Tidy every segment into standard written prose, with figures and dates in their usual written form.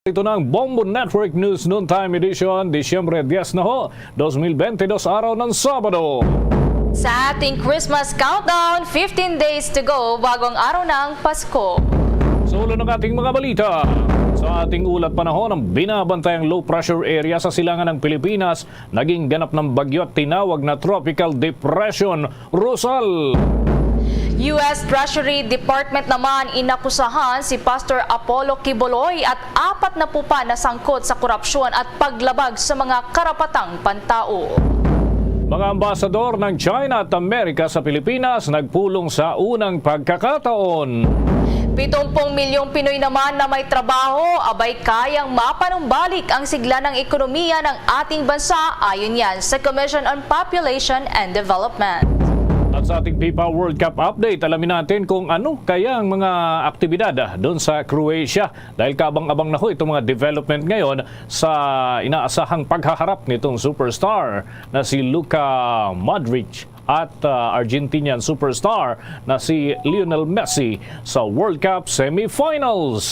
Ito na ang Bombo Network News Noontime Edition, Disyembre 10 na ho, 2022, araw ng Sabado. Sa ating Christmas countdown, 15 days to go bago ang araw ng Pasko. Sa ulo ng ating mga balita, sa ating ulat panahon, ang binabantayang low pressure area sa silangan ng Pilipinas, naging ganap ng bagyo at tinawag na Tropical Depression Rosal. U.S. Treasury Department naman inakusahan si Pastor Apollo Quiboloy at 4 na pupa na sangkot sa korupsyon at paglabag sa mga karapatang pantao. Mga ambasador ng China at Amerika sa Pilipinas nagpulong sa unang pagkakataon. 70 milyong Pinoy naman na may trabaho, abay kayang mapanumbalik ang sigla ng ekonomiya ng ating bansa ayon yan sa Commission on Population and Development. At sa ating FIFA World Cup update, alamin natin kung ano kaya ang mga aktibidad doon sa Croatia. Dahil kabang-abang na ho itong mga development ngayon sa inaasahang paghaharap nitong superstar na si Luka Modric at Argentinian superstar na si Lionel Messi sa World Cup semifinals.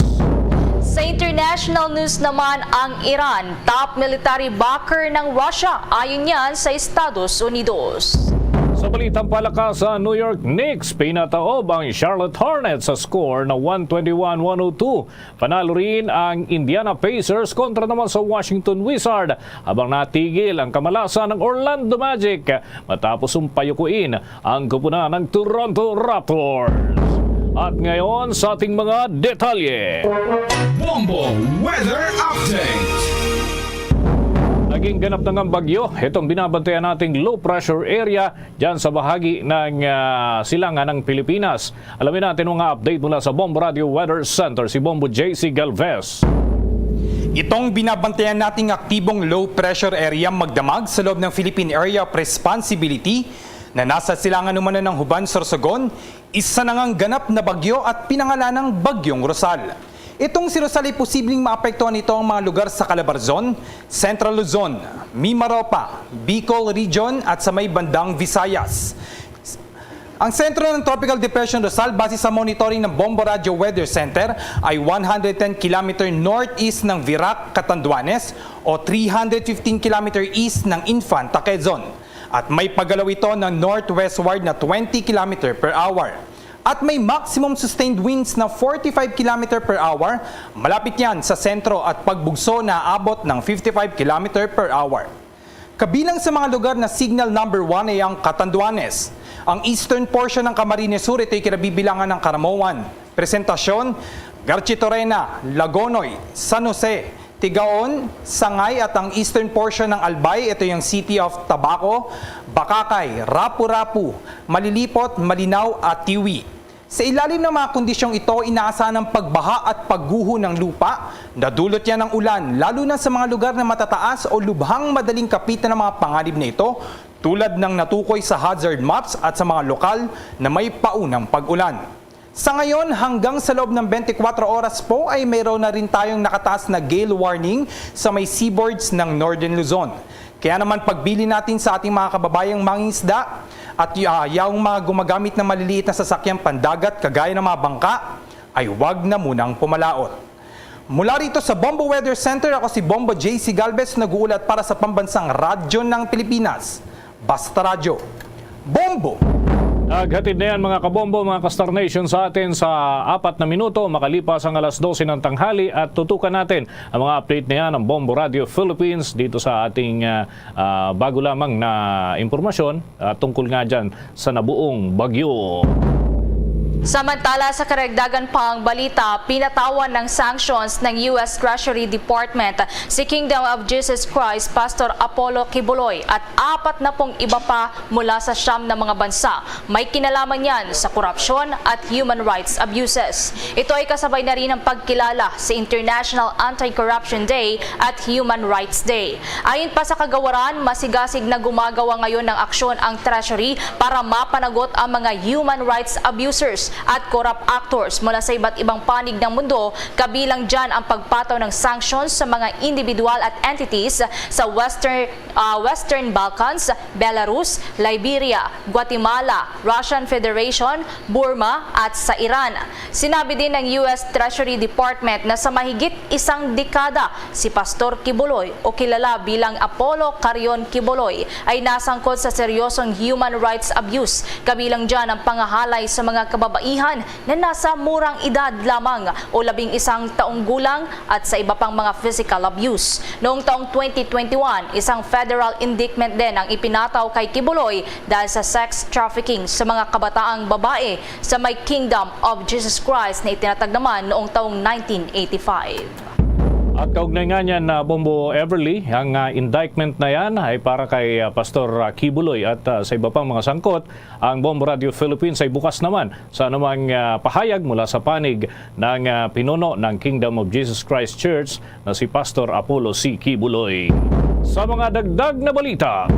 Sa international news naman, ang Iran, top military backer ng Russia ayon yan sa Estados Unidos. Sa balitang palakasan, New York Knicks pinataob ang Charlotte Hornets sa score na 121-102. Panalo rin ang Indiana Pacers kontra naman sa Washington Wizards habang natigil ang kamalasan ng Orlando Magic matapos payukuin ang kupunan ng Toronto Raptors. At ngayon sa ating mga detalye. Bombo Weather Update. Naging ganap na ng bagyo, itong binabantayan nating low pressure area dyan sa bahagi ng silangan ng Pilipinas. Alamin natin mga update mula sa Bombo Radio Weather Center, si Bombo JC Galvez. Itong binabantayan nating aktibong low pressure area magdamag sa loob ng Philippine Area of Responsibility na nasa silangan umano ng Huban, Sorsogon, isa na ngang ganap na bagyo at pinangalanang Bagyong Rosal. Itong si Rosal ay posibleng maapektuhan nito ang mga lugar sa Calabarzon, Central Luzon, Mimaropa, Bicol Region at sa may bandang Visayas. Ang sentro ng Tropical Depression Rosal base sa monitoring ng Bombo Radio Weather Center ay 110 km northeast ng Virac, Catanduanes o 315 km east ng Infanta, Quezon. At may paggalaw ito ng northwestward na 20 km per hour. At may maximum sustained winds na 45 km per hour, malapit yan sa sentro at pagbugso na abot ng 55 km per hour. Kabilang sa mga lugar na signal number 1 ay ang Catanduanes. Ang eastern portion ng Camarines Sur, ito ay kinabibilangan ng Caramoan, Presentacion, Garchitorena, Lagonoy, San Jose, Tigaon, Sangay at ang eastern portion ng Albay, ito yung City of Tabaco, Bakakay, Rapu-Rapu, Malilipot, Malinaw at Tiwi. Sa ilalim ng mga kondisyong ito, inaasahan ang pagbaha at pagguho ng lupa. Nadulot yan ng ulan, lalo na sa mga lugar na matataas o lubhang madaling kapitan ng mga panganib na ito, tulad ng natukoy sa hazard maps at sa mga lokal na may paunang pag-ulan. Sa ngayon, hanggang sa loob ng 24 oras po ay mayroon na rin tayong nakataas na gale warning sa may seaboards ng Northern Luzon. Kaya naman pagbili natin sa ating mga kababayang mangingisda at yung mga gumagamit ng maliliit na sasakyang pandagat kagaya ng mga bangka ay huwag na munang pumalaot. Mula rito sa Bombo Weather Center, ako si Bombo JC Galvez, nag-uulat para sa pambansang radyo ng Pilipinas. Basta Radyo. Bombo! Naghatid na yan mga kabombo, mga ka-Star Nation sa atin sa 4 na minuto makalipas ang alas 12 ng tanghali at tutukan natin ang mga update na yan ng Bombo Radio Philippines dito sa ating bago lamang na impormasyon tungkol nga dyan sa nabuong bagyo. Samantala sa karagdagan pang balita, pinatawan ng sanctions ng U.S. Treasury Department si Kingdom of Jesus Christ Pastor Apollo Quiboloy at 4 na pong iba pa mula sa siyam na mga bansa. May kinalaman yan sa korupsyon at human rights abuses. Ito ay kasabay na rin ng pagkilala sa International Anti-Corruption Day at Human Rights Day. Ayon pa sa kagawaran, masigasig na gumagawa ngayon ng aksyon ang Treasury para mapanagot ang mga human rights abusers at corrupt actors mula sa iba't ibang panig ng mundo, kabilang dyan ang pagpataw ng sanctions sa mga individual at entities sa Western Balkans, Belarus, Liberia, Guatemala, Russian Federation, Burma at sa Iran. Sinabi din ng US Treasury Department na sa mahigit isang dekada, si Pastor Quiboloy o kilala bilang Apollo Carrion Quiboloy ay nasangkot sa seryosong human rights abuse, kabilang dyan ang pangahalay sa mga kababaihan na nasa murang edad lamang o 11 taong gulang at sa iba pang mga physical abuse. Noong taong 2021, isang federal indictment din ang ipinataw kay Quiboloy dahil sa sex trafficking sa mga kabataang babae sa may Kingdom of Jesus Christ na itinatag naman noong taong 1985. At kaugnay nga niyan na Bombo Everly, ang indictment na yan ay para kay Pastor Quiboloy at sa iba pang mga sangkot. Ang Bombo Radio Philippines ay bukas naman sa anumang pahayag mula sa panig ng pinuno ng Kingdom of Jesus Christ Church na si Pastor Apollo C. Quiboloy. Sa mga dagdag na balita,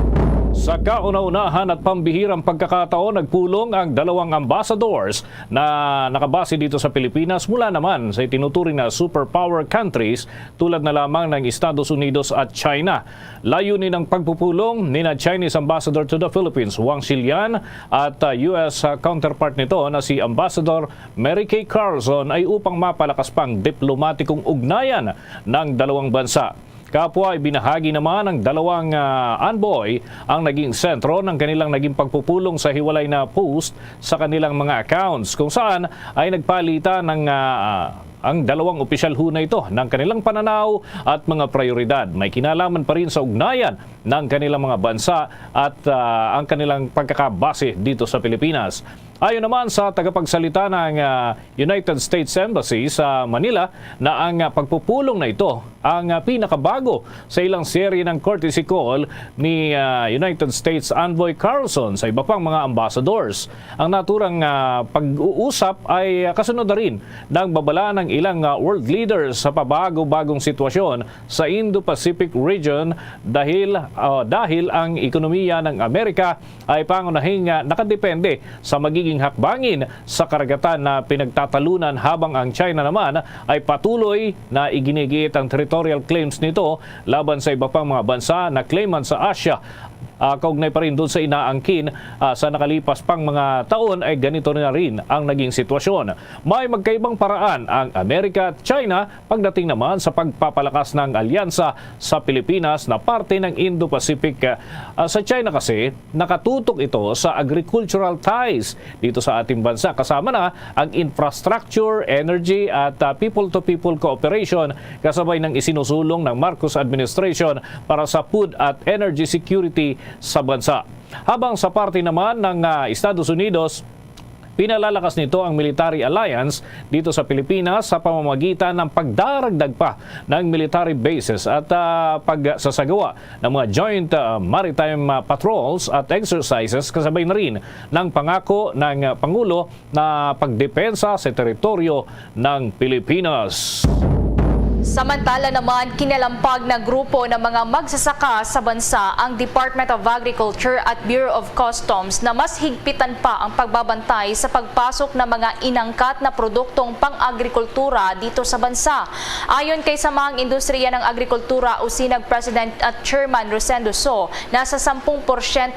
sa kauna-unahan at pambihirang pagkakataon, nagpulong ang dalawang ambassadors na nakabase dito sa Pilipinas mula naman sa itinuturing na superpower countries tulad na lamang ng Estados Unidos at China. Layunin ng pagpupulong ni na Chinese Ambassador to the Philippines, Wang Xilian, at US counterpart nito na si Ambassador Mary Kay Carlson ay upang mapalakas pang diplomatikong ugnayan ng dalawang bansa. Kapwa ay binahagi naman ng dalawang envoy ang naging sentro ng kanilang naging pagpupulong sa hiwalay na post sa kanilang mga accounts kung saan ay nagpalitan ng ang dalawang opisyal ho na ito ng kanilang pananaw at mga prioridad. May kinalaman pa rin sa ugnayan ng kanilang mga bansa at ang kanilang pagkakabase dito sa Pilipinas. Ayon naman sa tagapagsalita ng United States Embassy sa Manila na ang pagpupulong na ito ang pinakabago sa ilang serye ng courtesy call ni United States Envoy Carlson sa iba pang mga ambassadors. Ang naturang pag-uusap ay kasunod na rin ng babala ng ilang world leaders sa pabago-bagong sitwasyon sa Indo-Pacific region dahil ang ekonomiya ng Amerika ay pangunahing nakadepende sa magiging hakbangin sa karagatan na pinagtatalunan habang ang China naman ay patuloy na iginigiit ang territorial claims nito laban sa iba pang mga bansa na claimant sa Asia. Kaugnay pa rin doon sa inaangkin sa nakalipas pang mga taon ay ganito na rin ang naging sitwasyon. May magkaibang paraan ang Amerika at China pagdating naman sa pagpapalakas ng alyansa sa Pilipinas na parte ng Indo-Pacific. Sa China kasi, nakatutok ito sa agricultural ties dito sa ating bansa. Kasama na ang infrastructure, energy at people-to-people cooperation kasabay ng isinusulong ng Marcos administration para sa food at energy security sa bansa. Habang sa parte naman ng Estados Unidos, pinalalakas nito ang military alliance dito sa Pilipinas sa pamamagitan ng pagdaragdag pa ng military bases at pagsasagawa ng mga joint maritime patrols at exercises kasabay na rin ng pangako ng Pangulo na pagdepensa sa teritoryo ng Pilipinas. Samantala naman, kinalampag na grupo ng mga magsasaka sa bansa ang Department of Agriculture at Bureau of Customs na mas higpitan pa ang pagbabantay sa pagpasok ng mga inangkat na produktong pang-agrikultura dito sa bansa. Ayon kay Samahang Industriya ng Agrikultura o SINAG President at Chairman Rosendo So, nasa 10%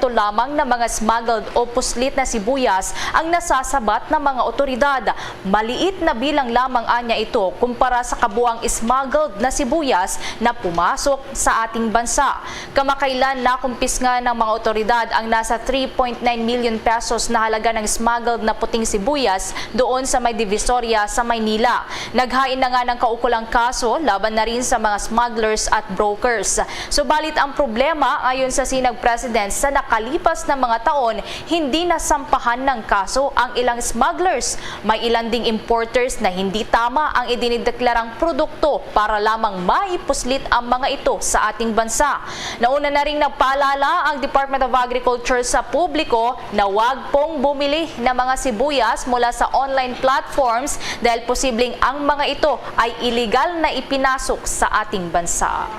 lamang ng mga smuggled o puslit na sibuyas ang nasasabat ng mga otoridad. Maliit na bilang lamang anya ito kumpara sa kabuang smuggled na sibuyas na pumasok sa ating bansa. Kamakailan nakumpis nga ng mga otoridad ang nasa 3.9 million pesos na halaga ng smuggled na puting sibuyas doon sa may Divisoria sa Maynila. Naghain na nga ng kaukulang kaso laban na rin sa mga smugglers at brokers. Subalit ang problema ayon sa SINAG President sa nakalipas na mga taon, hindi nasampahan ng kaso ang ilang smugglers. May ilan ding importers na hindi tama ang idinideklarang produkto para lamang maipuslit ang mga ito sa ating bansa. Nauna na rin nagpaalala ang Department of Agriculture sa publiko na huwag pong bumili ng mga sibuyas mula sa online platforms dahil posibleng ang mga ito ay iligal na ipinasok sa ating bansa.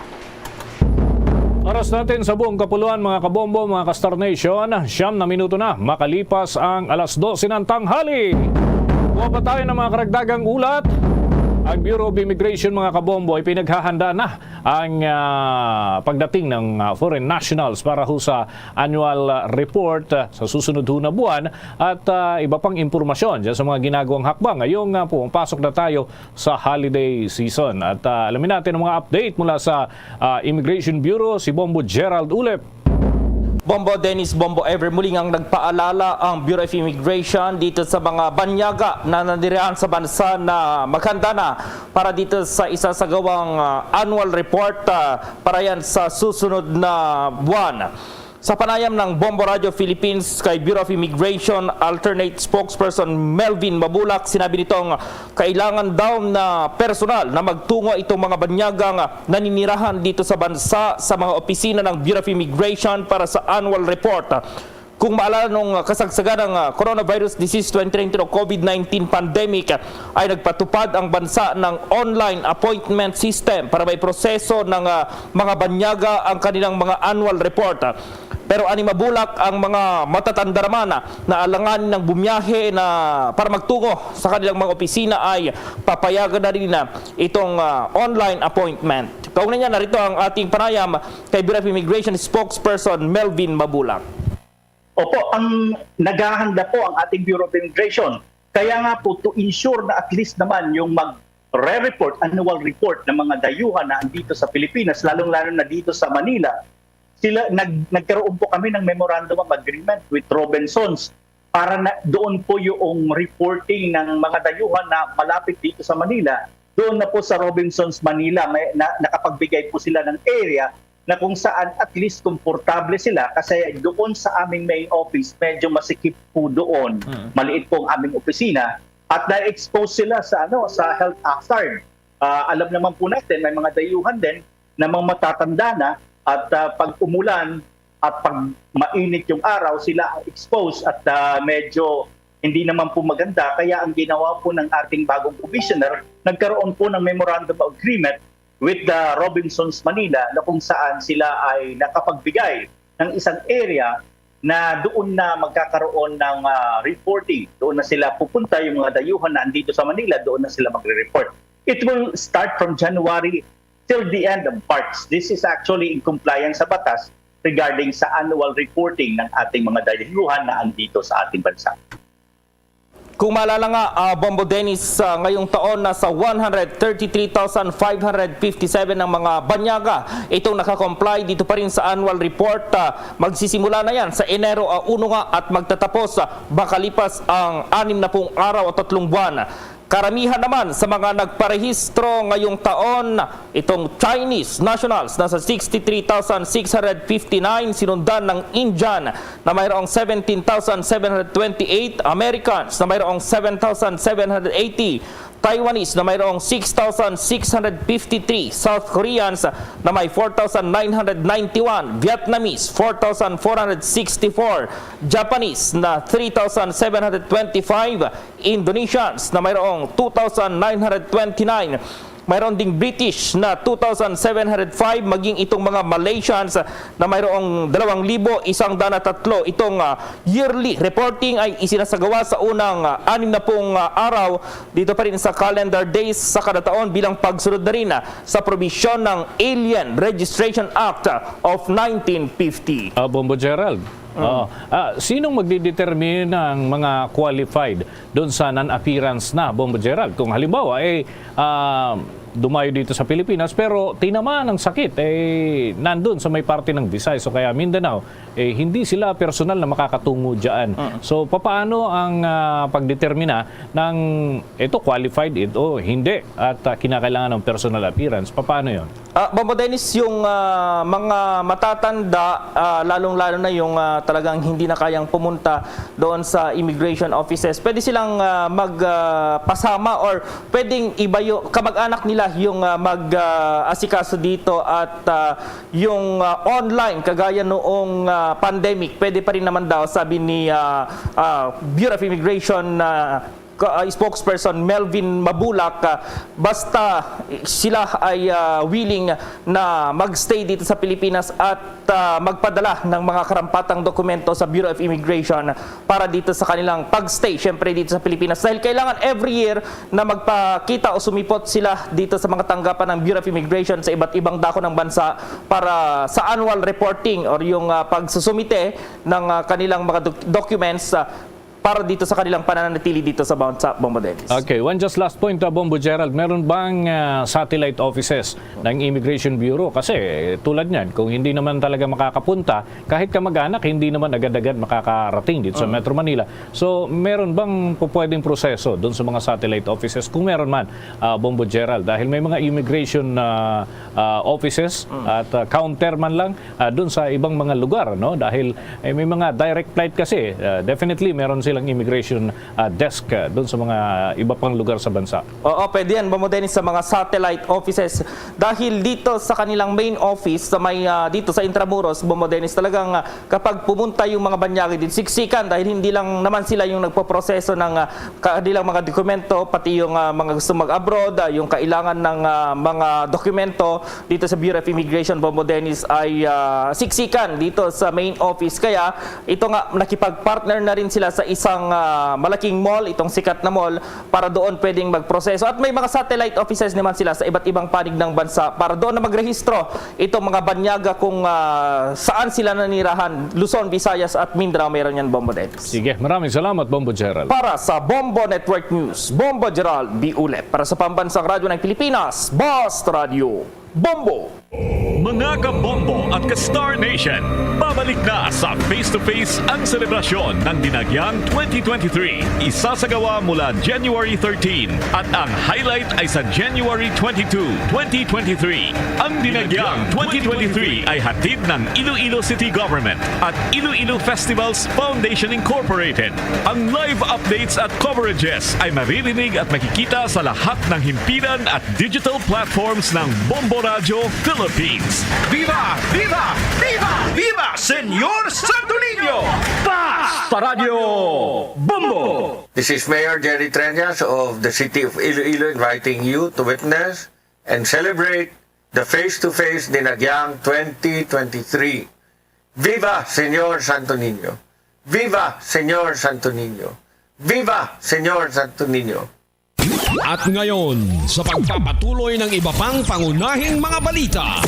Oras natin sa buong kapuluan mga kabombo, mga ka-Star Nation, 9 na minuto na makalipas ang alas 12 ng tanghali. Buwan pa tayo ng mga karagdagang ulat. Ang Bureau of Immigration, mga kabombo, ay pinaghahanda na ang pagdating ng foreign nationals para ho sa annual report sa susunod ho na buwan at iba pang impormasyon dyan sa mga ginagawang hakbang. Ngayong pumapasok na tayo sa holiday season. At alamin natin ang mga update mula sa Immigration Bureau, si Bombo Gerald Ulep. Bombo Dennis, Bombo Ever, muling ang nagpaalala ang Bureau of Immigration dito sa mga banyaga na nandiraan sa bansa na maghanda na para dito sa isasagawang annual report para yan sa susunod na buwan. Sa panayam ng Bombo Radio Philippines kay Bureau of Immigration alternate spokesperson Melvin Mabulak, sinabi nitong kailangan daw na personal na magtungo itong mga banyagang naninirahan dito sa bansa sa mga opisina ng Bureau of Immigration para sa annual report. Kung maalala nung kasagsagan ng coronavirus disease 2019 o COVID-19 pandemic ay nagpatupad ang bansa ng online appointment system para may proseso ng mga banyaga ang kanilang mga annual report. Pero ani Mabulak, ang mga matatanda naman na alangan ng bumiyahe na para magtungo sa kanilang mga opisina ay papayagan na rin itong online appointment. Kaugnay niya, narito ang ating panayam kay Bureau of Immigration spokesperson Melvin Mabulak. Opo, ang naghahanda po ang ating Bureau of Immigration. Kaya nga po, to ensure na at least naman yung mag-re-report, annual report ng mga dayuhan na andito sa Pilipinas, lalong-lalo na dito sa Manila, nagkaroon po kami ng Memorandum of Agreement with Robinsons para doon po yung reporting ng mga dayuhan na malapit dito sa Manila. Doon na po sa Robinsons Manila, nakapagbigay po sila ng area na kung saan at least komportable sila kasi doon sa aming main office medyo masikip po doon. Maliit po ang aming opisina at na-expose sila sa sa health hazard. Alam naman po natin may mga dayuhan din na mga matatanda na at pag umulan at pag mainit yung araw sila ang exposed at medyo hindi naman po maganda. Kaya ang ginawa po ng ating bagong commissioner, nagkaroon po ng Memorandum of Agreement with the Robinsons Manila na kung saan sila ay nakapagbigay ng isang area na doon na magkakaroon ng reporting. Doon na sila pupunta, yung mga dayuhan na andito sa Manila, doon na sila magre-report. It will start from January till the end of March. This is actually in compliance sa batas regarding sa annual reporting ng ating mga dayuhan na andito sa ating bansa. Kung maalala nga, Bombo Dennis, ngayong taon nasa 133,557 ng mga banyaga itong nakakomply dito pa rin sa annual report. Magsisimula na yan sa Enero 1 nga at magtatapos makalipas ang 60 araw at 3 buwan. Karamihan naman sa mga nagparehistro ngayong taon, itong Chinese nationals nasa 63,659, sinundan ng Indian na mayroong 17,728, Americans na mayroong 7,780, Taiwanese na mayroong 6,653, South Koreans na may 4,991, Vietnamese 4,464, Japanese na 3,725, Indonesians na mayroong 2,929, mayroon ding British na 2,705, maging itong mga Malaysians na mayroong 2,103. Itong yearly reporting ay isinasagawa sa unang 60 araw dito pa rin sa calendar days sa kada taon bilang pagsunod na rin sa probisyon ng Alien Registration Act of 1950. Bombo Gerald. Sinong magdidetermine ng mga qualified doon sa non-appearance na, Bombo Gerald? Kung halimbawa, dumayo dito sa Pilipinas pero tinamaan ng sakit, nandun sa may parte ng Visayas o kaya Mindanao, hindi sila personal na makakatungo dyan. So, paano ang pagdetermina ng ito qualified o hindi at kinakailangan ng personal appearance? Paano yun? Bombo Dennis, yung mga matatanda, lalong-lalo na yung talagang hindi na kayang pumunta doon sa immigration offices, pwede silang magpasama or pwedeng iba yung kamag-anak nila yung mag-asikaso dito at yung online, kagaya noong pandemic, pwede pa rin naman daw, sabi ni Bureau of Immigration spokesperson Melvin Mabulak, basta sila ay willing na magstay dito sa Pilipinas at magpadala ng mga karampatang dokumento sa Bureau of Immigration para dito sa kanilang pagstay syempre dito sa Pilipinas, dahil kailangan every year na magpakita o sumipot sila dito sa mga tanggapan ng Bureau of Immigration sa iba't ibang dako ng bansa para sa annual reporting or yung pagsusumite ng kanilang mga documents para dito sa kanilang pananatili dito sa bansa, Bombo Dennis. Okay, one just last point, Bombo Gerald. Meron bang satellite offices ng Immigration Bureau? Kasi tulad niyan, kung hindi naman talaga makakapunta, kahit kamag-anak, hindi naman agad-agad makakarating dito sa Metro Manila. So, meron bang pwedeng proseso doon sa mga satellite offices? Kung meron man, Bombo Gerald, dahil may mga immigration offices at counter man lang doon sa ibang mga lugar, no? Dahil may mga direct flight kasi. Definitely, meron silang immigration desk doon sa mga iba pang lugar sa bansa. Oo, pwede yan, Bombo Dennis, sa mga satellite offices. Dahil dito sa kanilang main office, sa may, dito sa Intramuros, Bombo Dennis, talagang kapag pumunta yung mga banyagi din, siksikan dahil hindi lang naman sila yung nagpoproseso ng kanilang mga dokumento, pati yung mga gusto mag-abroad, yung kailangan ng mga dokumento dito sa Bureau of Immigration, Bombo Dennis, ay siksikan dito sa main office. Kaya ito nga, nakipag-partner na rin sila sa isang malaking mall, itong sikat na mall, para doon pwedeng magproseso. At may mga satellite offices naman sila sa iba't ibang panig ng bansa para doon na magrehistro itong mga banyaga kung saan sila nanirahan. Luzon, Visayas at Mindanao, meron yan, Bombo Dennis. Sige, maraming salamat, Bombo Gerald. Para sa Bombo Network News, Bombo Gerald B. Ulet. Para sa Pambansang Radyo ng Pilipinas, Boss Radio Bombo! Mga kabombo at ka-Star Nation, babalik na sa face-to-face ang selebrasyon ng Dinagyang 2023. Isasagawa mula January 13 at ang highlight ay sa January 22, 2023. Ang Dinagyang 2023 ay hatid ng Iloilo City Government at Iloilo Festivals Foundation Incorporated. Ang live updates at coverages ay maririnig at makikita sa lahat ng himpilan at digital platforms ng Bombo Radio Philippines. Viva! Viva! Viva! Viva! Senyor Santo Niño! Basta Radio Bombo! This is Mayor Jerry Treñas of the City of Iloilo inviting you to witness and celebrate the face-to-face Dinagyang 2023. Viva Senyor Santo Niño! Viva Senyor Santo Niño! Viva Senyor Santo Niño! At ngayon, sa pagpapatuloy ng iba pang pangunahing mga balita.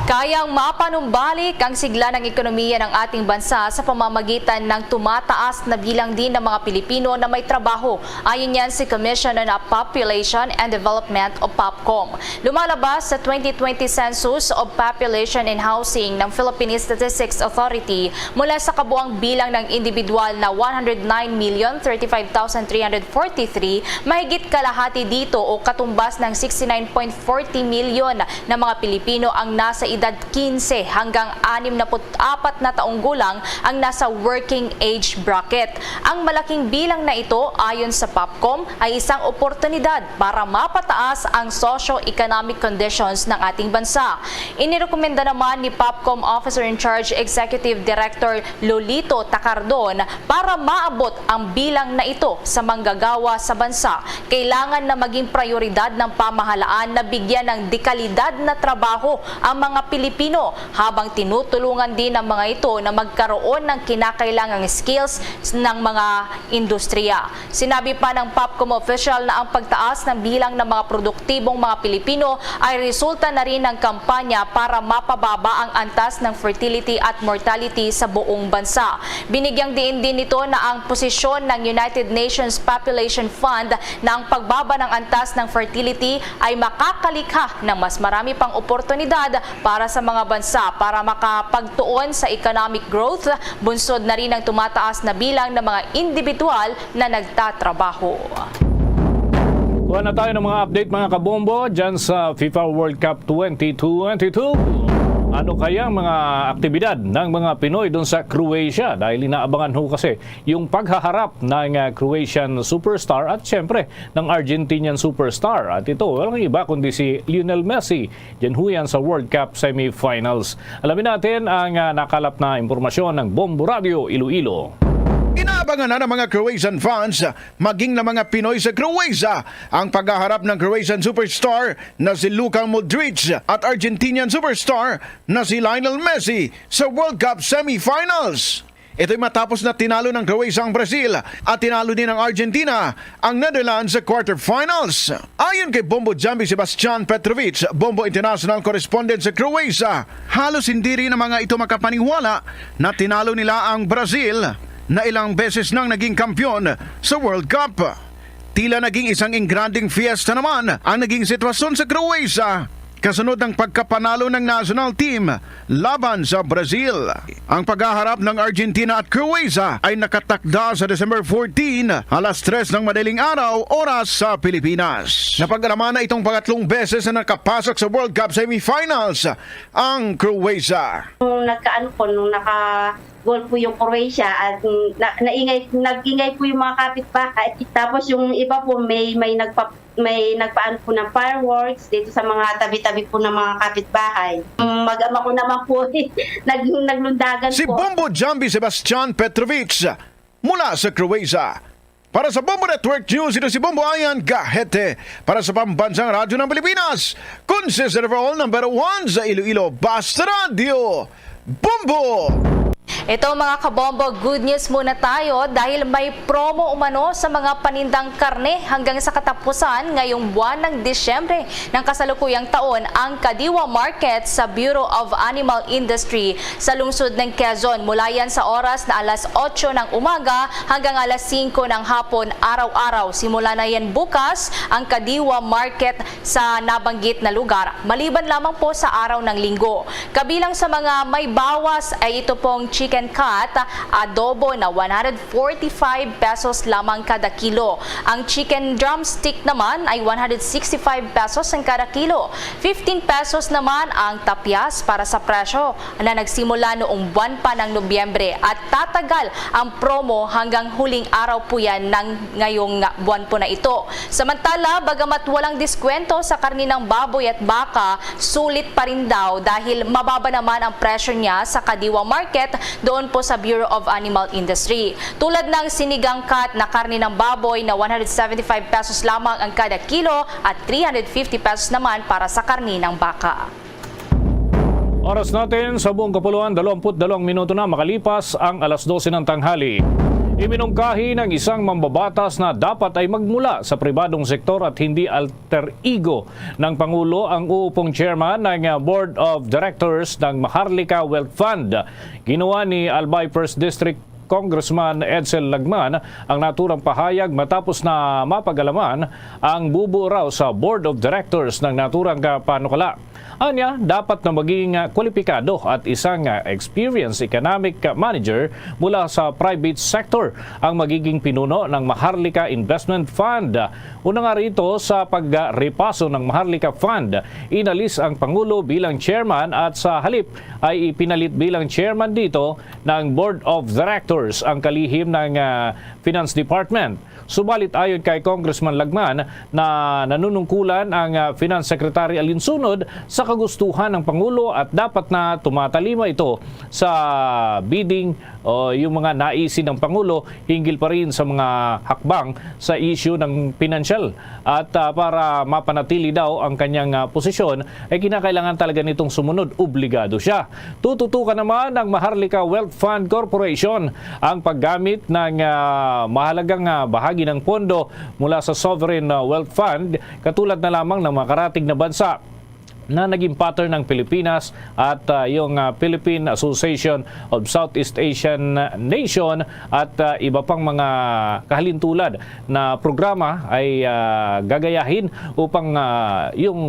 Kayang mapanumbalik ang sigla ng ekonomiya ng ating bansa sa pamamagitan ng tumataas na bilang din ng mga Pilipino na may trabaho. Ayon yan si Commission on Population and Development o POPCOM. Lumalabas sa 2020 Census of Population and Housing ng Philippine Statistics Authority mula sa kabuang bilang ng individual na 109,035,343, mahigit kalahati dito o katumbas ng 69.40 milyon na mga Pilipino ang nasa edad 15 hanggang 64 na taong gulang ang nasa working age bracket. Ang malaking bilang na ito ayon sa POPCOM ay isang oportunidad para mapataas ang socio-economic conditions ng ating bansa. Inirekomenda naman ni POPCOM Officer in Charge Executive Director Lolito Tacardon para maabot ang bilang na ito sa manggagawa sa bansa. Kailangan na maging prioridad ng pamahalaan na bigyan ng dekalidad na trabaho ang mga Pilipino habang tinutulungan din ng mga ito na magkaroon ng kinakailangang skills ng mga industriya. Sinabi pa ng POPCOM official na ang pagtaas ng bilang ng mga produktibong mga Pilipino ay resulta na rin ng kampanya para mapababa ang antas ng fertility at mortality sa buong bansa. Binigyang diin din ito na ang posisyon ng United Nations Population Fund na ang pagbaba ng antas ng fertility ay makakalikha ng mas marami pang oportunidad para sa mga bansa para makapagtuon sa economic growth, bunsod na rin ang tumataas na bilang ng mga individual na nagtatrabaho. Kuha na tayo ng mga update mga kabombo dyan sa FIFA World Cup 2022. Ano kaya ang mga aktibidad ng mga Pinoy doon sa Croatia? Dahil inaabangan ho kasi yung paghaharap ng Croatian superstar at syempre ng Argentinian superstar. At ito, walang iba kundi si Lionel Messi. Diyan ho yan sa World Cup semifinals. Alamin natin ang nakalap na impormasyon ng Bombo Radio Iloilo. Inaabangan na ng mga Croatian fans, maging na mga Pinoy sa Croatia, ang paghaharap ng Croatian superstar na si Luka Modric at Argentinian superstar na si Lionel Messi sa World Cup semifinals. Ito'y matapos na tinalo ng Croatia ang Brazil at tinalo din ng Argentina ang Netherlands sa quarterfinals. Ayon kay Bombo Jambi Sebastian Petrovic, Bombo International Correspondent sa Croatia, halos hindi rin ang mga ito makapaniwala na tinalo nila ang Brazil na ilang beses nang naging kampyon sa World Cup. Tila naging isang engranding fiesta naman ang naging sitwasyon sa Croatia kasunod ng pagkapanalo ng national team laban sa Brazil. Ang paghaharap ng Argentina at Croatia ay nakatakda sa December 14, alas 3 ng madaling araw, oras sa Pilipinas. Napag-alaman na itong pangatlong beses na nakapasok sa World Cup semifinals ang Croatia. Nung naka-goal po yung Croatia at nag-ingay po yung mga kapitbahay. Tapos yung iba po may nagpaan po ng fireworks dito sa mga tabi-tabi po ng mga kapitbahay. Mag-ama ko naman po naglundagan Si po. Bombo Jambi Sebastian Petrovic mula sa Croatia. Para sa Bombo Network News, ito si Bombo Ayan Gahete. Para sa Pambansang Radyo ng Pilipinas, consistent of all, number 1 sa Iloilo, Basta Radio, Bombo! Ito mga kabombo, good news muna tayo dahil may promo umano sa mga panindang karne hanggang sa katapusan ngayong buwan ng Disyembre ng kasalukuyang taon ang Kadiwa Market sa Bureau of Animal Industry sa lungsod ng Quezon. Mula yan sa oras na alas 8 ng umaga hanggang alas 5 ng hapon araw-araw. Simula na yan bukas ang Kadiwa Market sa nabanggit na lugar. Maliban lamang po sa araw ng linggo. Kabilang sa mga may bawas ay ito pong chicken cut, adobo na 145 pesos lamang kada kilo. Ang chicken drumstick naman ay 165 pesos ang kada kilo. 15 pesos naman ang tapyas para sa presyo na nagsimula noong buwan pa ng Nobyembre at tatagal ang promo hanggang huling araw po yan ng ngayong buwan po na ito. Samantala, bagamat walang diskwento sa karni ng baboy at baka, sulit pa rin daw dahil mababa naman ang presyo niya sa Kadiwa Market doon po sa Bureau of Animal Industry. Tulad ng sinigang cut na karne ng baboy na 175 pesos lamang ang kada kilo at 350 pesos naman para sa karne ng baka. Oras natin sa buong kapuluan, 22 minuto na makalipas ang alas 12 ng tanghali. Iminungkahi ng isang mambabatas na dapat ay magmula sa pribadong sektor at hindi alter ego ng Pangulo ang uupong chairman ng Board of Directors ng Maharlika Wealth Fund. Ginawa ni Albay 1st District Congressman Edsel Lagman ang naturang pahayag matapos na mapag-alaman ang bubuo raw sa Board of Directors ng naturang panukala. Anya, dapat na maging kwalipikado at isang experienced economic manager mula sa private sector ang magiging pinuno ng Maharlika Investment Fund. Una nga rito sa pagrepaso ng Maharlika Fund, inalis ang Pangulo bilang chairman at sa halip ay ipinalit bilang chairman dito ng Board of Directors ang kalihim ng Finance Department. Subalit ayon kay Congressman Lagman na nanunungkulan ang Finance Secretary alinsunod sa kagustuhan ng Pangulo at dapat na tumatalima ito sa bidding o yung mga naisin ng Pangulo hinggil pa rin sa mga hakbang sa issue ng pinansyal. At para mapanatili daw ang kanyang posisyon ay kinakailangan talaga nitong sumunod, obligado siya. Tututukan naman ng Maharlika Wealth Fund Corporation ang paggamit ng mahalagang bahagi ng pondo mula sa Sovereign Wealth Fund katulad na lamang ng mga karatig na bansa na naging pattern ng Pilipinas at yung Philippine Association of Southeast Asian Nation at iba pang mga kahalintulad na programa ay gagayahin upang yung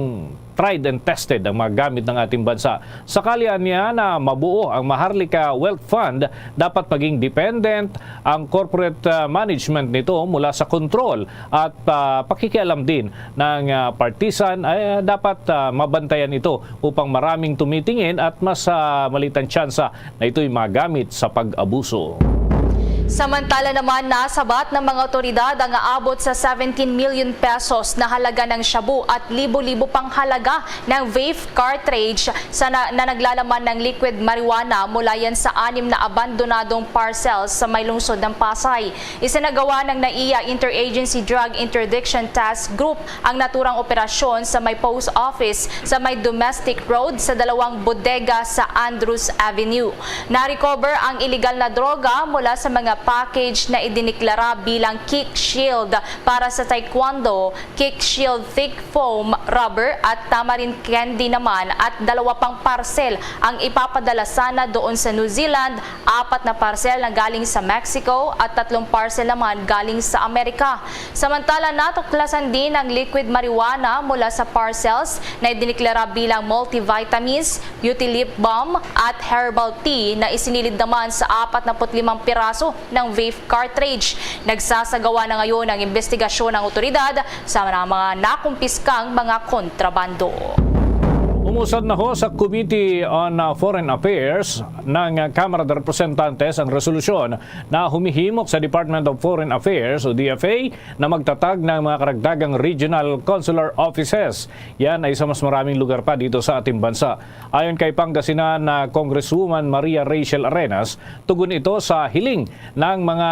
tried and tested ang mga gamit ng ating bansa. Sakali niya na mabuo ang Maharlika Wealth Fund, dapat maging dependent ang corporate management nito mula sa control at pakikialam din ng partisan ay dapat mabantayan ito upang maraming tumitingin at mas maliit ang tsansa na ito'y magamit sa pag-abuso. Samantala naman, nasabat ng mga otoridad ang aabot sa 17 million pesos na halaga ng shabu at libo-libo pang halaga ng vape cartridge na naglalaman ng liquid marijuana mula yan sa 6 na abandonadong parcels sa may lungsod ng Pasay. Isinagawa ng NAIA Interagency Drug Interdiction Task Group ang naturang operasyon sa may post office sa may Domestic Road sa 2 bodega sa Andrews Avenue. Na-recover ang illegal na droga mula sa mga package na idiniklara bilang Kick Shield para sa taekwondo, Kick Shield thick foam rubber at tamarind candy naman, at 2 pang parcel ang ipapadala sana doon sa New Zealand, 4 na parcel na galing sa Mexico at 3 parcel naman galing sa Amerika. Samantala, natuklasan din ang liquid marijuana mula sa parcels na idiniklara bilang multivitamins, beauty lip balm at herbal tea na isinilid naman sa 45 piraso ng vape cartridge. Nagsasagawa na ngayon ang investigasyon ng otoridad sa mga nakumpiskang mga kontrabando. Umusad na ho sa Committee on Foreign Affairs ng Kamara de Representantes ang resolusyon na humihimok sa Department of Foreign Affairs o DFA na magtatag ng mga karagdagang regional consular offices. Yan ay sa mas maraming lugar pa dito sa ating bansa. Ayon kay Pangasinan na Congresswoman Maria Rachel Arenas, tugon ito sa hiling ng mga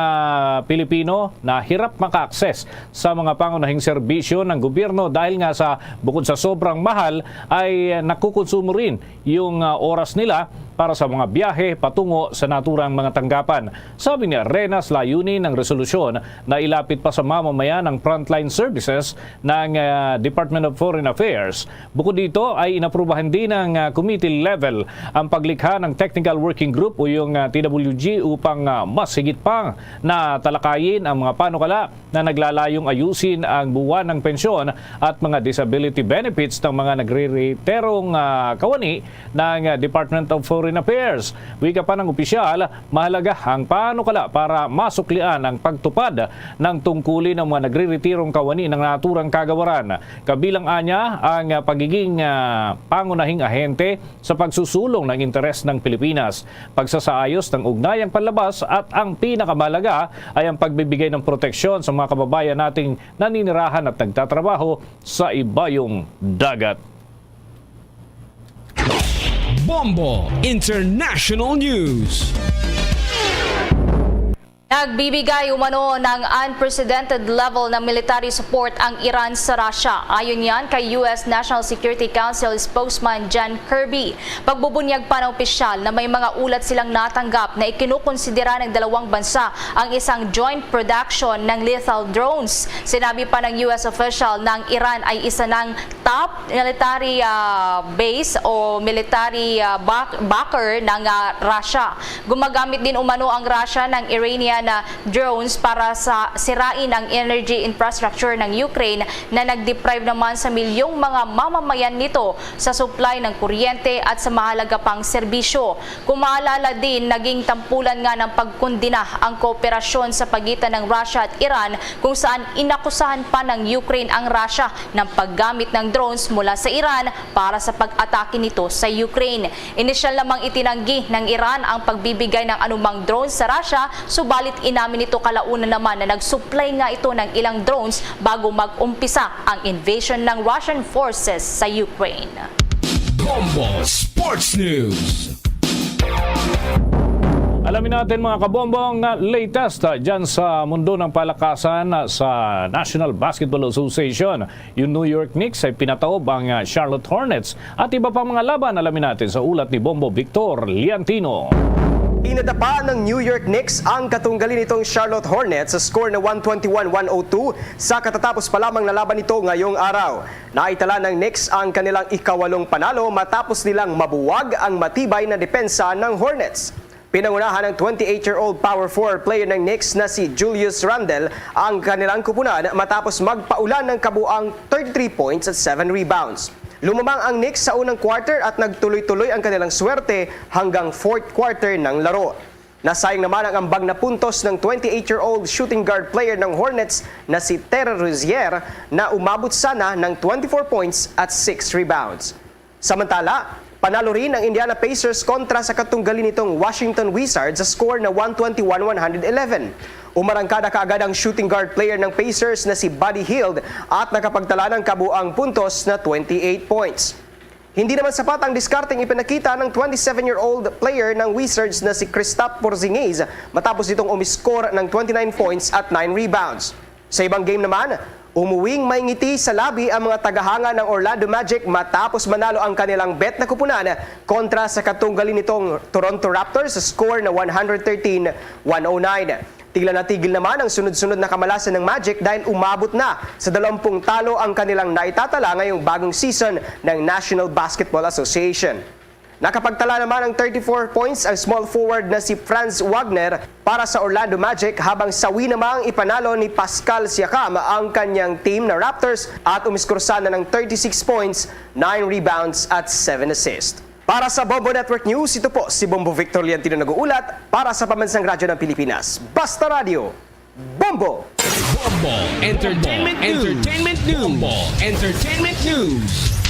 Pilipino na hirap maka-access sa mga pangunahing serbisyo ng gobyerno dahil nga sa bukod sa sobrang mahal ay nakukonsumo rin yung oras nila para sa mga biyahe patungo sa naturang mga tanggapan. Sabi ni Arenas, layunin ng resolusyon na ilapit pa sa mamamayan ang frontline services ng Department of Foreign Affairs. Bukod dito ay inaprubahan din ng committee level ang paglikha ng Technical Working Group o yung TWG upang mas higit pang na talakayin ang mga panukala na naglalayong ayusin ang buwan ng pensyon at mga disability benefits ng mga nagre-reterong kawani ng Department of Foreign Affairs. Wika pa ng opisyal, mahalaga ang panukala para masuklian ang pagtupad ng tungkulin ng mga nagre-retirong kawani ng naturang kagawaran. Kabilang anya ang pagiging pangunahing ahente sa pagsusulong ng interes ng Pilipinas, pagsasaayos ng ugnayang panlabas at ang pinakamahalaga ay ang pagbibigay ng proteksyon sa mga kababayan nating naninirahan at nagtatrabaho sa ibayong dagat. Bombo International News. Nagbibigay umano ng unprecedented level ng military support ang Iran sa Russia. Ayon yan kay US National Security Council spokesman John Kirby. Pagbubunyag pa ng opisyal na may mga ulat silang natanggap na ikinukonsidera ng dalawang bansa ang isang joint production ng lethal drones. Sinabi pa ng US official na ang Iran ay isa ng top military base o military backer ng Russia. Gumagamit din umano ang Russia ng Iranian na drones para sa sirain ang energy infrastructure ng Ukraine na nag-deprive naman sa milyong mga mamamayan nito sa supply ng kuryente at sa mahalaga pang serbisyo. Kung maalala din, naging tampulan nga ng pagkundina ang kooperasyon sa pagitan ng Russia at Iran kung saan inakusahan pa ng Ukraine ang Russia ng paggamit ng drones mula sa Iran para sa pag-atake nito sa Ukraine. Inisyal namang itinanggi ng Iran ang pagbibigay ng anumang drones sa Russia, subalit inamin ito kalaunan naman na nag-supply nga ito ng ilang drones bago mag-umpisa ang invasion ng Russian forces sa Ukraine. Bombo Sports News. Alamin natin mga kabombong latest dyan sa mundo ng palakasan sa National Basketball Association. Yung New York Knicks ay pinataob ang Charlotte Hornets at iba pang mga laban. Alamin natin sa ulat ni Bombo Victor Liantino. Inadapa ng New York Knicks ang katunggali nitong Charlotte Hornets sa score na 121-102 sa katatapos pa lamang na laban nito ngayong araw. Naitala ng Knicks ang kanilang ika-8 panalo matapos nilang mabuwag ang matibay na depensa ng Hornets. Pinangunahan ng 28-year-old power forward player ng Knicks na si Julius Randle ang kanilang kupunan matapos magpaulan ng kabuang 33 points at 7 rebounds. Lumamang ang Knicks sa unang quarter at nagtuloy-tuloy ang kanilang swerte hanggang fourth quarter ng laro. Nasayang naman ang ambag na puntos ng 28-year-old shooting guard player ng Hornets na si Terry Rozier na umabot sana ng 24 points at 6 rebounds. Samantala, Panalo rin ang Indiana Pacers kontra sa katunggali nitong Washington Wizards sa score na 121-111. Umarangkada kaagad ang shooting guard player ng Pacers na si Buddy Hield at nakapagtala ng kabuang puntos na 28 points. Hindi naman sapat ang diskarteng ipinakita ng 27-year-old player ng Wizards na si Kristaps Porzingis matapos itong umiscore ng 29 points at 9 rebounds. Sa ibang game naman, umuwing may ngiti sa labi ang mga tagahanga ng Orlando Magic matapos manalo ang kanilang bet na kupunan kontra sa katunggali nitong Toronto Raptors sa score na 113-109. Tigil na tigil naman ang sunod-sunod na kamalasan ng Magic dahil umabot na sa 20 talo ang kanilang naitatala ngayong bagong season ng National Basketball Association. Nakapagtala naman ng 34 points ang small forward na si Franz Wagner para sa Orlando Magic habang sawi namang ipanalo ni Pascal Siakam ang kanyang team na Raptors at umiskursa na ng 36 points, 9 rebounds at 7 assists. Para sa Bombo Network News, ito po si Bombo Victor Liantino nag-uulat para sa Pambansang Radyo ng Pilipinas. Basta Radio, Bombo! Bombo Entertainment News. Bombo Entertainment News.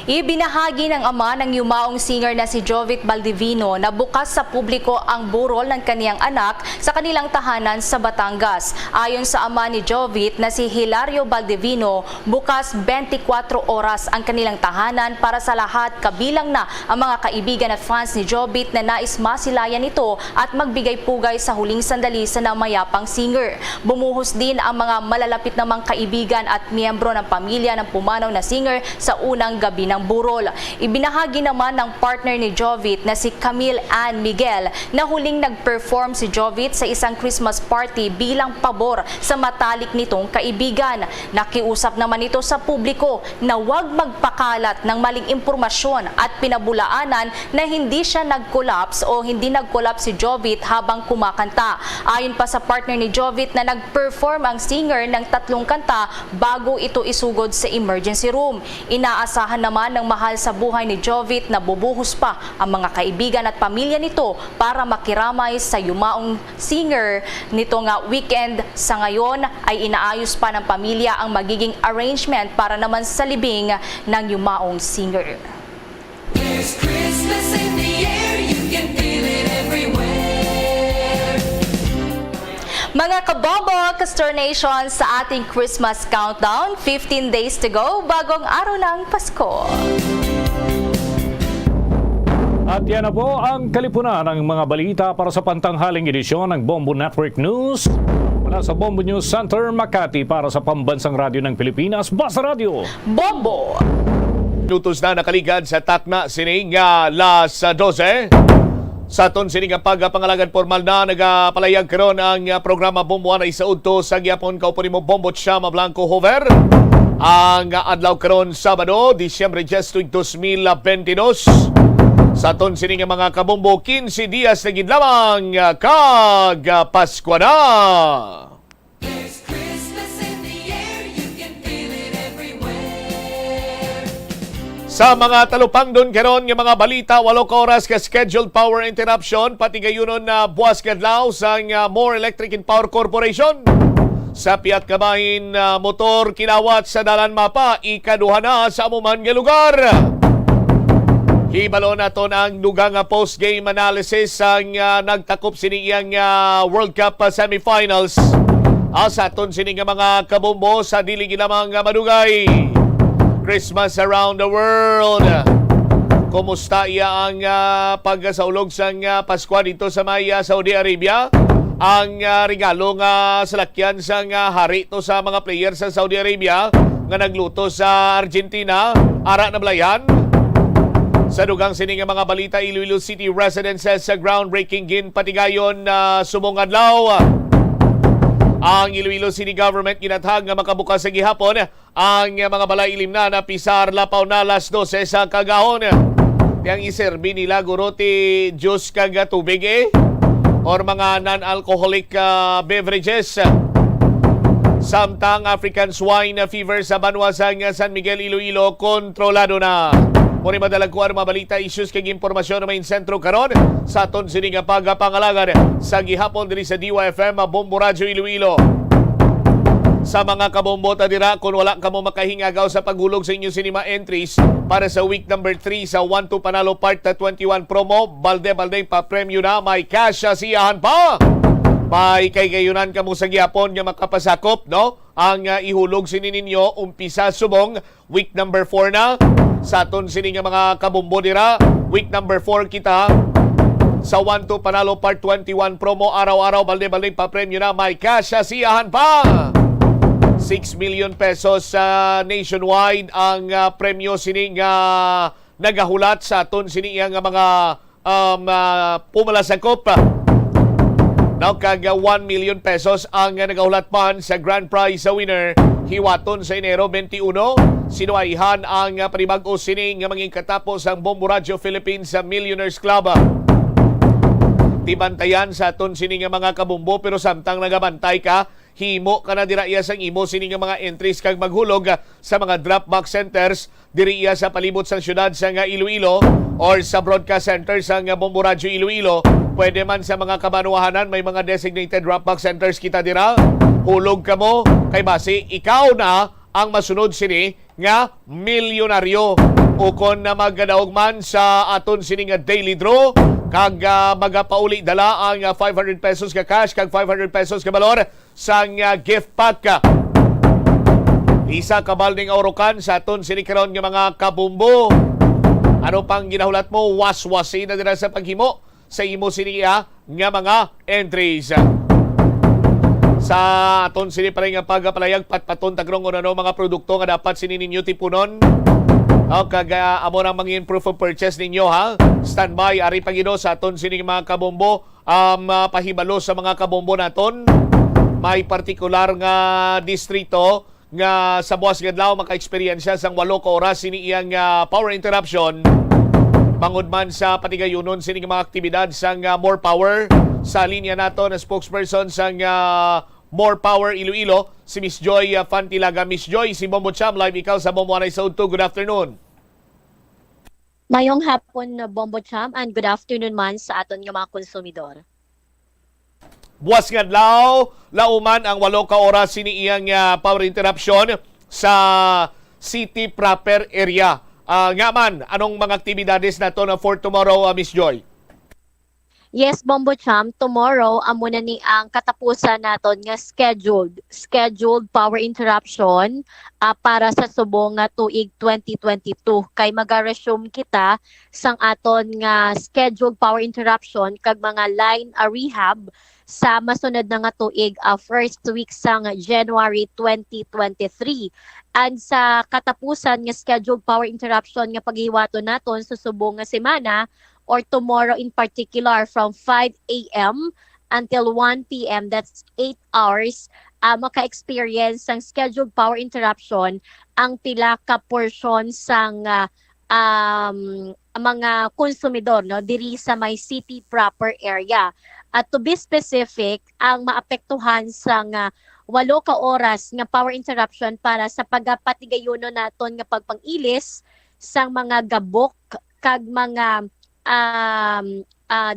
Ibinahagi ng ama ng yumaong singer na si Jovit Baldivino na bukas sa publiko ang burol ng kaniyang anak sa kanilang tahanan sa Batangas. Ayon sa ama ni Jovit na si Hilario Baldivino, bukas 24 oras ang kanilang tahanan para sa lahat, kabilang na ang mga kaibigan at fans ni Jovit na nais masilayan ito at magbigay pugay sa huling sandali sa namayapang singer. Bumuhos din ang mga malalapit namang kaibigan at miyembro ng pamilya ng pumanaw na singer sa unang gabi ng burol. Ibinahagi naman ng partner ni Jovit na si Camille Ann Miguel na huling nag-perform si Jovit sa isang Christmas party bilang pabor sa matalik nitong kaibigan. Nakiusap naman ito sa publiko na huwag magpakalat ng maling impormasyon at pinabulaanan na hindi siya nag-collapse o hindi nag-collapse si Jovit habang kumakanta. Ayon pa sa partner ni Jovit na nag-perform ang singer ng 3 kanta bago ito isugod sa emergency room. Inaasahan naman ng mahal sa buhay ni Jovit na bubuhos pa ang mga kaibigan at pamilya nito para makiramay sa yumaong singer. Nito nga weekend sa ngayon ay inaayos pa ng pamilya ang magiging arrangement para naman sa libing ng yumaong singer. There's Christmas in the air, you can feel it everywhere. Mga kabombo, Castor Nation, sa ating Christmas countdown, 15 days to go, bagong araw ng Pasko. At yan na po ang kalipunan ng mga balita para sa pantanghaling edisyon ng Bombo Network News. Mula sa Bombo News Center, Makati, para sa Pambansang Radyo ng Pilipinas, Basta Radio, Bombo! Minutos na nakaligad sa takna sining las 12. Sa aton sining pagpangalagan formal na nagapalayag karon ang programa Bombo na isaudto sa gyapon kaupo nimo Bombo Chama Blanco Hover. Ang adlaw karon Sabado, Disyembre 10, 2022. Sa aton sining mga kabombo, 15 dias na gid lamang kag Pasko na. There's Christmas in the air, you can feel it everywhere. Sa mga talupang doon karon nga mga balita, 8 oras ka scheduled power interruption pati gayunon na buwas kadlaw sa More Electric and Power Corporation. Sa Piat Kabahin motor kinawat sa dalan mapa, ikaduha na sa amuman nga lugar. Hibalo naton ang dugang post-game analysis ang nagtakop siniyang World Cup semifinals. Asaton sining mga kabombo sa dili ginamang madugay. Christmas around the world. Kumusta iya ang pagsaulog sang Pasko dito sa Maya, Saudi Arabia? Ang regalo nga salakyan sang hari to sa mga players sa Saudi Arabia nga nagluto sa Argentina, ara na balayan. Sa dugang sining mga balita, Iloilo City residences sa groundbreaking gin patigayon na sumong adlaw. Ang Iloilo City government ginatag nga makabukas sa gihapon ang mga balay ilim na pisar lapaw na alas 12 sa kagahon. Yang iserbi nila guruti juice kag tubig or mga non-alcoholic beverages. Samtang African swine fever sa banwa sang San Miguel, Iloilo kontrolado na. Muni madalagkuan mga balita, issues kag impormasyon na may sentro karon sa aton sining pagpangalagan sa gihapon diri sa DYFM Bombo Radyo Iloilo. sa mga kabombota dira kung wala ka mo makahingagaw sa paghulog sa inyo cinema entries para sa week number 3 sa 1-2 Panalo Part 21 promo. Balde-balde pa premyo na, may cash sa siyahan pa. May kay-gayunan ka mo sa gihapon nga makapasakop, no? Ang ihulog sini ninyo umpisa subong week number 4 na sa aton sini nga mga kabombo dira. Week number 4 kita sa 1-2 Panalo Part 21 promo, araw-araw balde-balde pa premyo na, may cash sa siyahan pa. 6 million pesos nationwide ang premyo sining nagahulat sa aton sini nga mga pumalasakop. Now kag 1 million pesos ang nagahulat pan sa grand prize sa winner hiwaton sa Enero 21. Sinuaihan ang panibag-o sining nga manging katapos ang Bombo Radio Philippines sa Millionaires Club. Tibantayan sa aton sining nga mga kabumbo, pero samtang nagabantay ka, himo ka na dira iya sang imo sining nga mga entries kag maghulog sa mga drop box centers diri iya sa palibot sa syudad sa nga Iloilo or sa broadcast center sa nga Bombo Radio Iloilo. Pwede man sa mga kabanuahanan, may mga designated drop box centers kita dira. Hulog ka mo kay base ikaw na ang masunod sini nga milyonaryo. Ukon na magadaog man sa aton sini nga daily draw kag magapauli dala ang 500 pesos ka cash kag 500 pesos ka balor sa gift pack. Isa ka balding orokan sa aton sini karon nga mga kabumbo. Ano pang ginahulat mo? Waswasi na dira sa paghimo sa imo siniya nga mga entries. Sa aton sini pa rin nga pagpalayag patpaton tagrong ano mga produkto nga dapat sini ninyo tipunon. Kag amo nang mangin proof of purchase ninyo ha. Standby ari pagido sa aton sini mga kabombo pahibalo sa mga kabombo naton. May partikular nga distrito nga sa buwas gadlaw maka-eksperyensya sang 8 ka oras sini iyang power interruption. Bangod man sa patigayunon sini mga aktibidad sang More Power. Sa linya nato na spokesperson sang More Power Iloilo, si Miss Joy Fantilaga. Miss Joy, si Bombo Cham, live ikaw sa Bombo Anay Saud 2. Good afternoon. Mayong hapon na Bombo Cham and good afternoon man sa aton nga mga konsumidor. Buwas nga adlaw, lauman ang 8 ka oras sini iyang power interruption sa city proper area. Nga man, anong mga aktibidades nato na for tomorrow, Miss Joy? Yes, Bombo Cham, tomorrow amo na ni ang katapusan naton nga scheduled power interruption para sa subong nga tuig 2022 kay maga-resume kita sang aton nga scheduled power interruption kag mga line rehab sa masunod na nga tuig first week sang January 2023. And sa katapusan nga scheduled power interruption nga paghiwaton naton sa subong nga semana or tomorrow in particular from 5 a.m. until 1 p.m. That's 8 hours. Maka-experience ng scheduled power interruption ang pila ka portion sang mga konsumidor no diri sa may city proper area. At to be specific, ang maapektuhan sang 8 ka oras nga power interruption para sa pagapatigayono naton nga pagpangilis sang mga gabok kag mga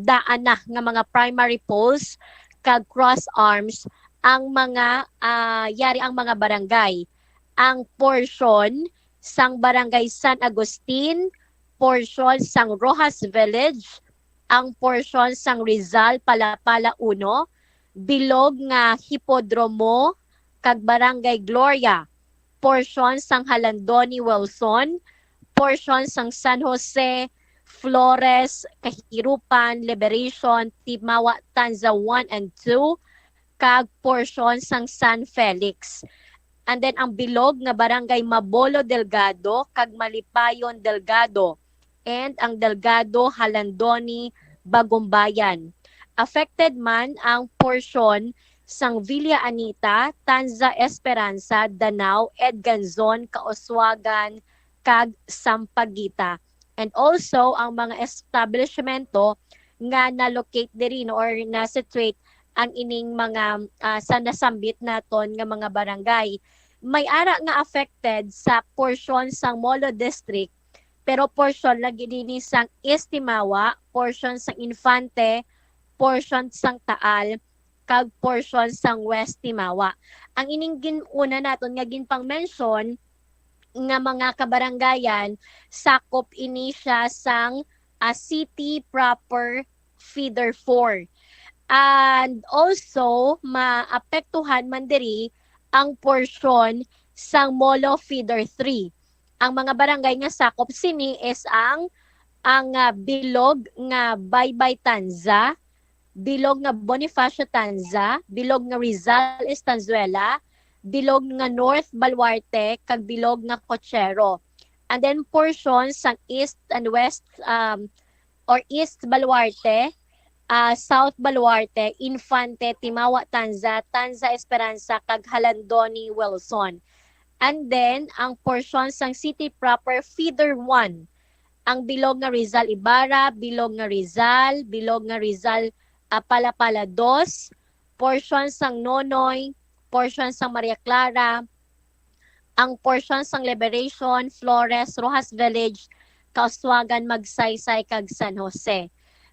daan na nga mga primary poles kag cross arms ang mga yari ang mga barangay. Ang portion sang barangay San Agustin, portion sang Rojas Village, ang portion sang Rizal Palapala 1, bilog nga Hipodromo kag barangay Gloria, portion sang Halandoni Wilson, portion sang San Jose Flores, Kahirupan, Liberation, Timawa, Tanza 1 and 2, kag portion sang San Felix. And then ang bilog nga barangay Mabolo Delgado, kag Malipayon Delgado, and ang Delgado, Halandoni, Bagumbayan. Affected man ang portion sang Villa Anita, Tanza Esperanza, Danao, Edganzon, Kaoswagan, kag Sampaguita. And also, ang mga establishmento nga na-locate diri or na-situate ang ining mga sa nasambit naton nga mga barangay. May ara nga affected sa portion sang Molo District, pero portion lagi din sang East Timawa, portion sang Infante, portion sang Taal, kag portion sang West Timawa. Ang ining una naton nga ginpang mention nga mga kabaranggayan sakop ini siya sang city proper feeder 4. And also maapektuhan man diri ang portion sang Molo feeder 3. Ang mga barangay nga sakop sini is ang bilog nga Baybay Tanza, bilog nga Bonifacio Tanza, bilog nga Rizal Estanzuela, bilog nga North Baluarte, kag bilog nga Cochero. And then portions sang East and West or East Baluarte, South Baluarte, Infante, Timawa Tanza, Tanza Esperanza, kag Halandoni, Wilson. And then ang portions sang City Proper Feeder 1, ang bilog nga Rizal Ibarra, bilog nga Rizal Palapala 2, portions sang Nonoy, portions sang Maria Clara, ang portions sang Liberation, Flores, Rojas Village, Kauswagan, Magsaysay, kag San Jose.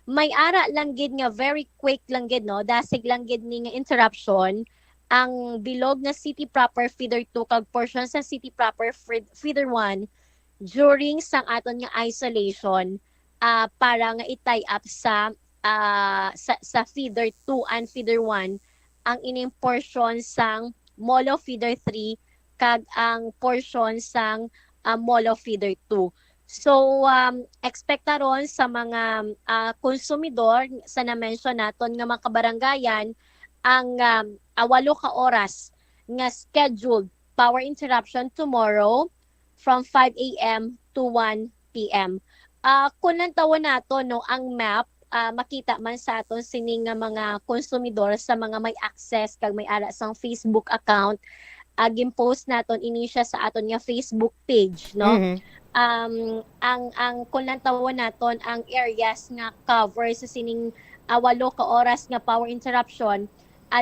May ara lang gid nga very quick lang gid no, dasig lang gid ni nga interruption ang bilog na City Proper Feeder 2 kag portions sa City Proper Feeder 1 during sang aton nga isolation para nga i-tie up sa Feeder 2 and Feeder 1 ang ining portion sang Molo Feeder 3 kag ang portion sang Molo Feeder 2. So, expecta ron sa mga konsumidor sa na-mention naton nga mga kabaranggayan ang 8 ka oras nga scheduled power interruption tomorrow from 5 a.m. to 1 p.m. Kung nantawon nato no ang map, makita man sa aton sining nga mga konsumidor sa mga may access kag may ara sang Facebook account, gimpost naton ini siya sa aton nga Facebook page no. Ang kung nantawon naton ang areas nga cover sa sining 8 ka oras nga power interruption,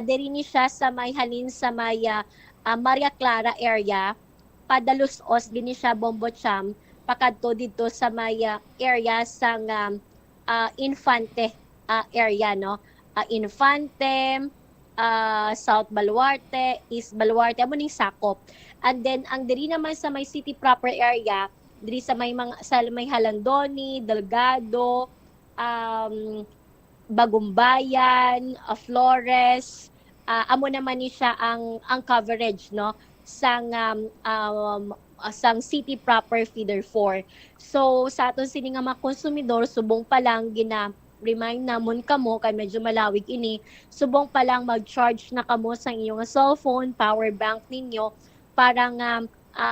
diri ni siya sa may halin sa may Maria Clara area, padalos-os din siya Bombocham, pakadto dito sa may area sang Infante area no. Infante, South Baluarte, East Baluarte, amo ning sakop. And then ang diri naman sa may city proper area, diri sa may Halandoni, Delgado, Bagumbayan, Flores, amo naman ni siya ang coverage no sang city proper feeder 4. So sa aton sini nga mga konsumidor, subong pa lang remind namon kamo kay medyo malawig ini, subong pa lang mag-charge na kamo sa inyong cellphone, power bank ninyo para nga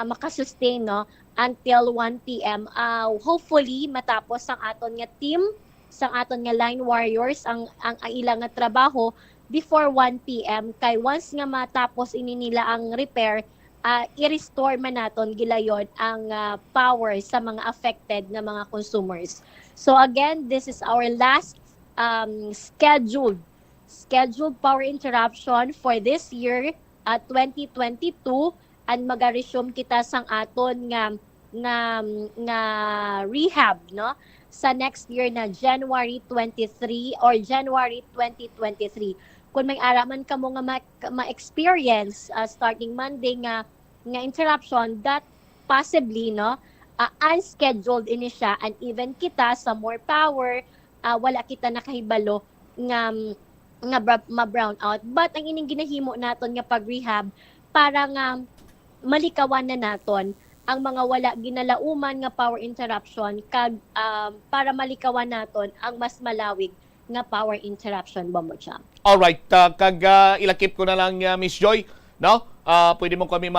makasustain no until 1 p.m. Hopefully matapos ang aton nga team, sang aton nga line warriors ang ilang nga trabaho before 1 p.m. kay once nga matapos ini nila ang repair, i-restore man naton gilayon ang power sa mga affected na mga consumers. So again, this is our last scheduled power interruption for this year 2022, and maga-resume kita sang aton nga rehab no sa next year na January 23 or January 2023. Kung may araman kamo nga ma-experience starting Monday nga interruption, that possibly no unscheduled ini siya, and even kita sa more power wala kita nakahibalo nga ma-brown out. But ang ining ginahimo naton nga pag-rehab para nga malikawan na naton ang mga wala ginalauman nga power interruption kag para malikawan naton ang mas malawig nga power interruption Bombocham. All right, kag ilakip ko na lang Miss Joy, no? Pwede mo kami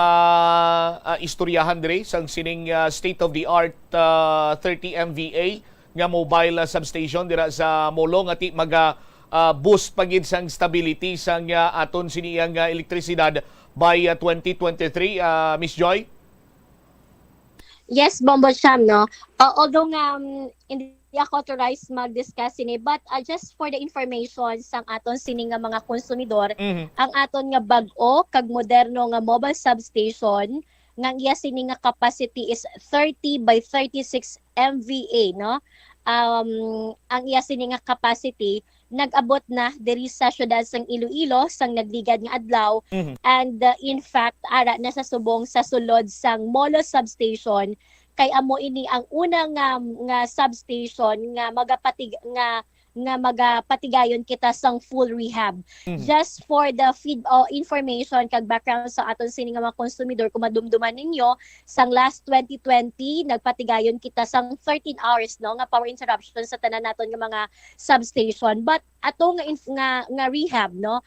istoryahan dire sang sining state of the art 30 MVA nga mobile substation dira sa Molo nga ti boost pagid sang stability sang aton siniyang elektrisidad by 2023, Miss Joy. Yes, Bombocham, no? Although nga hindi ako authorized mag-discuss ini, but just for the information sang aton sini nga mga konsumidor, ang aton nga bag-o kag moderno nga mobile substation nga iya sini nga capacity is 30 by 36 MVA, no? Ang iya sini nga capacity nag-abot na diri sa syudad sang Iloilo sang nagligad nga adlaw. And in fact ara na sa subong sa sulod sang Molo substation kay amo ini ang unang nga substation nga magapatigayon kita sang full rehab. Just for the information kag background sa aton sini nga mga konsumidor, kung madumduman ninyo, sang last 2020 nagpatigayon kita sang 13 hours no nga power interruption sa tanan naton nga mga substation. But ato nga rehab no,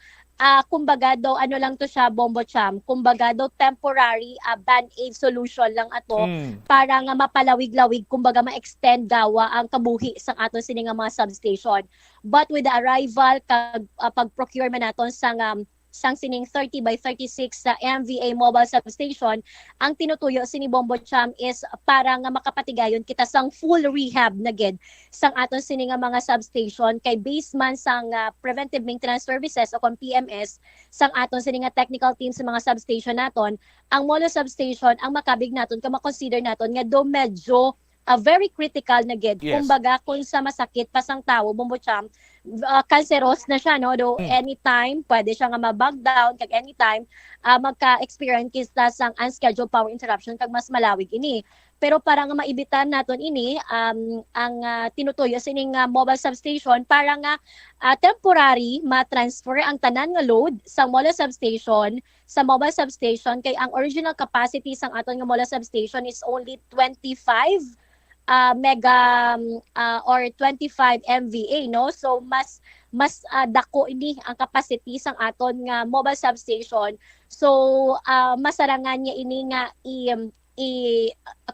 kumbaga daw ano lang to siya, Bombo Cham, kumbaga daw temporary band-aid solution lang ato para nga mapalawig-lawig, kumbaga ma-extend gawa ang kabuhi sang aton sini nga mga substation. But with the arrival kag pag-procure man naton sang sining 30 by 36 sa MVA mobile substation, ang tinutuyo sini Bombo Cham is para nga makapatigayon kita sang full rehab na gid sang aton sini nga mga substation kay base man sang preventive maintenance services o kung PMS sang aton sini nga technical team sa mga substation naton. Ang Molo substation ang makabig naton ka ma-consider naton nga do medyo very critical na gid. Yes. Kumbaga kung sa masakit pa sang tawo, Bombo Cham, cancerous na siya no, do anytime pwede siya nga ma-bug down kag anytime magka-experience kita sang unscheduled power interruption kag mas malawig ini. Pero para nga maibitan naton ini ang tinutuyo sining mobile substation para nga temporary ma-transfer ang tanan nga load sa Molo substation sa mobile substation kay ang original capacity sang aton nga Molo substation is only 25 mega or 25 MVA no, so mas dako ini ang capacity sang aton nga mobile substation. So masarangan niya ini nga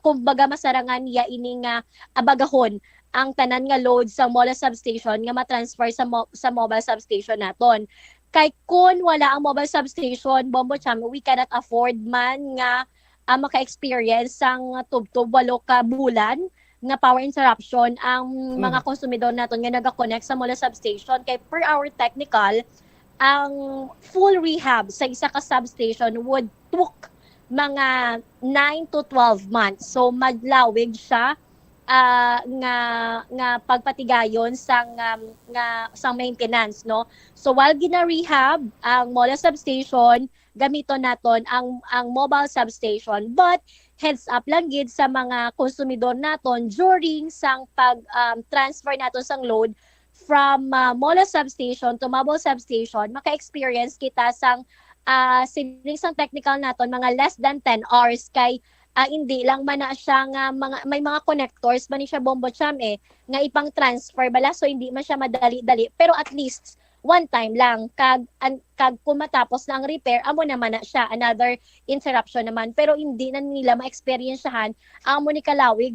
kumbaga masarangan niya ini nga abagahon ang tanan nga load sa Molo substation nga ma-transfer sa mobile substation naton. Kay kung wala ang mobile substation, Bombo Cham, we cannot afford man nga maka-experience sang tubtob 8 ka bulan nga power interruption ang mga konsumidor naton nga naga-connect sa Molo substation. Kay per hour technical, ang full rehab sa isa ka substation would took mga 9 to 12 months. So maglawig siya nga pagpatigayon sang maintenance no. So while gina-rehab ang Molo substation, gamiton naton ang mobile substation, but heads up lang gid sa mga konsumidor naton during sang pag transfer naton sang load from Molo substation to mobile substation, maka-experience kita sang sining sang technical naton mga less than 10 hours kay hindi lang man na siya nga may mga connectors ba ni siya, Bombo Cham, nga ipang transfer bala, so hindi man siya madali-dali, pero at least one time lang kag kung matapos na ang repair amo naman na siya another interruption naman, pero hindi na nila ma-experiencehan amo ni kalawig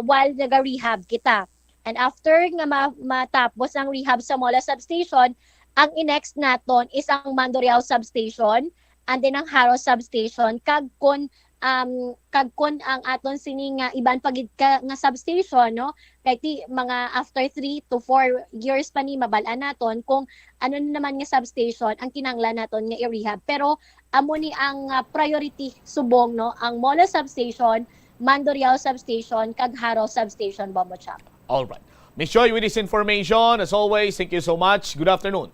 while naga-rehab kita. And after nga matapos ang rehab sa Molo substation, ang next naton is ang Mandurriao substation and then ang Haro substation kag kun ang aton sini nga iban pagid ka nga substation no, kay ti mga after 3 to 4 years pa ni mabal-an naton kung ano naman nga substation ang kinanglan naton nga i-rehab. Pero amo ni ang priority subong no, ang Molo substation, Mandurriao substation kag Haro substation, Bombo Cham. All right. Miss Joy, with this information, as always, thank you so much. Good afternoon.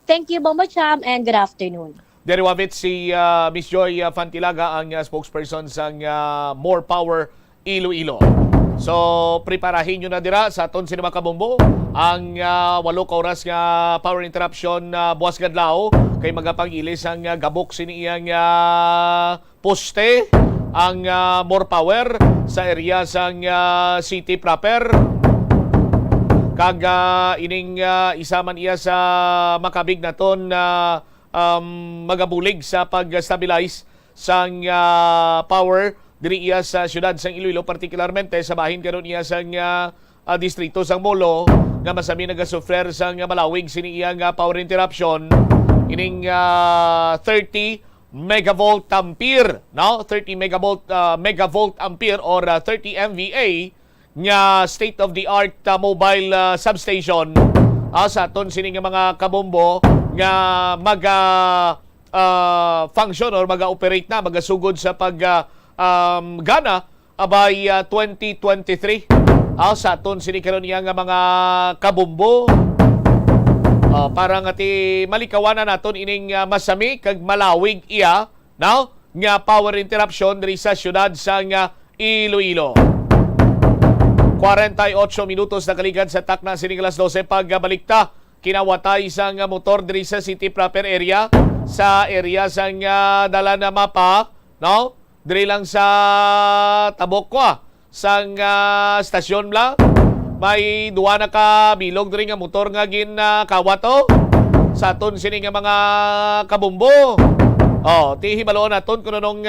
Thank you, Bombo Cham, and good afternoon. Deriwavit si Miss Joy Fantilaga, ang spokesperson sang More Power Iloilo. So, preparahin nyo na dira sa aton sinima kabombo ang 8 ka oras nga power interruption buwas kadlaw kay magapangilis ang gabok siniyang poste ang More Power sa area sang city proper. Kag ining isa man iya sa makabig naton magabulig sa pag-stabilize sang power diri iya sa syudad sang Iloilo, partikularmente sa bahin karon iya sang distrito sang Molo nga masami nagasufrer sang malawig sini iya nga power interruption ining 30 megavolt ampere no, 30 megavolt ampere or 30 MVA nga state of the art mobile substation sa aton sini nga mga kabombo nga function or maga-operate na, magasugod sa gana abay 2023. Sa aton sini karon nga mga kabombo Para nga ti malikawanan naton ining masami kag malawig iya now nga power interruption diri sa syudad sang Iloilo. 48 minutos na kaligad sa takna sining alas 12 pagbalikta kinawatay sang motor diri sa city proper area sa area sang dala na mapa no diri lang sa Tabokwa sang stasyon bla may duwa na ka bilog diri nga motor nga kawato sa aton sini nga mga kabumbo. Ti hibaloon naton kuno nung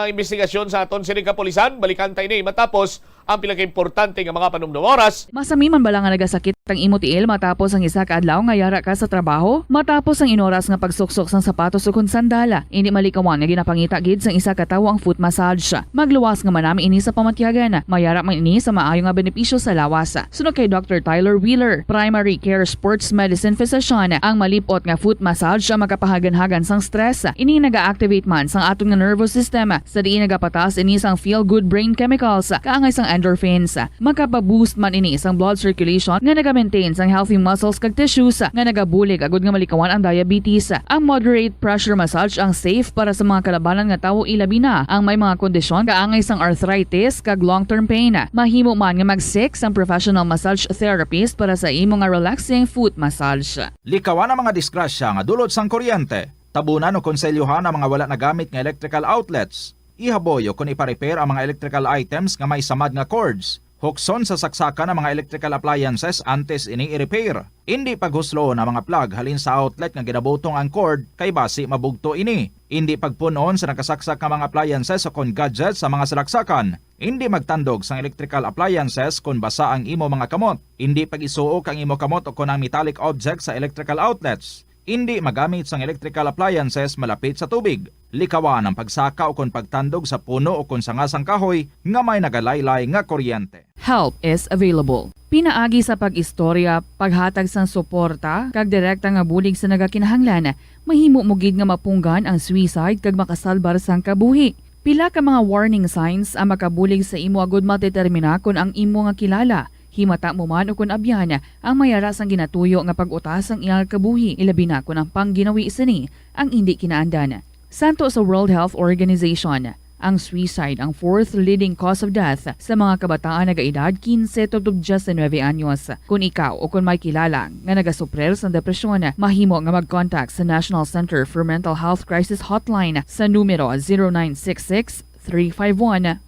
investigasyon sa aton sini kapulisan balikan tayo ni matapos ang pinaka-importante nga mga panumdum oras. Masami man bala nga nagasakit ang imo tiil matapos ang isa ka adlaw nga yara ka sa trabaho? Matapos ang inoras nga pagsuksok sang sapatos ug sandala, hindi malikawan nga ginapangita gid sang isa ka tawo ang foot massage. Magluwas nga manami ini sa pamatyagan. Mayara man ini sa maayo nga benepisyo sa lawas. Sunod kay Dr. Tyler Wheeler, primary care sports medicine physician, ang malipot nga foot massage ang makapahagan-hagan sang stress. Ini naga-activate man sang aton nga nervous system sa diin nagapatas ini sang feel-good brain chemicals kaangay sang endorphins. Makapaboost man ini isang blood circulation nga naga-maintain ang healthy muscles kag tissues nga nagabulig agud nga malikawan ang diabetes. Ang moderate pressure massage ang safe para sa mga kalabanan nga tawo ilabi na ang may mga kondisyon kaangay sang arthritis kag long-term pain. Mahimo man nga mag-seek ang professional massage therapist para sa imo nga relaxing foot massage. Likawan ang mga disgrasya nga dulot sang kuryente. Tabunan o konselyuhan ang mga wala nagamit nga electrical outlets. Ihaboy o kung ipa-repair ang mga electrical items nga may samad nga cords. Hukson sa saksakan ng mga electrical appliances antes ini i-repair. Hindi paghuslo na mga plug halin sa outlet nga ginabutong ang cord kay basi mabugto ini. Hindi pagpunon sa nakasaksak nga mga appliances o kon gadgets sa mga salaksakan. Hindi magtandog sa electrical appliances kung basa ang imo mga kamot. Hindi pag-isuok ang imo kamot o kon ang metallic objects sa electrical outlets. Hindi magamit sang electrical appliances malapit sa tubig. Likawan ang pagsaka o kon pagtandog sa puno o kon sangasang kahoy nga may nagalaylay nga kuryente. Help is available. Pinaagi sa pag-istorya, paghatag sang suporta, kag direkta nga bulig sa nagakinahanglan, mahimo mo gid nga mapunggan ang suicide kag makasalbar sang kabuhi. Pila ka mga warning signs ang makabulig sa imo agud matetermina kung ang imo nga kilala. Himata mo man o kung abyan ang mayaras ang ginatuyo nga pag-utas ang iyang kabuhi ilabi na kung ang pangginawi sini ang hindi kinaandan. Santo sa World Health Organization, ang suicide ang fourth leading cause of death sa mga kabataan nagaedad 15 to 19 anyos. Kung ikaw o kung may kilala nga nagasuprer sa depresyon, mahimo nga mag-contact sa National Center for Mental Health Crisis Hotline sa numero 0966-351-4512.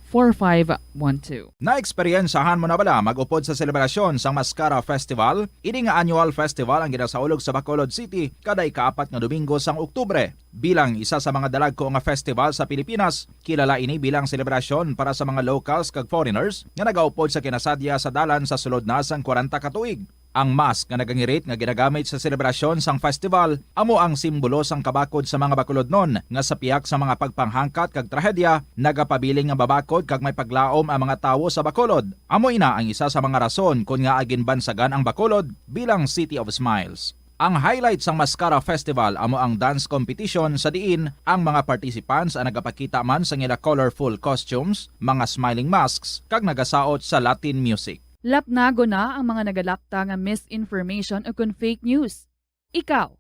Naeksperyensahan mo na bala mag-upod sa selebrasyon sa Mascara Festival? Ini nga annual festival ang ginasaulog sa Bacolod City kada ika-4 nga Domingo sang Oktubre. Bilang isa sa mga dalagko nga festival sa Pilipinas, kilala ini bilang selebrasyon para sa mga locals kag foreigners nga nagaupod sa kinasadya sa dalan sa sulod na sang 40 ka tuig. Ang mask nga nagangirit nga ginagamit sa selebrasyon sang festival amo ang simbolo sang kabakod sa mga Bacolodnon nga sa piyak sa mga pagpanghangkat kag trahedya nagapabiling nga babakod kag may paglaom ang mga tawo sa Bacolod. Amo ina ang isa sa mga rason kung nga agin bansagan ang Bacolod bilang City of Smiles. Ang highlight sang Mascara Festival amo ang dance competition sa diin ang mga participants ang nagapakita man sa ila colorful costumes, mga smiling masks kag nagasaot sa Latin music. Lapnago na ang mga nagalakta nga misinformation o kung fake news. Ikaw,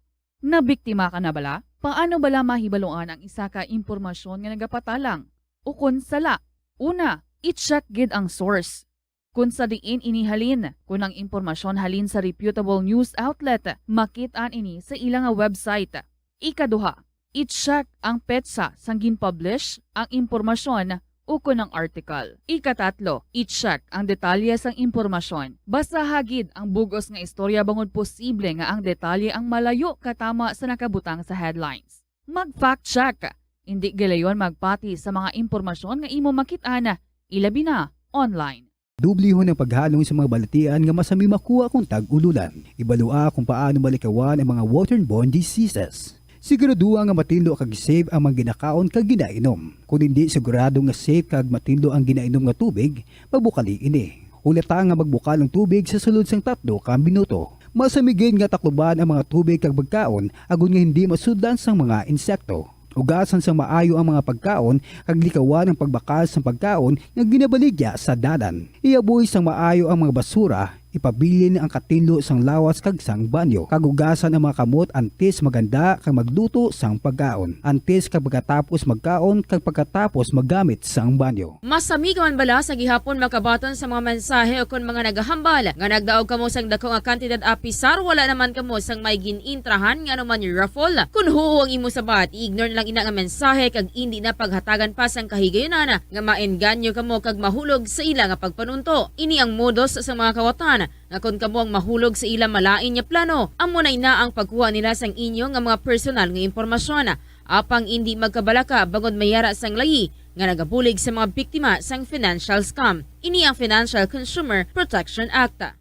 nabiktima ka na bala? Paano bala mahibaluan ang isa ka impormasyon nga nagapatalang? O kung sala? Una, i-check gid ang source. Kung sa diin inihalin, kung ang impormasyon halin sa reputable news outlet, makitaan ini sa ilang website. Ikaduha, i-check ang petsa sang gin-publish ang impormasyon o kung ang article. Ikatatlo, i-check ang detalye sang impormasyon. Basta hagid ang bugos nga istorya bangod posible nga ang detalye ang malayo katama sa nakabutang sa headlines. Mag-fact check. Hindi galayon magpati sa mga impormasyon nga imo makit-ana, ilabi na online. Dublihon ang paghalong sa mga balatian nga masami makuha kung tag-ululan. Ibalua kung paano malikawan ang mga waterborne diseases. Siguraduha nga matindo kag safe ang mga ginakaon kag ginainom. Kung hindi sigurado nga safe kag matindo ang ginainom nga tubig, magbukali ini. Ulata nga magbukal ng tubig sa sulod sang 3 ka minuto. Masamigin nga takluban ang mga tubig kag pagkaon agon nga hindi masudlan sang mga insekto. Ugasan sang maayo ang mga pagkaon kag likawan ang pagbakas sang pagkaon nga ginabaligya sa dalan. Iaboy sang maayo ang mga basura, ipabilin ang katinlo sang lawas kag sang banyo. Kagugasan ang mga kamot antes maganda kag magluto sang pagkaon. Antes kag pagkatapos magkaon kag pagkatapos maggamit sang banyo. Masami ka man bala sa gihapon makabaton sa mga mensahe o kung mga nagahambal nga nagdaog kamo sang dako nga kantidad apisar wala naman kamo sang may ginintrahan nga naman yung raffle. Kung huo ang imo sabat, i-ignore na lang ina nga mensahe kag hindi na paghatagan pa sang kahigayonan nga maenganyo kamo kag mahulog sa ila nga pagpanunto. Ini ang modus sa mga kawatan nga kung kamo ang mahulog sa ila malain nga plano, amo na ina ang pagkuha nila sang inyo nga mga personal nga impormasyon. Apang hindi magkabalaka bangod mayara sang layi nga nagabulig sa mga biktima sang financial scam. Ini ang Financial Consumer Protection Act.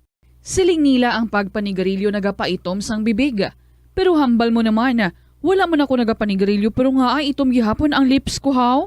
Siling nila ang pagpanigarilyo nagapaitom sang bibig. Pero hambal mo naman, wala mo na ko nagapanigarilyo pero nga ay itom gihapon ang lips ko how?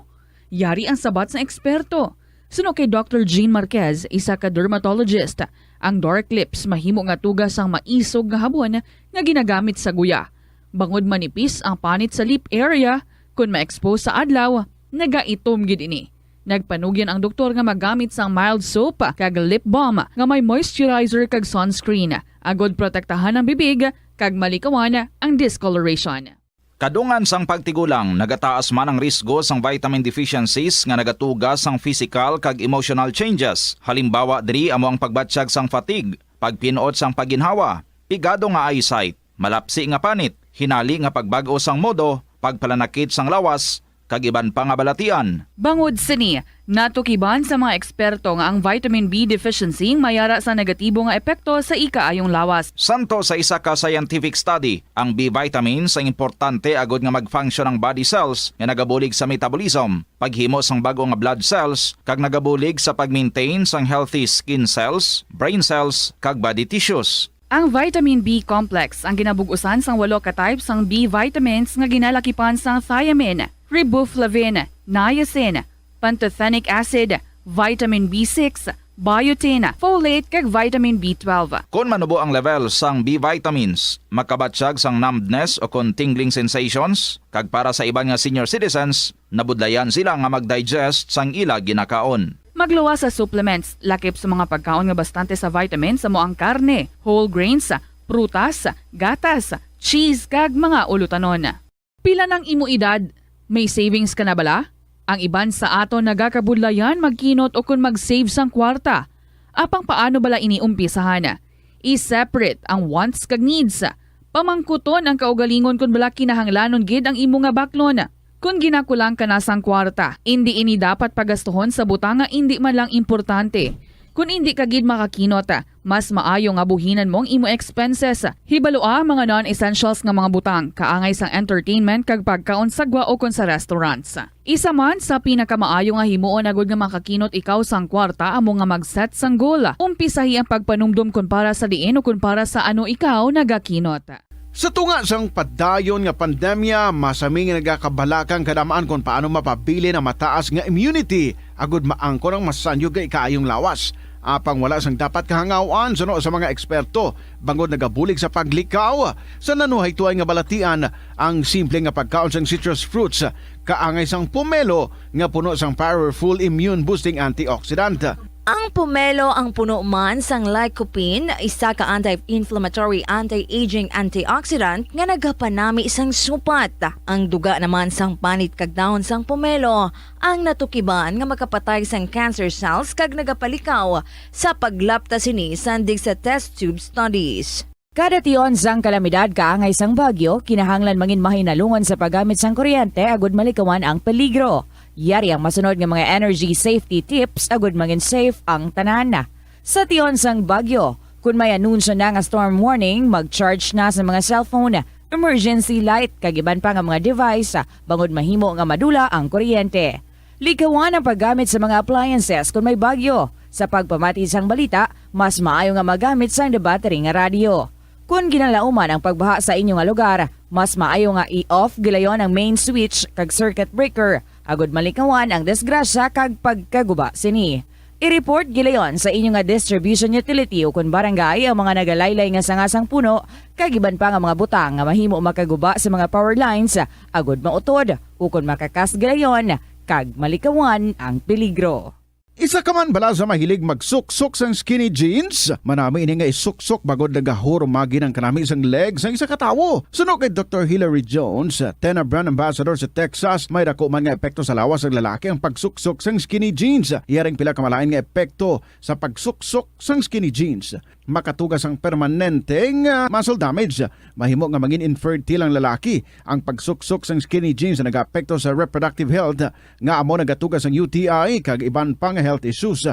Yari ang sabat sa eksperto. Suno kay Dr. Jean Marquez, isa ka dermatologist, ang dark lips mahimo nga tugas ang maisog nga habon nga ginagamit sa guya. Bangod manipis ang panit sa lip area, kung ma-expose sa adlaw, nagaitom gid ini. Nagpanugyan ang doktor nga magamit sang mild soap kag lip balm nga may moisturizer kag sunscreen, agod protektahan ang bibig kag malikawan ang discoloration. Kadungan sang pagtigulang, nagataas man ang risgo sang vitamin deficiencies nga nagatugas sang physical kag emotional changes. Halimbawa diri amo ang pagbatsyag sang fatigue, pagpinuot sang paginhawa, pigado nga eyesight, malapsi nga panit, hinali nga pagbago sang modo, pagpalanakit sang lawas, kag iban pa nga balatian. Bangod sini, natukiban sa mga eksperto nga ang vitamin B deficiency mayara sa negatibo nga epekto sa ikaayong lawas. Santo sa isa ka scientific study, ang B vitamins ang importante agod nga mag-function ang body cells nga nagabulig sa metabolism, paghimo sang bago nga blood cells, kag nagabulig sa pag-maintain sang healthy skin cells, brain cells, kag body tissues. Ang vitamin B complex ang ginabugusan sang 8 ka types sang B vitamins nga ginalakipan sang thiamine, riboflavin, niacin, pantothenic acid, vitamin B6, biotin, folate kag vitamin B12. Kung manubo ang level sang B vitamins, makabatsyag sang numbness o kung tingling sensations, kag para sa iban nga senior citizens, nabudlayan sila nga mag-digest sang ila ginakaon. Magluwa sa supplements, lakip sa mga pagkaon nga bastante sa vitamins sa moang karne, whole grains, prutas, gatas, cheese kag mga ulutanon. Pila ng imo edad? May savings ka na bala? Ang iban sa ato nagakabudlayan magkinot o kung mag-save sang kwarta. Apang paano bala iniumpisahan? I-separate ang wants kag needs. Pamangkuton ang kaugalingon kung bala kinahanglanon gid ang imo nga baklon. Kung ginakulang ka na sang kwarta, hindi ini dapat pagastuhon sa butang nga hindi man lang importante. Kung hindi ka gid makakinot, mas maayo nga buhinan mong imo expenses. Hibaloa mga non-essentials nga mga butang, kaangay sang entertainment kag pagkaon sa gwa o kon sa restaurants. Isa man sa pinakamaayo nga himuon agud nga makakinot ikaw sang kwarta amo nga mag-set sang goal. Umpisahi ang pagpanumdum kun para sa diin o kun para sa ano ikaw nagakinot. Sa tunga sang padayon nga pandemya, masami nga nagakabalakang kadamaan kung paano mapabili ng mataas nga immunity agud maangkon ang masanyo nga ikaayong lawas. Apang wala sang dapat kahangawan sa mga eksperto bangod nagabulig sa paglikaw sa nanuhay tuay nga balatian ang simple nga pagkaon sang citrus fruits kaangay sang pomelo nga puno sang powerful immune boosting antioxidant. Ang pomelo ang puno man sang lycopene, isa ka anti-inflammatory, anti-aging antioxidant nga nagapanami isang supat. Ang duga naman sang panit kag dahon sang pomelo ang natukiban nga makapatay sang cancer cells kag nagapalikaw sa paglapta sini sandig sa test tube studies. Kada tiyon sang kalamidad kaangay sang bagyo, kinahanglan mangin mahinalungan sa paggamit sang kuryente agud malikawan ang peligro. Yari ang masunod nga mga energy safety tips agud mangin safe ang tanan. Sa tiyon sang bagyo, kung may anunsyo na nga storm warning, mag-charge na sa mga cellphone, emergency light, kagiban pa nga mga device, bangod mahimo nga madula ang kuryente. Likawan ang paggamit sa mga appliances kung may bagyo. Sa pagpamati sang balita, mas maayo nga magamit sang battery nga radio. Kung ginalauman ang pagbaha sa inyong lugar, mas maayo nga i-off gilayon ang main switch kag circuit breaker, agud malikawan ang disgrasya kag pagkaguba sini. I-report gilayon sa inyong nga distribution utility o kung barangay ang mga nagalaylay nga sangasang puno, kag iban pa nga mga butang nga mahimo makaguba sa mga power lines, agud mautod o kung makakas gilayon kag malikawan ang peligro. Isa ka man bala sa mahilig magsuksok sang skinny jeans? Manami ini nga isuksok bagod nagahurumagi ng kanami isang legs ang isa katawo. Suno kay Dr. Hillary Jones, Tena brand ambassador sa Texas, may dako man nga epekto sa lawas ng lalaki ang pagsuksok sang skinny jeans. Iyaring pila kamalain nga epekto sa pagsuksok sang skinny jeans. Makatugas ang permanenteng muscle damage. Mahimo nga maging infertile ang lalaki. Ang pagsuksok sang skinny jeans na nag-apekto sa reproductive health nga amo nagatugas ang UTI kag iban pang health issues.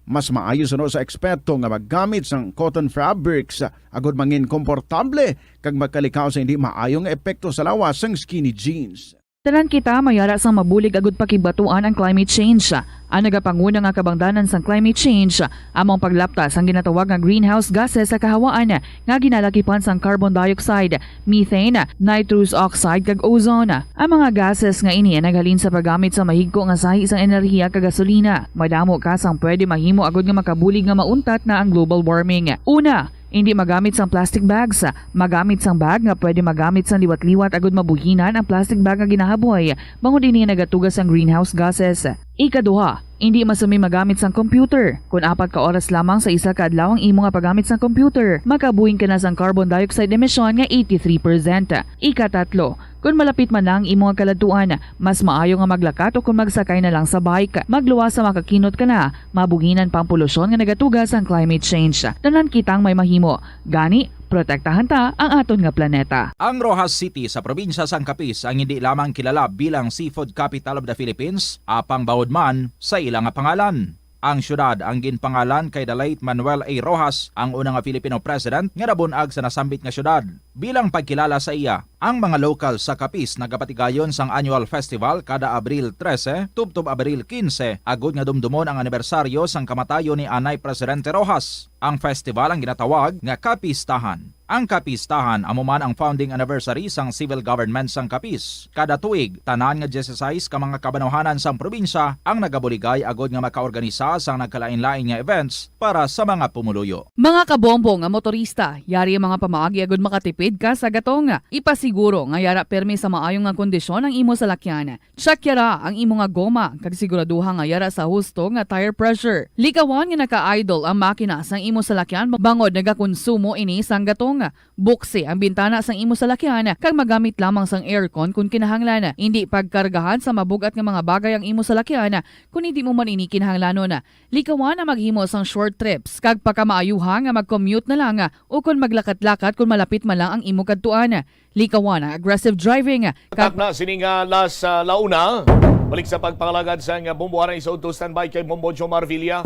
Mas maayo suno sa eksperto nga maggamit sang cotton fabrics agod mangin komportable kag magkalikaw sa hindi maayong epekto sa lawas sang skinny jeans. Tanan kita mayara sang mabulig agud pakibatuan ang climate change. Ang nagapanguna nga kabangdanan sang climate change among paglaptas ang ginatawag nga greenhouse gases sa kahawaan nga ginalakipan sang carbon dioxide, methane, nitrous oxide kag ozone. Ang mga gases nga ini naghalin sa paggamit sa mahigko nga sahi sang enerhiya kag gasolina. Madamo ka sang pwede mahimo agud nga makabulig nga mauntat na ang global warming. Una, hindi magamit sang plastic bags. Magamit sang bag nga pwede magamit sang liwat-liwat agud mabuhinan ang plastic bag nga ginahaboy bangod ini nagatugas ang greenhouse gases. Ikaduha, hindi masumi magamit sang computer. Kung 4 ka oras lamang sa isa ka adlaw ang imo nga paggamit sang computer, makabuhing ka na sang carbon dioxide emission nga 83%. Ikatatlo, kung malapit man lang imo nga kaladuan, mas maayo nga maglakat o kung magsakay na lang sa bike. Magluwas sa makakinot ka na, mabuhinan pang polusyon nga nagatugas ang climate change. Tanan kitang may mahimo. Gani, protektahan ta ang aton nga planeta. Ang Rojas City sa probinsya sang Capiz ang hindi lamang kilala bilang seafood capital of the Philippines, apang bawod man sa ilang nga pangalan. Ang syudad ang ginpangalan kay the late Manuel A. Rojas, ang unang Filipino president nga nabunag sa nasambit nga syudad. Bilang pagkilala sa iya, ang mga local sa Capiz nagapatigayon sang annual festival kada Abril 13 tubtob Abril 15 agud nga dumdumon ang anibersaryo sang kamatayon ni Anay Presidente Rojas. Ang festival ang ginatawag nga Capistahan. Ang Capistahan amo man ang founding anniversary sang civil government sang Capiz. Kada tuig, tanan nga 16 ka mga kabanawhanan sang probinsya ang nagabuligay agud nga makaorganisa sang nagkalain-lain nga events para sa mga pumuluyo. Mga kabombo nga motorista, yari ang mga pamaagi agud makatipid ka sa gatong. Ipasiguro nga yara permi sa maayong nga kondisyon ang imo salakyan. Check yara ang imo nga goma kag siguraduha nga yara sa husto nga tire pressure. Likawan nga naka-idle ang makina sang imo salakyan bangod nagakonsumo ini sang gatong. Buksi ang bintana sang imo salakyan kag magamit lamang sang aircon kung kinahanglan. Hindi pagkargahan sa mabugat nga mga bagay ang imo salakyan kung hindi mo man ini kinahanglanon. Likawan ang maghimo sang short trips kag pakamaayuha nga mag-commute na lang o kung maglakat-lakat kung malapit man lang ang imo kadtuan. Likawan ang aggressive driving. Kag na sining las launa, balik sa pagpangalagad sang bombohan isod to standby kay Bombo Jomar Villa.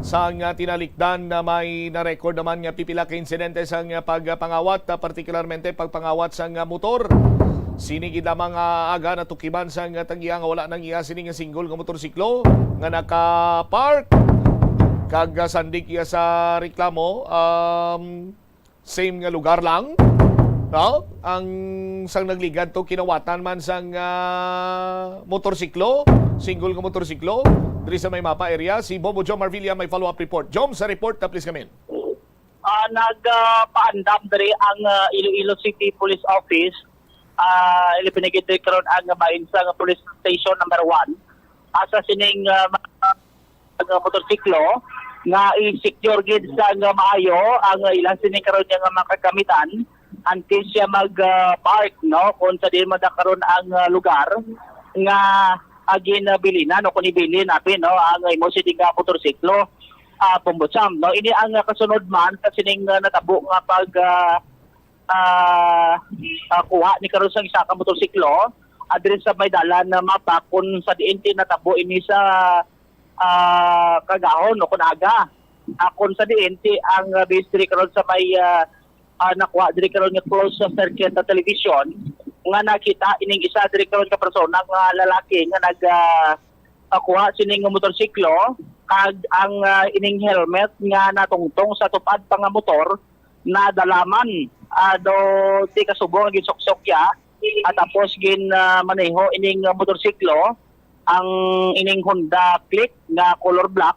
Sang tinalikdan na may na-record naman nga pipila ka insidente sang pagpangawat, partikularmente pagpangawat sang motor. Sinigid lamang aga na tukiban sang tanggihan nga wala nang iya sining single nga motorsiklo nga naka-park. Kag sandik iya sa reklamo, same nga lugar lang. No? Ang sang nagligad to kinawatan man sang motorsiklo, single nga motorsiklo. Diri sa may mapa area, si Bobo Jom Marvilla may follow-up report. Jom, sa report na please come in. Nagpaandam dari ang Iloilo City Police Office. Pinigid karon ang mainsa nga police station number 1. Asa sining motorsiklo nga i-secure gid sa maayo ang ilang sining karon nga makagamitan until siya mag-park, no? Kung sa di madakaroon ang lugar nga agin bilina no kun ibili natin no ang imo sining motorsiklo pumbutsam no ini ang kasunod man kasi ning natabo nga pag kuha ni karon sa isa ka motorsiklo adres sa may dalan na mapa kun sa diin natabo ini sa kagahon no kun aga kun sa diin ang bistri karon sa may nakuha diri karon nga close sa circuit na television nga nakita ining isa diri karon ka persona nga lalaki nga kuha sining motorsiklo kag ang ining helmet nga natungtong sa tupad pa nga motor na dalaman do ti kasubo nga ginsoksok ya at tapos gin maneho ining motorsiklo ang ining Honda Click nga color black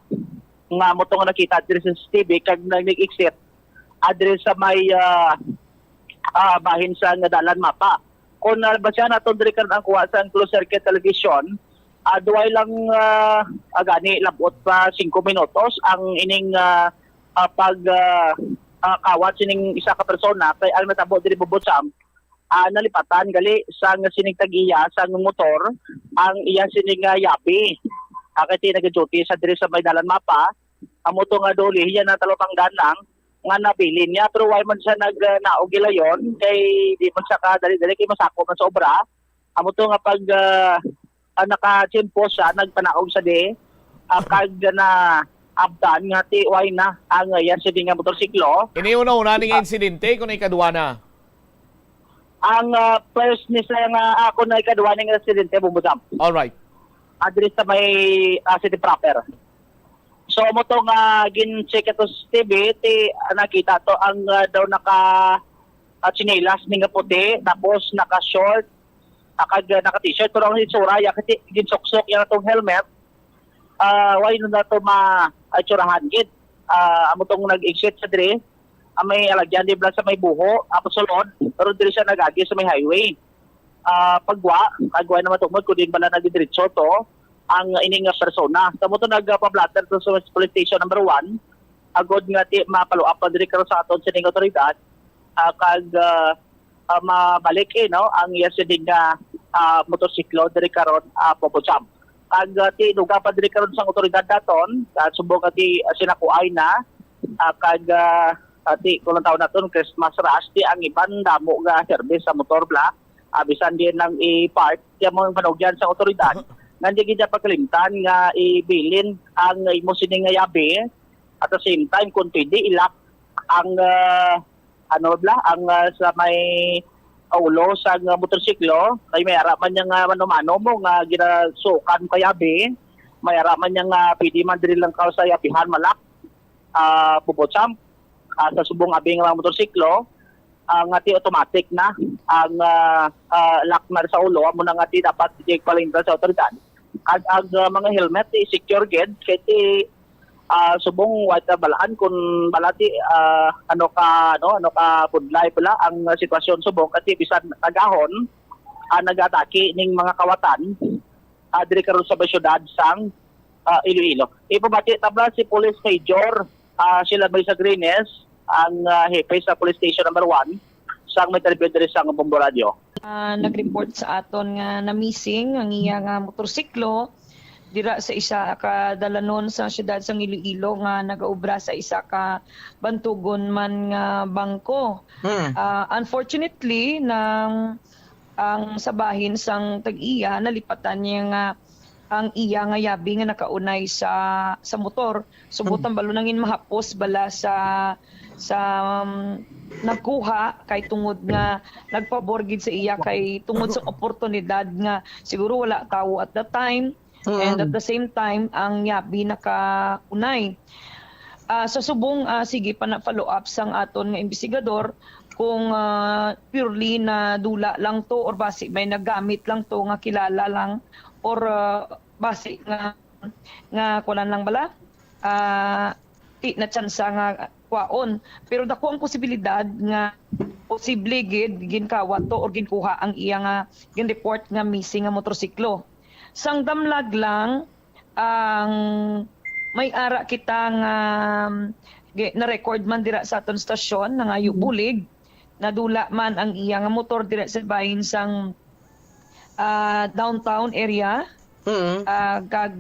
nga moto nga nakita diri sa TV kag nag-exit adres sa may bahin sa nga dalan mapa. Kung nalabasyan natin diri karon ang kuha sa closed circuit television, duway lang gani labot pa 5 minutos ang ining kawat sining isa ka persona kay ang natabo diri Bubutsam nalipatan gali sang sining tag-iya sang motor ang iya sining yabi kay nag-duty sa diri sa may dalan mapa ang moto nga doli hiya na talopang danang nga nabilin niya pero why man siya naog gilayon kay di man siya ka dali-dali kay masako man sa obra ang moto nga pag naka-chimpo siya nagpanaog sa di kag na abdan nga ti why na ang yan siya nga motorsiklo. Iniuna-una nga insidente kung ikaduwa na. Ang first ni sa nga ako na ikaduwa ng residente Bumbusam. All right. Address sa may city proper. So mo to nga gin-check ito sa TV ti nakita to ang daw naka chinelas ning puti tapos naka-short naka-t-shirt pero ang itsura ya kasi ginsoksok yan itong helmet why na to ma-itsurahan gid amo tong nag-exit sa dire may alagyan di bla sa may buho apo sulod pero dire siya nagagi sa may highway pagwa naman tungod kundi bala nagdiretso to ang ining persona tamo to nagpa-blatter to sa police station number 1 agod nga ti mapalo up pa dire karon sa aton sining otoridad kag mabalik no ang yesterday nga motorsiklo diri karon Bubutsam. Kag ti duga pa diri karon sang otoridad daton subok ti sinakuay na kag ti kulong taon naton Christmas rush ti ang iban damo nga service sa motor bla bisan din nang i-park ti mo panugyan sa otoridad nandi gid pagkalimtan nga ibilin ang imo sining nga yabi at the same time kung pwede ilak ang ang sa may ulo sa motorsiklo kay may araman niya nga mano-mano mo nga ginasukan kayabi may araman niya nga pwede man diri lang ka sa yabihan malak Bubutsam sa subong abing nga motorsiklo nga ti automatic na ang lock na sa ulo mo na nga ti dapat i-palinta sa otoridad ang mga helmet secure gid kay ti subong wata balaan kung balati ano ka budlay pala ang sitwasyon subong kasi bisan tagahon nagatake ning mga kawatan diri karon sa syudad sang Iloilo. Ipabati tabla si Police Major sila may sa Greenes ang hepe sa police station number 1 sang may telebisyon diri sang Bombo Radio. Nag-report sa aton nga na missing ang iya nga motorsiklo dira sa isa ka dalanon sa siyudad sang Iloilo nga nagaobra sa isa ka bantugon man nga bangko. Unfortunately ang sabahin sang tag-iya nalipatan niya nga ang iya nga yabi nga nakaunay sa motor. Subutan balo nangin mahapos bala sa nagkuha kay tungod nga nagpaborgid sa iya kay tungod sa oportunidad nga siguro wala tawo at that time. And at the same time, ang yabi nakaunay. Sa subong, sige pa na follow up sang aton nga investigador kung purely na dula lang to or basi may nagamit lang to nga kilala lang or basi nga kunan lang bala ti na tsansa nga kwaon. Pero dako ang posibilidad nga posible gid ginkawat to or ginkuha ang iya nga gin-report nga missing nga motorsiklo. Sang damlag lang ang may ara kita nga na-record man dira sa aton stasyon nga Bulig nadula man ang iya nga motor dira sa bahin sang downtown area. Kag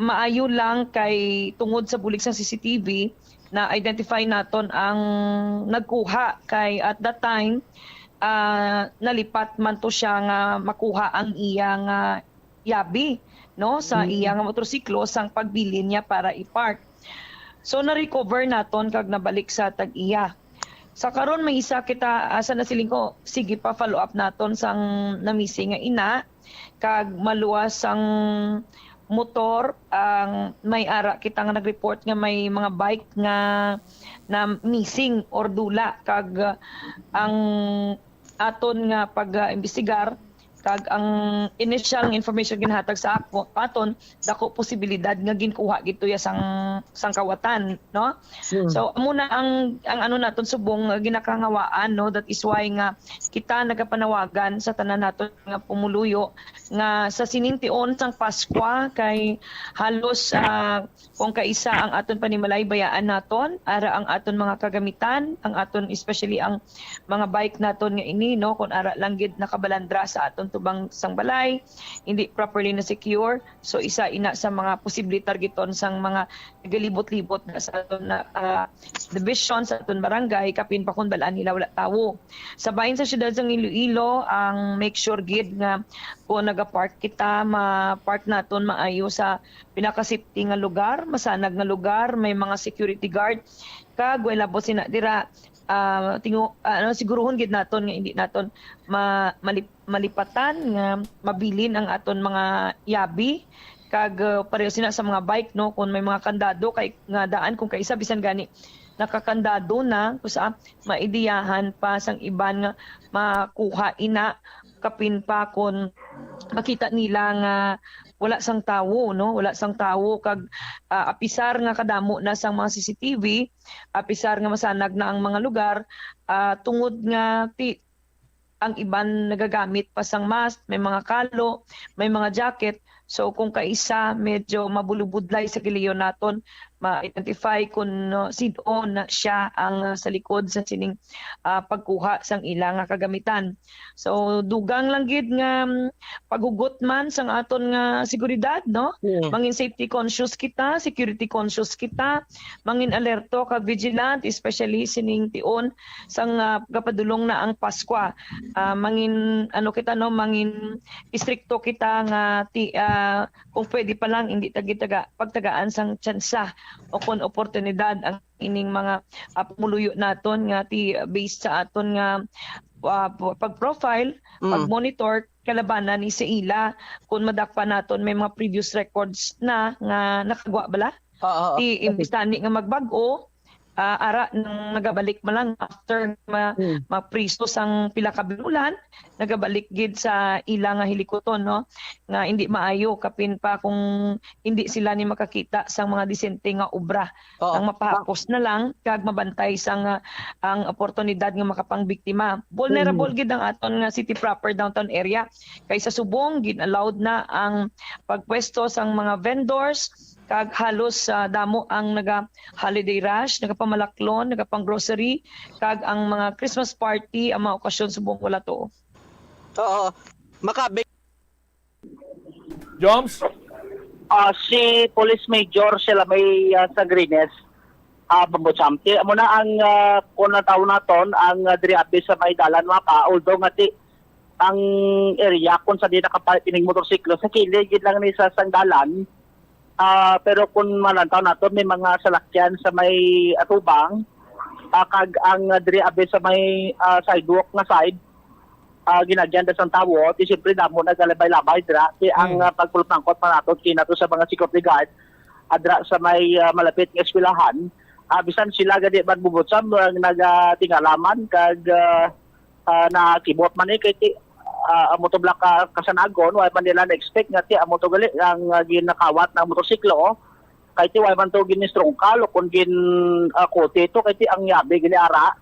maayo lang kay tungod sa bulig sang CCTV na identify naton ang nagkuha kay at that time nalipat man to siya nga makuha ang iya nga yabi no sa iya nga motorsiklo sang pagbili niya para i-park. So na-recover naton kag nabalik sa tag-iya. Sa karon may isa kita asa na siling ko sige pa follow up naton sang na-missing nga ina kag maluwas sang motor ang may ara kita nga nag-report nga may mga bike nga na missing or dula kag ang aton nga pag-imbestigar kag ang initial information ginahatag sa ako aton dako posibilidad nga ginkuha gito ya sang kawatan, no? So amo na ang ano naton subong nga ginakangawaan, no? That is why nga kita nagapanawagan sa tanan naton nga pumuluyo nga sa sinintion sang Paskwa kay halos kung kaisa ang aton panimalay bayaan naton ara ang aton mga kagamitan, ang aton especially ang mga bike naton nga ini, no? Kung ara lang gid nakabalandra sa aton tubang sang balay, hindi properly na secure, so isa ina sa mga posible targeton sang mga nagalibot-libot na sa aton na division sa aton barangay kapin pa kun balaan nila wala tawo. Sa bahin sa syudad sang Iloilo, ang make sure gid nga kung nagapark kita, ma-park naton maayo sa pinaka-safety nga lugar, masanag nga lugar, may mga security guard kag wala po sina dira siguruhon gid naton nga hindi naton malipatan nga mabilin ang aton mga yabi kag pareho sina sa mga bike, no? Kung may mga kandado kay nga daan kung kaisa bisan gani nakakandado na kusa maidiyahan pa sang iban nga makuha ina kapin pa kon makita nila nga wala sang tawo, no? Wala sang tawo kag apisar nga kadamo na sang mga CCTV, apisar nga masanag na ang mga lugar, tungod nga ang iban nagagamit pa sang mask, may mga kalo, may mga jacket. So kung kaisa medyo mabulubudlay sa giliyon naton, ma-identify kung sino na siya ang sa likod sa sining pagkuha sang ilang kagamitan. So dugang lang gid nga paghugot man sang aton nga seguridad, no? Mangin safety conscious kita, security conscious kita, mangin alerto kag vigilant, especially sining tion sang kapadulong na ang Paskwa. Mangin ano kita, no, mangin istrikto kita nga kung pwede pa lang hindi pagtagaan sang tsansa o kung oportunidad ang ining mga pumuluyo naton nga based sa aton nga pag-profile, pag-monitor kalabanan ni sa ila kung madakpa naton may mga previous records na nga nakagwa bala. Ti imbis tani nga magbag-o ara nang nagabalik man lang after mapristo sang pila ka binulan, nagabalik gid sa ila nga hilikoton, no? Nga hindi maayo kapin pa kung hindi sila ni makakita sang mga disente nga obra. Ang mapahapos na lang kag mabantay sang ang oportunidad nga makapangbiktima. Vulnerable gid ang aton nga city proper downtown area kay sa subong gid allowed na ang pagpwesto sang mga vendors kag halos damo ang naga-holiday rush, nagapamalaklon, nagapang-grocery, kag ang mga Christmas party, ang mga okasyon subong wala to. Oo. Joms? Si Police Major sila may sa Greenes, Bambuchamti. Amo na ang kung nataw naton, ang diri abi sa may dalan mapa, although nga ang area kung sa di nakapining motorsiklo, sa kilid lang ni sa sangdalan, pero kung malantaw nato may mga salakyan sa may atubang kag ang diri abe sa may sidewalk na side ginagyan da sang tawo ti siyempre damo nagalabay-labay dira ti ang pagpulpangkot pa nato kinato sa mga security guard adra sa may malapit nga eskwelahan bisan sila gadi magbubutsam nagatingalaman kag nakibot man kay amo to black kasanagon why man nila na-expect nga ti amo to gali ang ginakawat ng motorsiklo kay ti why man to ginistrongkal o kun gin kote to kay ti ang yabe gini ara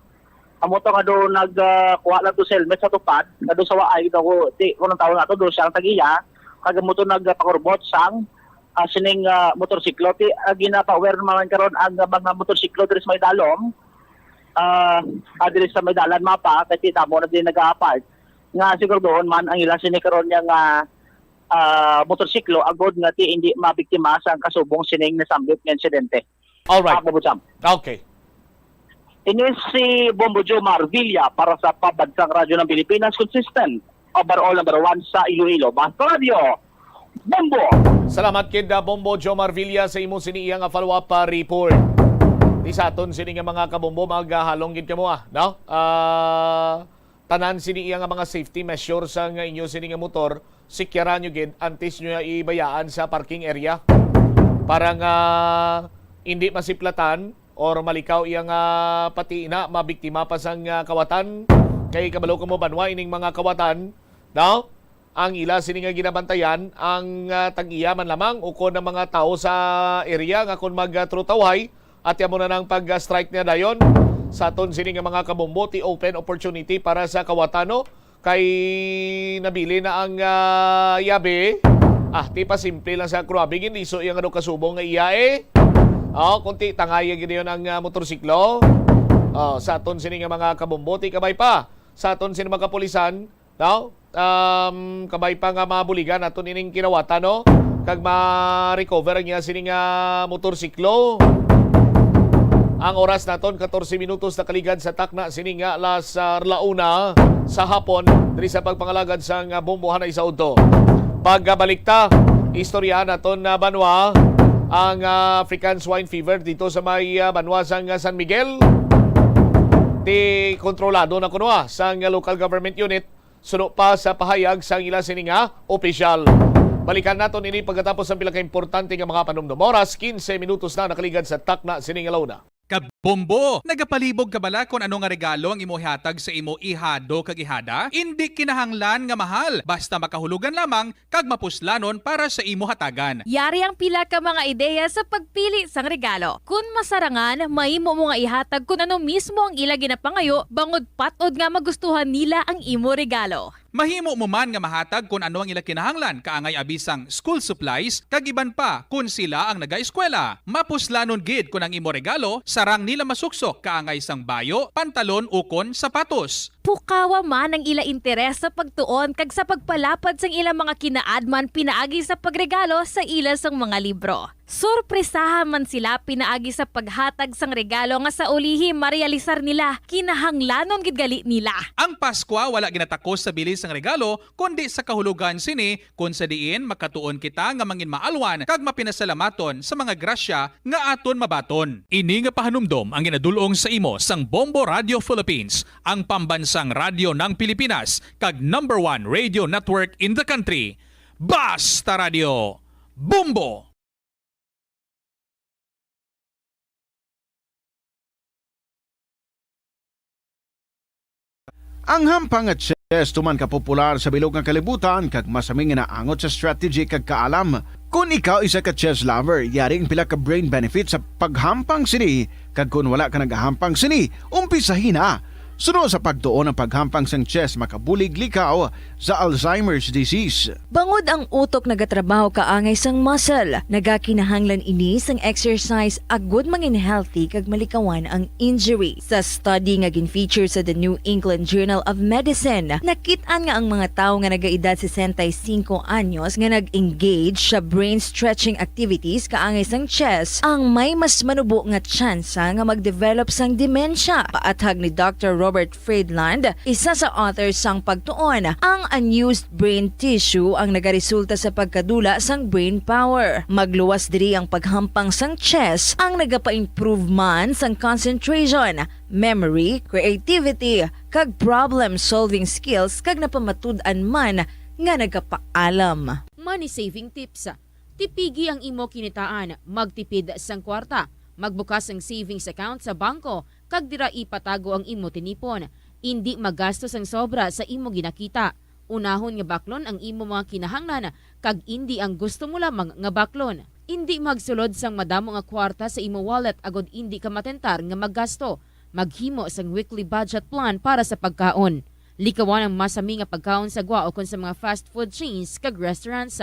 amo to nga do nagkuha lang to helmet sa tupad nga do sa waay daw ti unang taon nato do siyang tagiya kag amo to nagpakurbot sang sining motorsiklo ti ginapa-aware naman karon ang mga motorsiklo diri sa may dalom diri sa may dalan mapa kay ti tamo na din nag-apart nga siguro doon man ang ilang sinikaroon niya nga motorsiklo agod nga ti hindi mabiktima sa kasubong sining nasambit nga insidente. All right. Okay. Ini si Bombo Jomar Villa para sa Pabansang Radyo ng Pilipinas, consistent overall number 1 sa Iloilo. Basta Radio, Bombo! Salamat kid Bombo Jomar Villa sa imo siniya nga follow-up report. Di sa aton sini nga mga kabombo maghalong gid kamo no? Tanan siniya nga mga safety measures sa nga inyo sini nga motor, sikyaran nyo gid antes nyo ibayaan sa parking area para nga hindi masiplatan or malikaw iyang pati na mabiktima pa sang kawatan kay kabalo mo banwa ining mga kawatan no? ang ila sini nga ginabantayan ang tag-iyaman lamang ukon ng mga tao sa area nga kung mag-trutaway at yamo na ng pag-strike niya dayon sa aton sini nga mga kabombo ti open opportunity para sa kawatano kay nabili na ang yabe. Ti pa simple lang sa grabe gini so yung ano kasubong nga iya kunti tangaya gini yun ang motorsiklo. Sa aton sini nga mga kabombo ti kabay pa sa aton sini mga kapulisan kabay pa nga mabuligan aton ining kinawatan no kag ma-recover niya sini nga motorsiklo. Ang oras naton 14 minutos na kaligad sa takna sini nga alas 1:00 sa hapon diri sa pagpangalagad sa bombohan na isaudto. Pagbalik ta, istorya naton na banwa ang African swine fever dito sa may banwa sang San Miguel. Ti kontrolado na kuno sang local government unit suno pa sa pahayag sang ila sini nga opisyal. Balikan naton ini pagkatapos ang pila ka importante nga mga panumdum. Oras 15 minutos na nakaligad sa takna sini nga launa. Kabombo! Nagapalibog ka bala kung ano nga regalo ang imo hatag sa imo ihado kag ihada? Hindi kinahanglan nga mahal, basta makahulugan lamang kag mapuslanon para sa imo hatagan. Yari ang pila ka mga ideya sa pagpili sang regalo. Kung masarangan, mahimo mo nga ihatag kung ano mismo ang ila ginapangayo, bangod patod nga magustuhan nila ang imo regalo. Mahimo mo man nga mahatag kung ano ang ila kinahanglan kaangay abisang school supplies kag iban pa kung sila ang nagaeskwela. Mapuslanon gid kung ang imo regalo sarang nila masuksok kaangay sang bayo, pantalon ukon sapatos. Pukawa man ang ila interes sa pagtuon kag sa pagpalapad sang ila mga kinaadman pinaagi sa pagregalo sa ila sang mga libro. Sorpresahan man sila pinaagi sa paghatag sang regalo nga sa ulihi marealisar nila kinahanglanon gid gali nila. Ang Pasko wala ginatakos sa bilis sang regalo kundi sa kahulugan sini kung sa diin makatuon kita nga mangin maalwan kag mapinasalamaton sa mga grasya nga aton mabaton. Ini nga pahanumdom ang ginadulong sa imo sang Bombo Radio Philippines, ang pambansang radyo ng Pilipinas kag #1 radio network in the country. Basta Radio Bombo! Ang hampang at chess tuman ka popular sa bilog nga kalibutan kag masaming inaangot sa strategy kag kaalam. Kung ikaw isa ka chess lover, yaring pila ka brain benefit sa paghampang sini kag kung wala ka nagahampang sini, umpisahin na. Suno sa pagtuon ng paghampang sang chess makabulig likaw sa Alzheimer's disease. Bangod ang utok nagatrabaho kaangay sang muscle, nagakinahanglan ini sang exercise agud mangin healthy kag malikawan ang injury. Sa study nga gin-feature sa The New England Journal of Medicine, nakit-an nga ang mga tawo nga nagaedad 65 anyos nga nag-engage sa brain stretching activities kaangay sang chess ang may mas manubo nga tsansa nga mag-develop sang dementia. Paathag ni Dr. Robert Friedland, isa sa authors sang pagtuon, ang unused brain tissue ang nagaresulta sa pagkadula sang brain power. Magluwas diri ang paghampang sang chess ang nagapa-improve man sang concentration, memory, creativity, kag problem-solving skills kag napamatud-an man nga nagapaalam. Money saving tips. Tipigi ang imo kinitaan, magtipid sang kwarta, magbukas ng savings account sa bangko, kag dira ipatago ang imo tinipon. Hindi magastos ang sobra sa imo ginakita. Unahon nga baklon ang imo mga kinahanglan, kag hindi ang gusto mo lamang nga baklon. Hindi magsulod sang madamo nga kwarta sa imo wallet agod hindi ka matentar nga maggasto. Maghimo sang weekly budget plan para sa pagkaon. Likawan ang masami nga pagkaon sa gwa o kon sa mga fast food chains kag restaurants.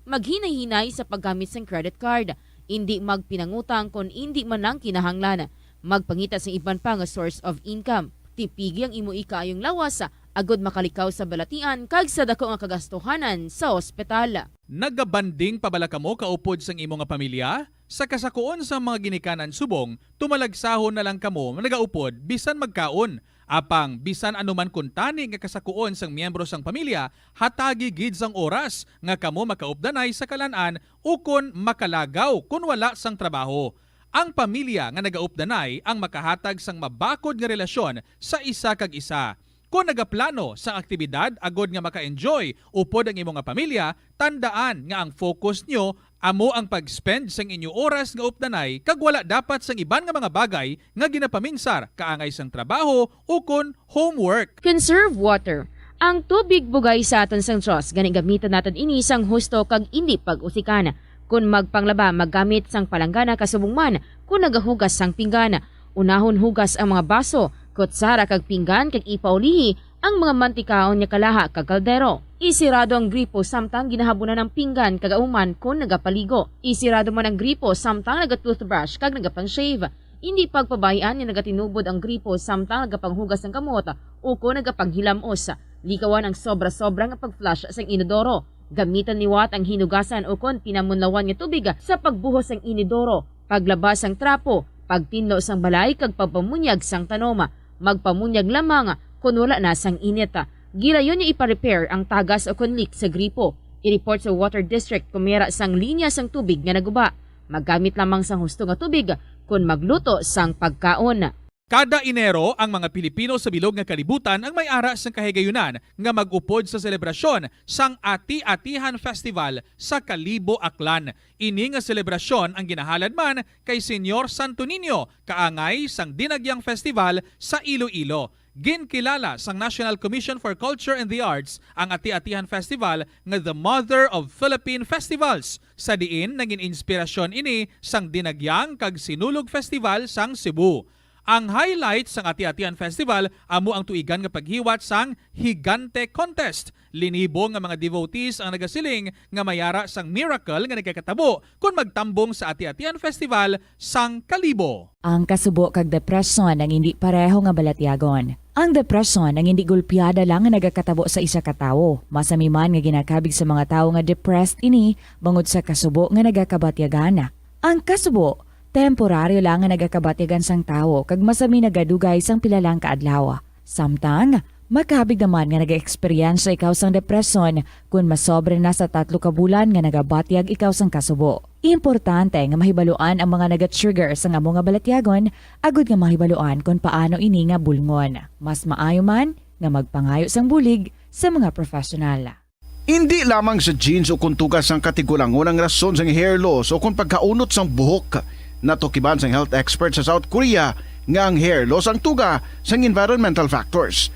Maghinay-hinay sa paggamit sang credit card. Hindi magpinangutang kon hindi man lang kinahanglan. Magpangita sa iban pa nga source of income. Tipigi ang imo ikayong lawas agod makalikaw sa balatian kag sa dako nga kagastuhanan sa ospital. Nagabanding pabala kamo kaupod sang imo nga pamilya? Sa kasakuon sa mga ginikanan subong, tumalagsahon na lang kamo nagaupod bisan magkaon. Apang bisan anuman kuntani nga kasakuon sang miyembro sang pamilya, hatagi gid sang oras nga kamo makaupdanay sa kalanan ukon makalagaw kun wala sang trabaho. Ang pamilya nga nagaupdanay ang makahatag sang mabakod nga relasyon sa isa kag isa. Kung nagaplano sa aktibidad agod nga maka-enjoy upod ang imong nga pamilya, tandaan nga ang focus nyo amo ang pag-spend sang inyo oras nga updanay kag wala dapat sang iban nga mga bagay nga ginapaminsar kaangay sang trabaho ukon homework. Conserve water. Ang tubig bugay sa aton sang Diyos, gani gamitan naton ini sang husto kag indi pag-usikan. Kung magpanglaba, maggamit sang palanggana kasubong man, kung nagahugas sang pinggana. Unahon hugas ang mga baso, kutsara kag pinggan kag ipaulihi ang mga mantikaon niya kalaha kag kaldero. Isirado ang gripo samtang ginahabunan ng pinggan kag auman kung nagapaligo. Isirado man ang gripo samtang nagatoothbrush kag nagapang-shave. Hindi pagpabayaan ni nagatinubod ang gripo samtang nagapanghugas ng kamot o kung nagapanghilamos. Likawan ang sobra-sobra nga pag-flush sa inodoro. Gamitan ni Watt ang hinugasan o kung pinamunlawan nga tubig sa pagbuhos ng inodoro, paglabas ang trapo, pagtinlo sang balay kag pagpamunyag sang tanoma, magpamunyag lamang kung wala na sang init. Gilayon niya ipa-repair ang tagas o kung leak sa gripo. I-report sa Water District kung mayroon sang linya sang tubig nga naguba. Maggamit lamang sang husto nga tubig kung magluto sang pagkaon. Kada Enero, ang mga Pilipino sa bilog nga kalibutan ang may ara sang kahigayunan nga mag-upod sa selebrasyon sang Ati-Atihan Festival sa Kalibo, Aklan. Ini nga selebrasyon ang ginahalad man kay Senyor Santo Niño, kaangay sang Dinagyang Festival sa Iloilo. Ginkilala sang National Commission for Culture and the Arts ang Ati-Atihan Festival nga the Mother of Philippine Festivals. Sa diin naging inspirasyon ini sang Dinagyang kag Sinulog Festival sang Cebu. Ang highlight sang Ati-Atihan Festival amo ang tuigan nga paghiwat sang Higante Contest. Linibo nga mga devotees ang nagasiling nga mayara sang miracle nga nagkakatabo kung magtambong sa Ati-Atihan Festival sang Kalibo. Ang kasubo kag depresyon ang hindi pareho nga balatyagon. Ang depresyon ang hindi gulpiyada lang nga nagakatabo sa isa ka tawo. Masami man nga ginakabig sa mga tawo nga depressed ini bangod sa kasubo nga nagakabatyagana. Ang kasubo temporaryo lang nga nagakabatyagan sang tawo kag masami nagadugay sang pilalang kaadlaw. Samtang makabig naman nga naga-experience ikaw sang depresyon kung masobre na sa 3 ka bulan nga nagabatyag ikaw sang kasubo. Importante nga mahibaluan ang mga naga-trigger sa amo nga balatyagon agud nga mahibaluan kung paano ini nga bulngon. Mas maayo man nga magpangayo sang bulig sa mga profesional. Hindi lamang sa genes o kung tugas ang katigulangon ang rason sang hair loss o kung pagkaunot sang buhok. Natukiban sang health expert sa South Korea nga ang hair loss ang tuga sang environmental factors.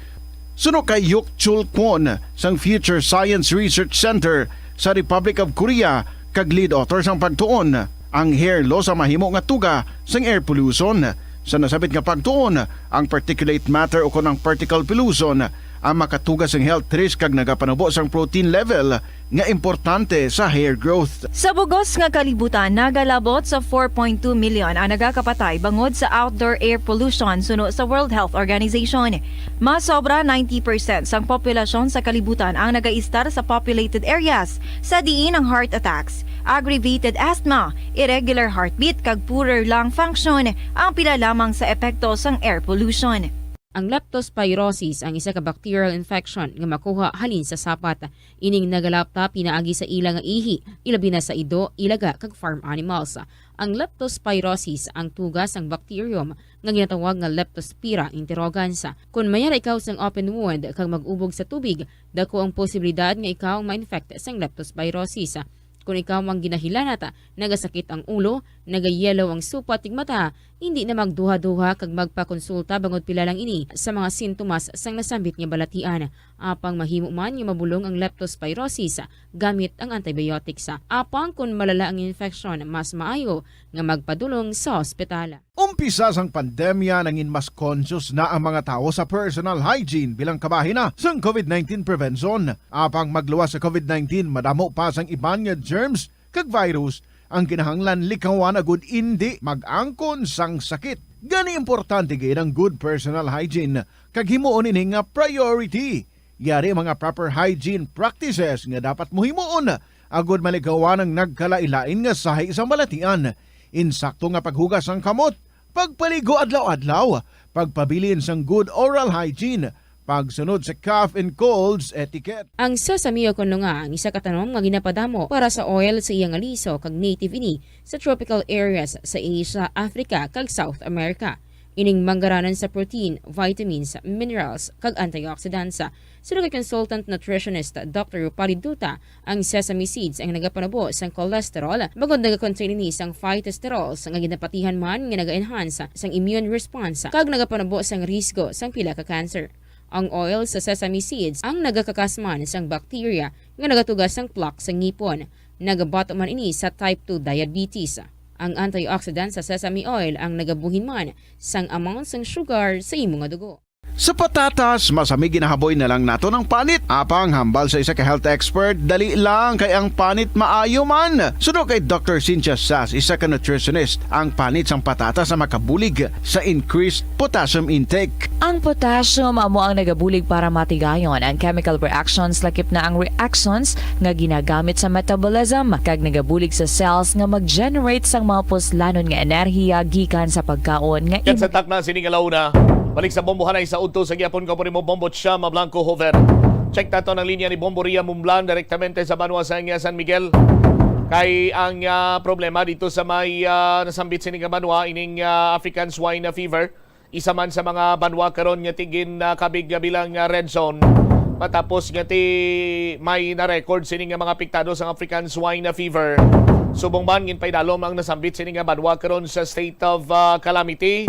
Suno kay Yuk Chul Kwon sang Future Science Research Center sa Republic of Korea kag lead author sang pagtuon, ang hair loss ang mahimo nga tuga sang air pollution. Sa nasabit nga pagtuon, ang particulate matter o kon ang particle pollution ang makatuga sang health risk kag nagapanubo sang protein level nga importante sa hair growth. Sa bugos nga kalibutan, nagalabot sa 4.2 million ang nagakapatay bangod sa outdoor air pollution suno sa World Health Organization. Mas sobra 90% sang populasyon sa kalibutan ang nagaistar sa populated areas, sa diin ang heart attacks, aggravated asthma, irregular heartbeat kag poorer lung function ang pila lamang sa epekto sang air pollution. Ang leptospirosis ang isa ka bacterial infection nga makuha halin sa sapat. Ining nagalapta pinaagi sa ila nga ihi, ilabi na sa ido, ilaga kag farm animals. Ang leptospirosis ang tugas ang bacterium nga ginatawag nga Leptospira interrogans. Kung mayara ikaw sang open wound kag mag-ubog sa tubig, dako ang posibilidad nga ikaw ma-infect sang leptospirosis. Kung ikaw mang ginahilanata, nagasakit ang ulo, nagayelo ang supat tig mata, hindi na magduha-duha kag magpakonsulta bangod pila lang ini sa mga sintomas sang nasambit nga balatian. Apang mahimo man nga mabulong ang leptospirosis gamit ang antibiotics. Apang kung malala ang infection, mas maayo nga magpadulong sa ospital. Umpisa sang pandemya nangin mas conscious na ang mga tao sa personal hygiene bilang kabahina sang COVID-19 prevention. Apang magluwas sa COVID-19, madamo pa sang iban nga germs kag virus ang kinahanglan likawan agud indi mag-angkon sang sakit. Gani importante gid ang good personal hygiene kag himuon ini nga priority. Yari mga proper hygiene practices nga dapat mohimuon agud malikawan ang nagkalailain nga sahi sa balatian. Insakto nga paghugas sang kamot, pagpaligo adlaw-adlaw, pagpabilin sang good oral hygiene, pagsunod sa cough and colds etiquette. Ang sasamiyo kuno nga ang isa ka tanom nga ginapadamo para sa oil sa iyang aliso kag native ini sa tropical areas sa Asia, Africa kag South America. Ining manggaranan sa protein, vitamins, minerals kag antioxidants. Sino kay consultant nutritionist Dr. Rupali Duta, ang sesame seeds ang nagapanabo sang cholesterol bagod nagakontain ini sang phytosterols nga ginapatihan man nga naga-enhance sang immune response kag nagapanabo sang risgo sang pila ka cancer. Ang oil sa sesame seeds ang nagakakasman sang bacteria nga nagatugas sang plaque sa ngipon. Nagabato man ini sa type 2 diabetes. Ang antioxidant sa sesame oil ang nagabuhin man sang amount sang sugar sa imong dugo. Sa patatas, masami ginahaboy na lang nato ng panit. Apang hambal sa isa ka health expert, dali lang kay ang panit maayo man. Suno kay Dr. Cynthia Sass, isa ka nutritionist, ang panit sang patatas na makabulig sa increased potassium intake. Ang potassium amo ang nagabulig para matigayon ang chemical reactions lakip na ang reactions nga ginagamit sa metabolism kag nagabulig sa cells nga mag-generate sang mga puslanon nga enerhiya gikan sa pagkaon nga Yan sa takna sining alaw na. Balik sa bombohan ay sa udto sa gyapon ko mo Bombo Chama Blanco Hover. Check nato ng linya ni Bombo Ria Mumblan direktamente sa Banwa sa San Miguel. Kay ang problema dito sa may nasambit sining Banwa ining African swine fever. Isa man sa mga banwa karon nga tigin kabig bilang red zone. Matapos nga may na-record sining mga apektado sa African swine fever. Subong man ginpay dalom ang nasambit sining banwa karon sa state of calamity.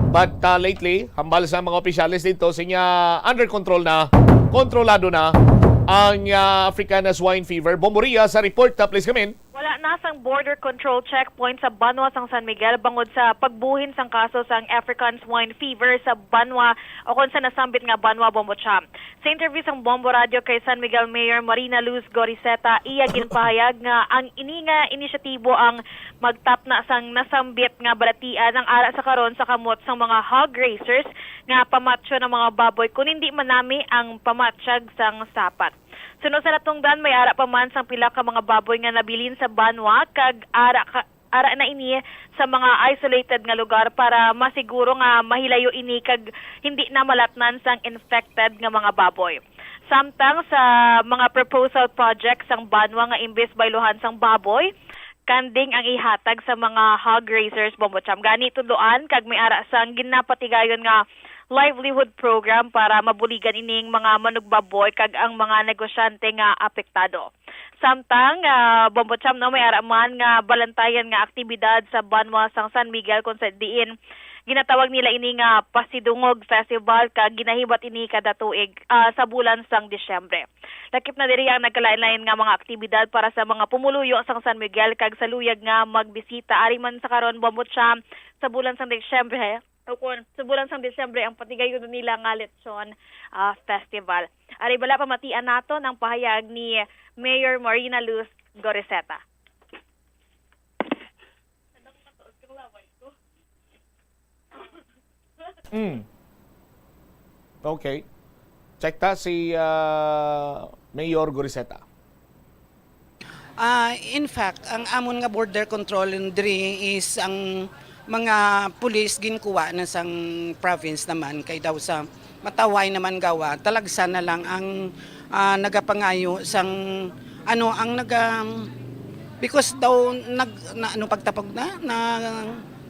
But lately, hambal sa mga opisyalis dito, sinya under control na, kontrolado na ang African swine fever. Bomboria sa report, please come in. Wala na sang border control checkpoint sa Banwa sang San Miguel bangod sa pagbuhin sang kaso sang African swine fever sa Banwa o kung sa nasambit nga Banwa Bombocham. Sa interview sang Bombo Radio kay San Miguel Mayor Marina Luz Goriseta, iya ginpahayag nga ang ini nga inisyatibo ang magtap na sang nasambit nga balatian ang ara sa karon sa kamot sang mga hog racers nga pamatsyo ng mga baboy kung hindi manami ang pamatsyag sang sapat. Sunod sa natungdan, may ara pa man sang pila ka mga baboy nga nabilin sa Banwa kag ara na ini sa mga isolated nga lugar para masiguro nga mahilayo ini kag hindi na malatnan sang infected nga mga baboy. Samtang sa mga proposal project sang Banwa nga imbes bayluhan sang baboy, kanding ang ihatag sa mga hog raisers Bombocham. Gani tuduan kag may ara sang ginapatigayon nga livelihood program para mabuligan ining mga manugbaboy kag ang mga negosyante nga apektado. Samtang Bombocham no may araman nga balantayan nga aktibidad sa Banwa sang San Miguel kung sa diin ginatawag nila ini nga Pasidungog Festival kag ginahibat ini kada tuig sa bulan sang Disyembre. Lakip na diri ang nagkalain-lain nga mga aktibidad para sa mga pumuluyo sang San Miguel kag saluyag nga magbisita ari man sa karon Bombocham sa bulan sang Disyembre. O kung sa bulan sang Disyembre ang patigayon nila nga Lechon Festival. Ari bala pamatian nato ng pahayag ni Mayor Marina Luz Goriseta. Okay. Check ta si Mayor Goriseta. In fact, ang amon nga border control diri is ang mga pulis ginkuha na sang province naman kay daw sa mataway naman gawa talagsa na lang ang nagapangayo sang ano ang because daw pagtapog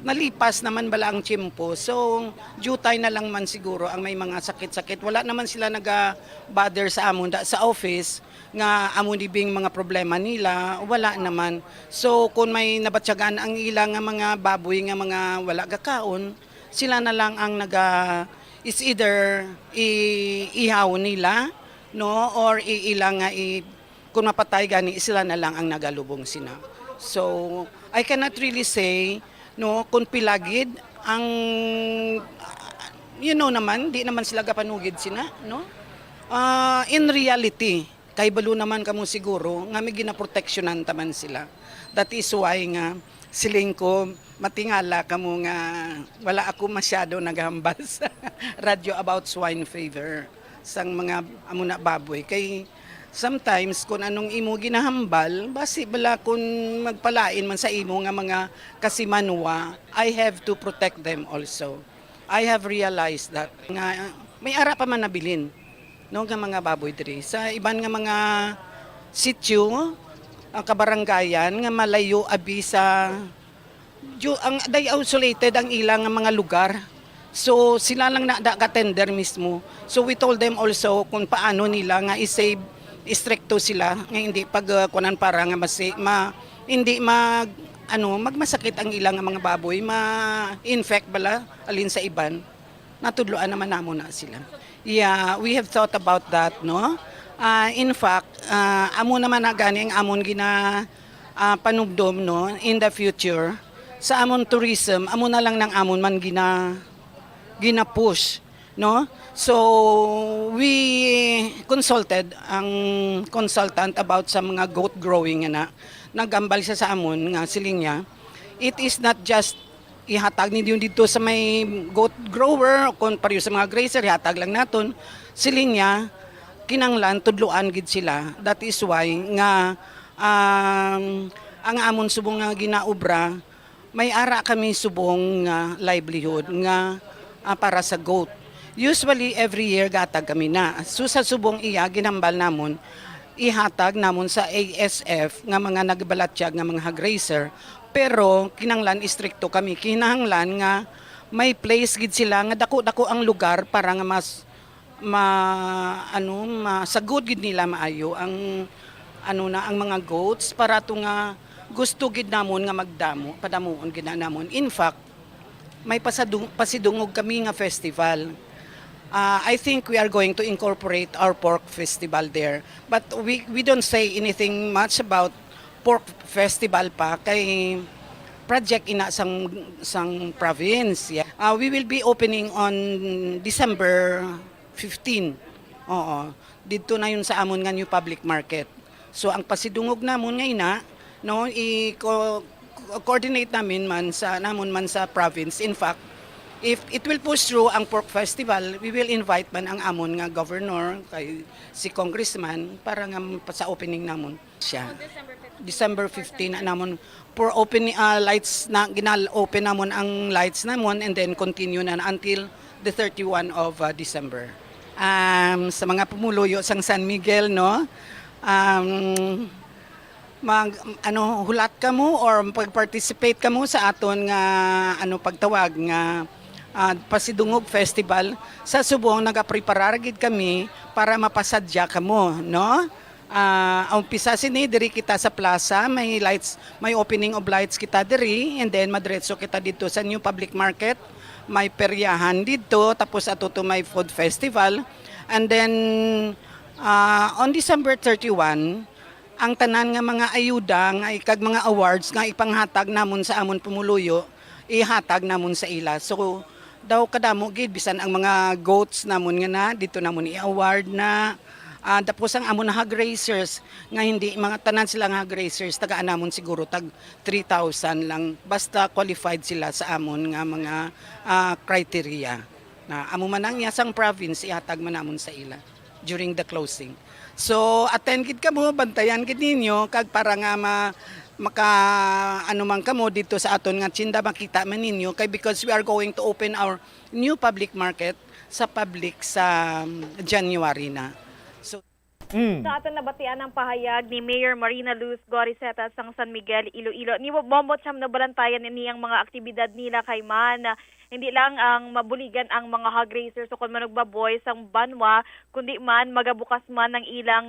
nalipas naman bala ang tiyempo. So, jutay na lang man siguro ang may mga sakit-sakit. Wala naman sila naga-bother sa amon sa office nga amon dibing mga problema nila. Wala naman. So, kung may nabatyagan ang ilang nga mga baboy nga mga wala gakaon, sila na lang ang is either ihaw nila, no, or ilang nga kung mapatay gani sila na lang ang nagalubong sina. So, I cannot really say no kung pilagid ang naman di naman sila gapanugid sina no in reality kay balo naman kamo siguro nga may ginaproteksyonan taman sila. That is why nga siling ko matingala kamo nga wala ako masyado naghambal sa radio about swine fever sang mga amuna baboy kay sometimes kung anong imo ginahambal, basi bala kung magpalain man sa imo nga mga kasimanwa, I have to protect them also. I have realized that nga may ara pa man nabilin no nga mga baboy diri sa iban nga mga sitio ang kabaranggayan nga malayo abi sa ang day isolated ang ilang nga mga lugar. So sila lang na ka-tender mismo. So we told them also kung paano nila nga i-save istrikto sila nga hindi pagkunan para nga hindi magmasakit ang ilang mga baboy ma-infect bala alin sa iban natudloan naman namo na sila. Yeah, we have thought about that, no? In fact, amo naman na gani ang amon gina panugdom, no, in the future sa amon tourism, amo na lang ng amon man gina-push, no? So we consulted ang consultant about sa mga goat growing na nagambal siya sa amon nga siling niya. It is not just ihatag ninyo dito sa may goat grower kung pareho sa mga grazer, ihatag lang naton siling niya kinanglan tudluan gid sila. That is why nga ang amon subong nga ginaobra may ara kami subong nga livelihood nga para sa goat. Usually every year gatag kami na. So sa subong iya ginambal namon ihatag namon sa ASF nga mga nagbalatsyag nga mga grazer. Pero kinanglan istrikto kami, kinahanglan nga may place gid sila nga dako-dako ang lugar para nga mas masagod gid nila maayo ang ang mga goats para to nga gusto gid namon nga padamuon gid namon. In fact, may pasidungog kami nga festival. I think we are going to incorporate our pork festival there. But we don't say anything much about pork festival pa kay project ina sang province. Yeah. We will be opening on December 15. Oo. Dito na yun sa amon nga new public market. So ang pasidungog namon nga ina, no, coordinate namin man sa province. In fact, if it will push through ang pork festival, we will invite man ang amon nga governor kay si congressman para nga sa opening namon siya. December 15 na namon for opening lights na ginal-open namon ang lights namon and then continue na until the 31 of December. Sa mga pumuluyo sang San Miguel, no, hulat ka mo or pag-participate ka mo sa aton nga pagtawag nga pasidungog festival sa subong nagapreparar gid kami para mapasadya ka mo, no? Ang umpisa sini diri kita sa plaza, may lights, may opening of lights kita diri and then madretso kita dito sa new public market, may peryahan dito tapos atuto may food festival and then on December 31 ang tanan nga mga ayuda nga ikag mga awards nga ipanghatag namon sa amon pumuluyo ihatag namon sa ila. So daw kadamo gid bisan ang mga goats namon nga na dito namon i-award na. Tapos ang amon na hog racers nga hindi mga tanan sila nga hog racers tagaan namon siguro tag 3,000 lang basta qualified sila sa amon nga mga criteria na amo man ang yasang province ihatag man namon sa ila during the closing. So attend gid kamo, bantayan gid ninyo kag para nga maka man kamo dito sa aton nga tsinda makita man ninyo kay because we are going to open our new public market sa public sa January na. Sa aton nabatian ang pahayag ni Mayor Marina Luz Goriseta sang San Miguel, Iloilo. Ni Bombo Cham na balantayan niyang mga aktibidad nila kay man. Hindi lang ang mabuligan ang mga hog racers o kung manugbaboy sang Banwa, kundi man magabukas man ng ilang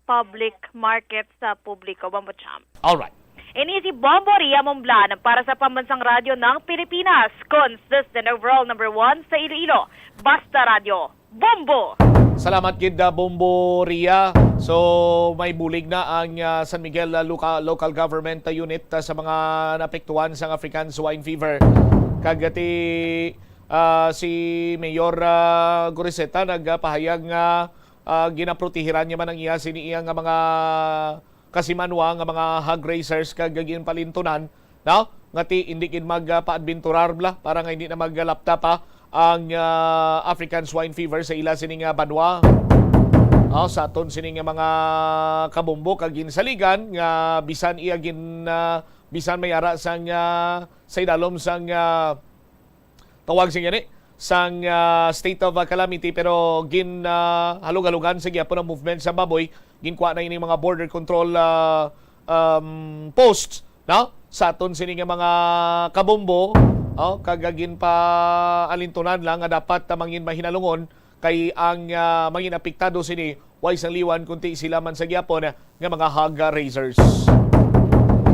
public market sa publiko. Bombo Cham. Alright. Ini si Bombo Ria Momblan para sa Pambansang Radyo ng Pilipinas. Consistent overall number 1 sa Iloilo. Basta Radio. Bombo! Salamat gid Bombo Ria. So may bulig na ang San Miguel local government unit sa mga naapektuhan sa African swine fever. Kagati si Mayor Goriseta nagpahayag nga ginaprotehiran niya man ang iya siniya nga mga kasimanwa nga mga hog racers kag ginpalintunan, no? Ngati hindi gid magpaadventurar bla para nga hindi na maglalapta pa ang African swine fever sa ila sining Banwa. Sa aton sining mga kabumbo kag ginsaligan nga bisan iya bisan may ara sang sa idalom sang tawag sing yani sang state of calamity pero halug-halugan sa gyapon ang movement sa baboy ginkuha na ini mga border control posts, no? Sa aton sining mga kabumbo kagagin pa alintunan lang nga dapat mangin mahinalungon kay ang mangin apektado sini way sang liwan kunti sila man sa gyapon nga mga hog raisers.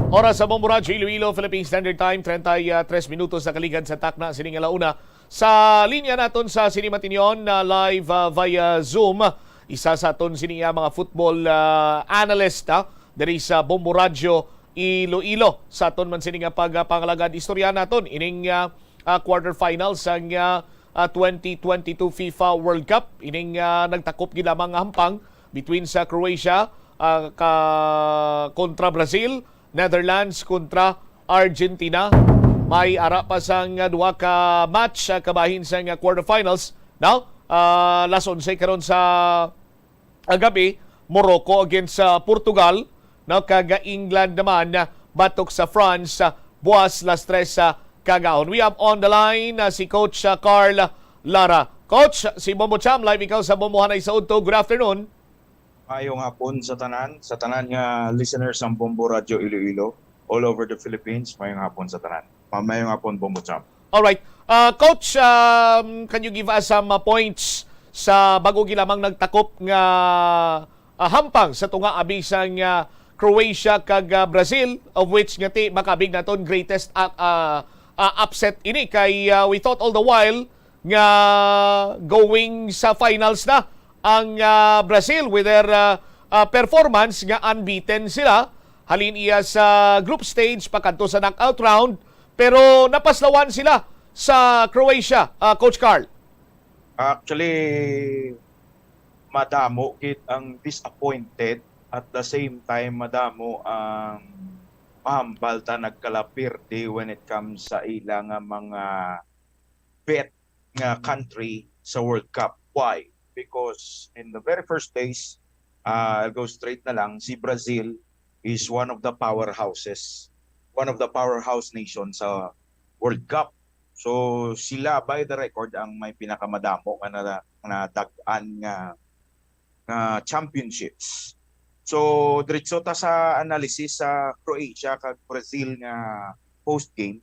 Oras sa Bombo Radio Iloilo, Philippine Standard Time 33 minutos sa kaligad sa takna sining alauna Sa linya naton sa Sinimatinyon na live via Zoom, isa sa aton siniya mga football analyst diri sa Bombo Radio Iloilo. Sa aton man sini nga pagpangalagad istorya naton ining quarterfinals ang 2022 FIFA World Cup. Ining nagtakop gid lamang nga hampang between sa Croatia kontra Brazil, Netherlands kontra Argentina. May ara pa sang duha ka match kabahin sa quarterfinals. Now, last 11 karon sa gabi, Morocco against Portugal. Now, kaga England naman batok sa France, buwas las 3 kagaon. We have on the line si Coach Carl Lara. Coach, si Bombo Cham, live ikaw sa Bombo Hanay sa Udto. Good afternoon. Mayong hapon sa tanan nga listeners ng Bombo Radio Iloilo all over the Philippines. Mayong hapon sa tanan. Mayong hapon, Bombo Cham. Alright. Coach, can you give us some points sa bago gilamang nagtakop nga hampang sa tunga abisang Croatia kag Brazil, of which nga ti makabig naton greatest upset ini kay we thought all the while nga going sa finals na ang Brazil with their performance nga unbeaten sila. Halin iya sa group stage pakadto sa knockout round, pero napaslawan sila sa Croatia, Coach Carl. Actually, madamo kit ang disappointed at the same time madamo ang mahambal ta nagkalapirti when it comes sa ilang mga bet nga country sa World Cup. Why? Because in the very first days, I'll go straight na lang, si Brazil is one of the powerhouses, one of the powerhouse nations sa World Cup. So sila by the record ang may pinakamadamo na dag-an nga championships. So diretso ta sa analysis sa Croatia kag Brazil nga post game.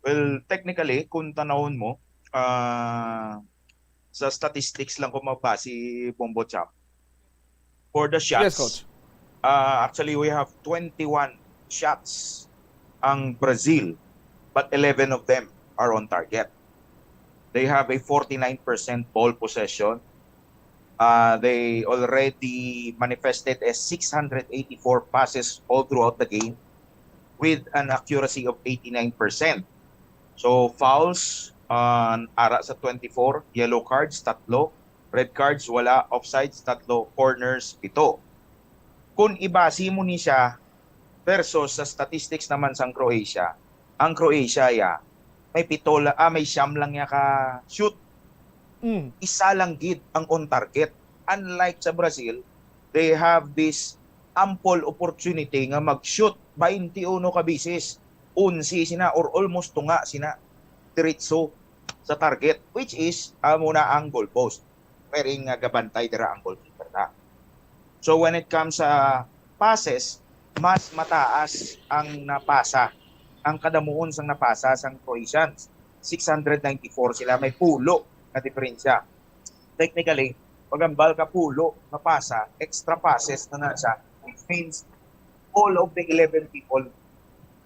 Well, technically kung tanawon mo sa statistics lang ko mabase Bombo Cham. For the shots. Yes, Coach. Actually we have 21 shots ang Brazil, but 11 of them are on target. They have a 49% ball possession. They already manifested as 684 passes all throughout the game with an accuracy of 89%. So fouls, ara sa 24, yellow cards, 3, red cards, wala, offsides, 3, corners, 7. Kung ibasi mo ni siya versus sa statistics naman sa Croatia, ang Croatia may may siyam lang ka shoot. Isa lang gid ang on target. Unlike sa Brazil, they have this ample opportunity nga mag-shoot 21 ka bisis. 11 sina or almost tunga sina diretso sa target, which is muna ang goal post. Pwering gabantay dira ang goalkeeper na. So when it comes sa passes, mas mataas ang napasa. Ang kadamuon sang napasa sang Croatians. 694 sila, may pulo na diferensya. Technically, pag ang bal ka pulo napasa, extra passes na siya, which means all of the 11 people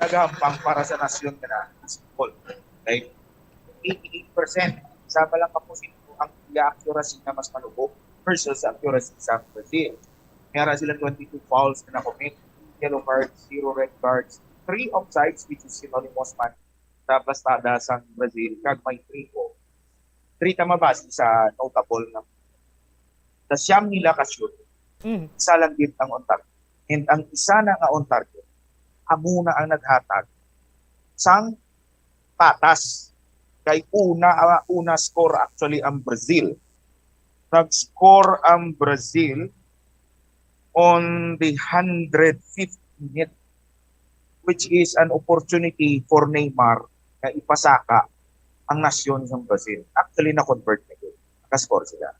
naghampang para sa nasyon na football. Like 88%. Sama lang kaposito ang accuracy na mas malubog versus accuracy sa Brazil. Mayroon sila 22 fouls na nakomit, yellow cards, 0 red cards, 3 offsides, which is synonymous man sa bastada sa Brazil, kag may 3 po. 3 tama base sa notable na. Sa siyam nila ka-shoot, isa lang din ang on target. And ang isa na nga on target, amuna ang naghatag sang patas. Kay una score actually ang Brazil. Nag-score ang Brazil on the 150th minute, which is an opportunity for Neymar na ipasaka ang nasyon ng Brazil. Actually, na-convert na yun. Naka-score sila.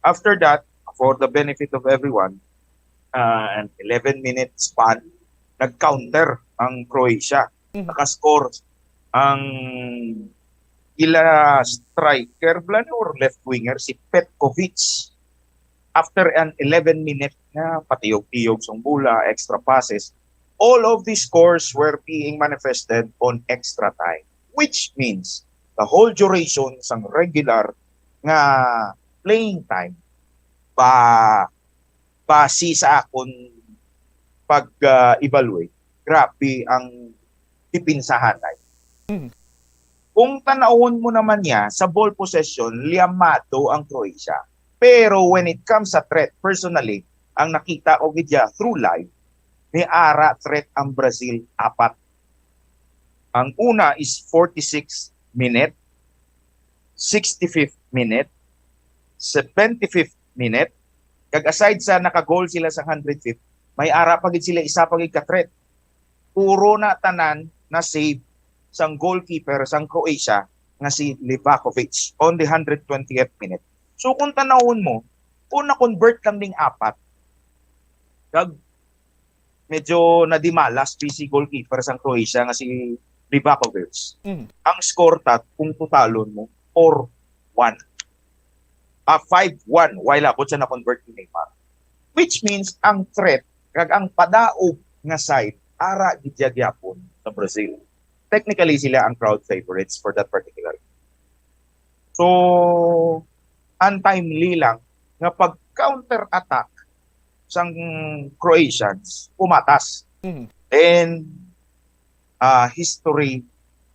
After that, for the benefit of everyone, an 11-minute span, nag-counter ang Croatia. Naka-score ang ila striker, or left winger, si Petkovic. After an 11-minute na patiyog-tiyog sa bula, extra passes, all of these scores were being manifested on extra time, which means the whole duration sang regular nga playing time base sa akon pag-evaluate, grabe ang dipinsahan ay. Kung tanawon mo naman niya, sa ball possession, liamado ang Croatia. Pero when it comes sa threat, personally, ang nakita ko gidya through live, may ara threat ang Brazil 4. Ang una is 46th minute, 65th minute, 75th minute. Kag aside sa naka-goal sila sa 105th, may ara pa gid sila isa pa gid ka threat. Puro na tanan na save sang goalkeeper sang Croatia nga si Livakovic on the 120th minute. So kung tanawon mo, kung na-convert lang ding 4, kag medyo nadimalas PC goalkeeper sang Croatia nga si Livakovic. Ang score tat kung totalon mo 4-1. 5-1 while abot siya na-convert ni Neymar. Which means ang threat kag ang padaog nga side ara gid gyapon sa Brazil. Technically sila ang crowd favorites for that particular. So untimely lang nga pag counter attack sang Croatians pumatas. And history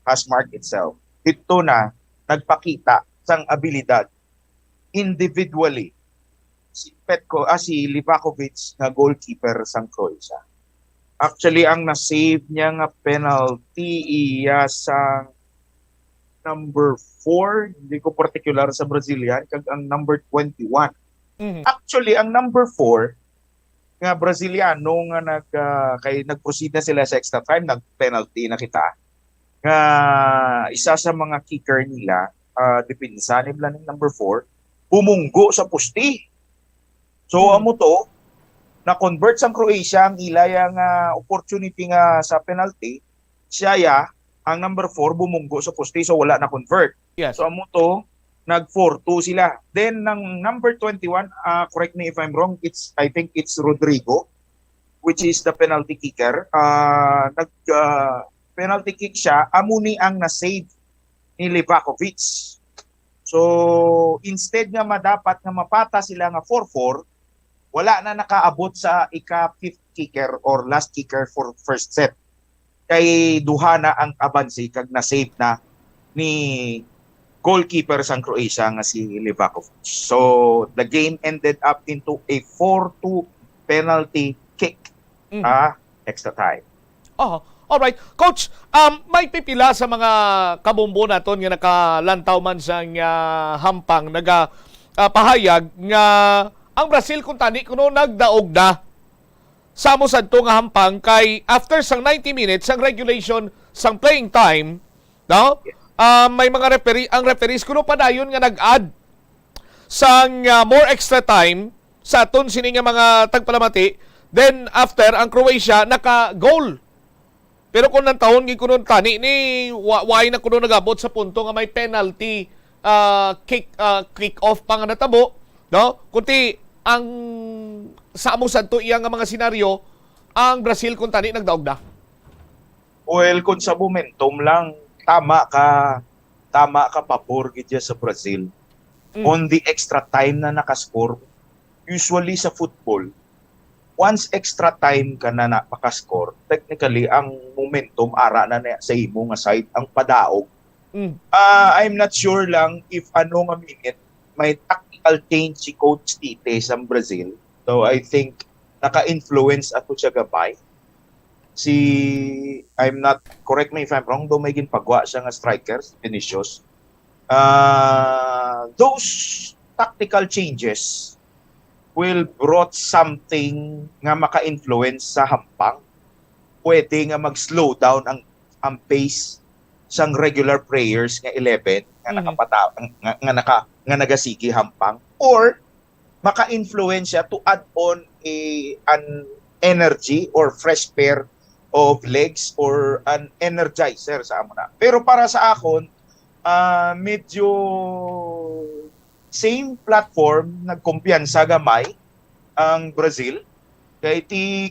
has marked itself. Ito na nagpakita sang abilidad individually si Livakovic na goalkeeper sang Croatia. Actually, ang na-save niya nga penalty iya sa number 4, hindi ko particular sa Brazilian, kag ang number 21. Actually, ang number 4 nga Braziliano nga nag-proceed na sila sa extra time, nag-penalty na kita. Nga isa sa mga kicker nila, depensa nila ng number 4, bumunggo sa pusti. So amo to na-convert sa Croatia ang ilay ang opportunity nga sa penalty. Siya ang number 4 bumunggo sa pusti so wala na convert. Yes. So amo to nag 4-2 sila. Then ng number 21, correct me if I'm wrong, I think it's Rodrigo, which is the penalty kicker. Penalty kick siya, amuni ang na-save ni Livakovic. So instead nga madapat nga mapata sila nga 4-4, wala na nakaabot sa ika-fifth kicker or last kicker for first set. Kay duha na ang abansi kag na-save na ni goalkeeper sang Croatia nga si Livakovic. So the game ended up into a 4-2 penalty kick. Extra time. All right, coach, may pipila sa mga kabumbo naton nga nakalantaw man sang hampang pahayag nga ang Brazil kung tani kuno nagdaog na sa mosadto nga hampang kay after sang 90 minutes sang regulation sang playing time, no? May mga ang referees kuno padayon nga nag-add sang more extra time sa aton sini nga mga tagpalamati. Then after ang Croatia naka-goal. Pero kung nang taon gi kuno tani ni why na kuno nagabot sa punto nga may penalty kick off pa nga natabo, no? Kunti ang sa amo sadto iya nga mga senaryo ang Brazil kung tani nagdaog na. Well, kung sa momentum lang tama ka pabor gid sa Brazil. On the extra time na nakascore, usually sa football, once extra time ka na napaka-score, technically ang momentum ara na sa imo nga side ang padaog. I'm not sure lang if ano nga minute may tactical change si Coach Tite sa Brazil. So I think naka-influence ato siya gabay. I'm not, correct me if I'm wrong, do may ginpagwa siya nga strikers, Vinicius. Those tactical changes will brought something nga maka-influence sa hampang. Pwede nga mag-slow down ang pace sang regular players nga 11 nga nga nagasigi hampang, or maka-influence siya to add on an energy or fresh pair of legs or an energizer sa amo na. Pero para sa akon, medyo same platform, nagkumpiyansa gamay ang Brazil. Kaya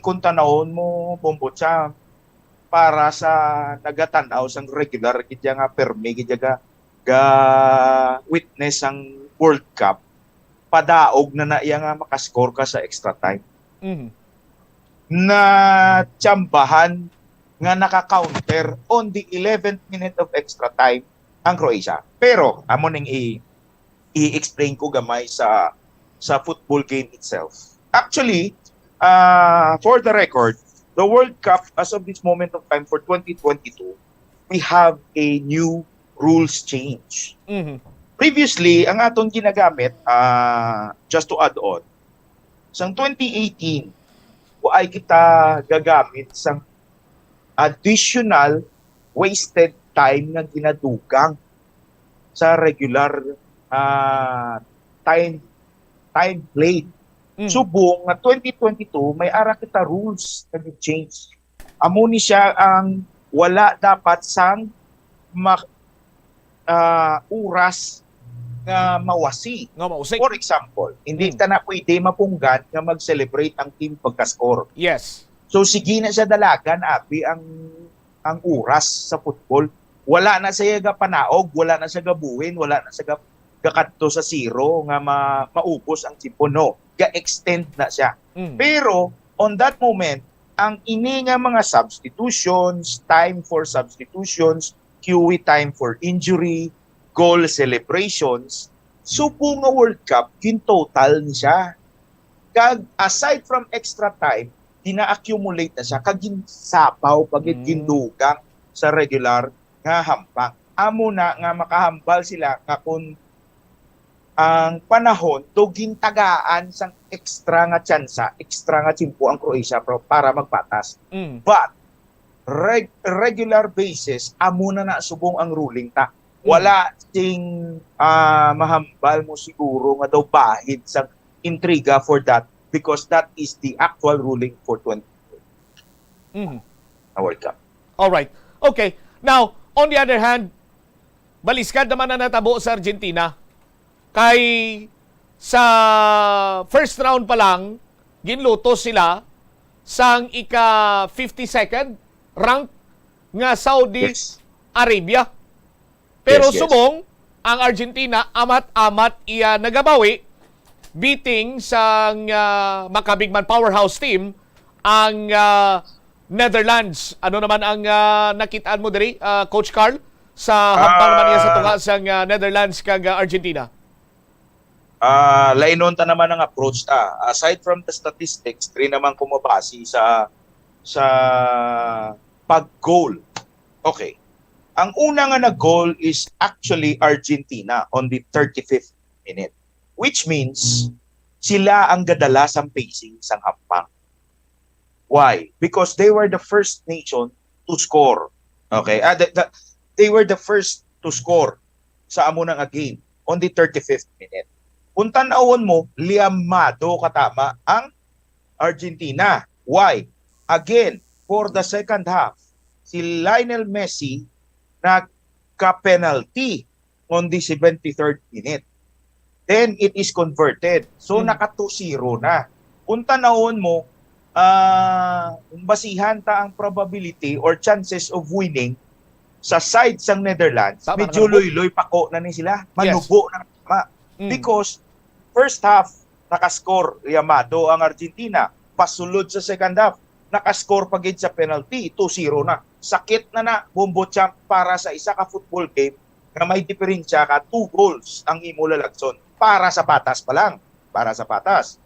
kung tanawon mo, bumbot siya para sa nagatanaw sang regular, kaya nga perme, kaya nga witness ang World Cup, padaog na iya nga makascore ka sa extra time. Na tsambahan nga naka-counter on the 11th minute of extra time ang Croatia. Pero amo ning i-explain ko gamay sa football game itself. Actually, for the record, the World Cup as of this moment of time for 2022, we have a new rules change. Previously, ang atong ginagamit, just to add on, sa 2018, ay kita gagamit sa additional wasted time na ginadugang sa regular time played. Subong na 2022 may ara kita rules na change. Amo ni siya ang wala dapat sang oras nga mawasi. For example, hindi ka na pwede mapunggan nga mag-celebrate ang team pagka-score. Yes. So sige na siya dalagan abi ang oras sa football. Wala na siya panaog, wala na siya gabuhin, wala na siya gakadto sa zero nga maubos ang tipon. No, ga-extend na siya. Pero on that moment, ang ini nga mga substitutions, time for substitutions, QE time for injury, goal celebrations, supo nga World Cup, kin total ni siya. Kag aside from extra time, dina-accumulate na siya kag ginsapaw pag gindugang sa regular nga hampang. Amo na nga makahambal sila nga kung ang panahon to gintagaan sang extra nga tsansa, extra nga tsimpo ang Croatia para magpatas. But regular basis, amo na subong ang ruling ta. Wala ting mahambal mo siguro nga daw bahid sa intriga for that because that is the actual ruling for 2022 na World Cup. Alright. Okay. Now, on the other hand, baliskad naman na natabo sa Argentina. Kay sa first round pa lang, ginluto sila sang ika 52nd rank nga Saudi Arabia. Pero subong, ang Argentina, amat-amat iya nagabawi, beating sa makabigman powerhouse team, ang Netherlands. Ano naman ang nakitaan mo diri, Coach Carl, sa hampang naman niya sa tunga sa Netherlands kag Argentina? Lainon ta naman ang approach ta. Aside from the statistics, rin naman kumabasi sa pag-goal. Okay. Ang una nga nag-goal is actually Argentina on the 35th minute. Which means, sila ang gadala sang pacing sang hampang. Why? Because they were the first nation to score. Okay? They were the first to score sa amo nga game on the 35th minute. Kung tanawon mo, liamado katama ang Argentina. Why? Again, for the second half, si Lionel Messi nagka-penalty on the 73rd minute. Then it is converted. So naka 2-0 na. Kung tanawon mo, basihan ta ang probability or chances of winning sa side sang Netherlands, medyo luy-luy pako na ni sila. Manubo na tama. Because first half, nakascore Yamado ang Argentina. Pasulod sa second half, nakascore pagid sa penalty, 2-0 na. Sakit na bombo champ para sa isa ka football game na may diferensya ka 2 goals ang imo lalagson para sa patas pa lang, para sa patas.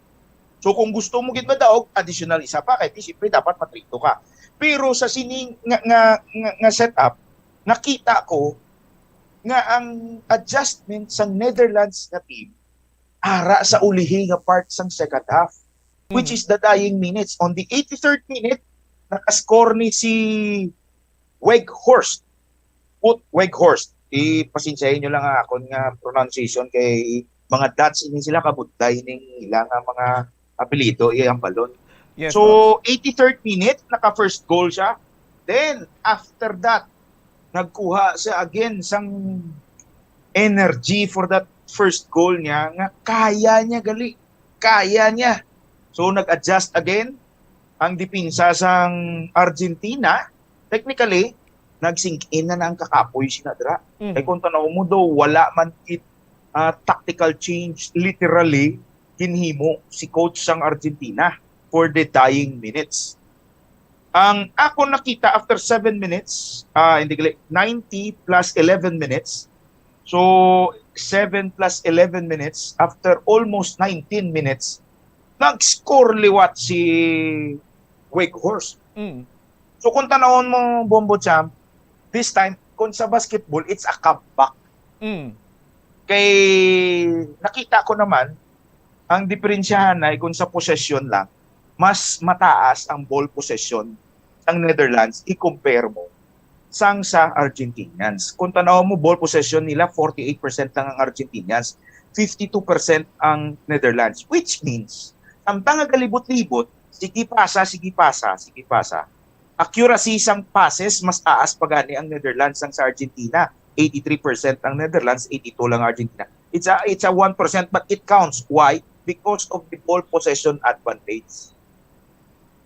So kung gusto mo gid madaog, additional isa pa kay siyempre dapat matrito ka. Pero sa sining nga setup, nakita ko nga ang adjustment sa Netherlands na team ara sa ulihi nga part sang second half, which is the dying minutes. On the 83rd minute, nakascore ni si Weghorst. Weghorst. Ipasensyahin nyo lang ako nga pronunciation kay mga Dutch ini sila kabutay ning ilang mga apelyido iyang balon. Yes, so 83rd minute naka first goal siya. Then after that nagkuha siya again sang energy for that first goal niya nga kaya niya gali. Kaya niya. So nag-adjust again ang depensa sang Argentina. Technically, nag-sink in na ang kakapoy sinadra. Kay kung tanaw mo daw, wala man it tactical change, literally, hinhimo si coach sang Argentina for the dying minutes. Ang ako nakita after 7 minutes, 90 plus 11 minutes, so 7 plus 11 minutes, after almost 19 minutes, nag-score liwat si Wake Horse. So kung tanawon mo, Bombo Champ, this time, kung sa basketball, it's a comeback. Kay nakita ko naman, ang diferensyahan ay kung sa possession lang, mas mataas ang ball possession ng Netherlands i-compare mo sang sa Argentinians. Kung tanaw mo, ball possession nila, 48% lang ang Argentinians, 52% ang Netherlands. Which means, ang tanga kalibot-libot, sige pasa. Accuracy sang passes, mas taas pa gani ang Netherlands sang sa Argentina. 83% ang Netherlands, 82 lang Argentina. It's a 1%, but it counts. Why? Because of the ball possession advantage.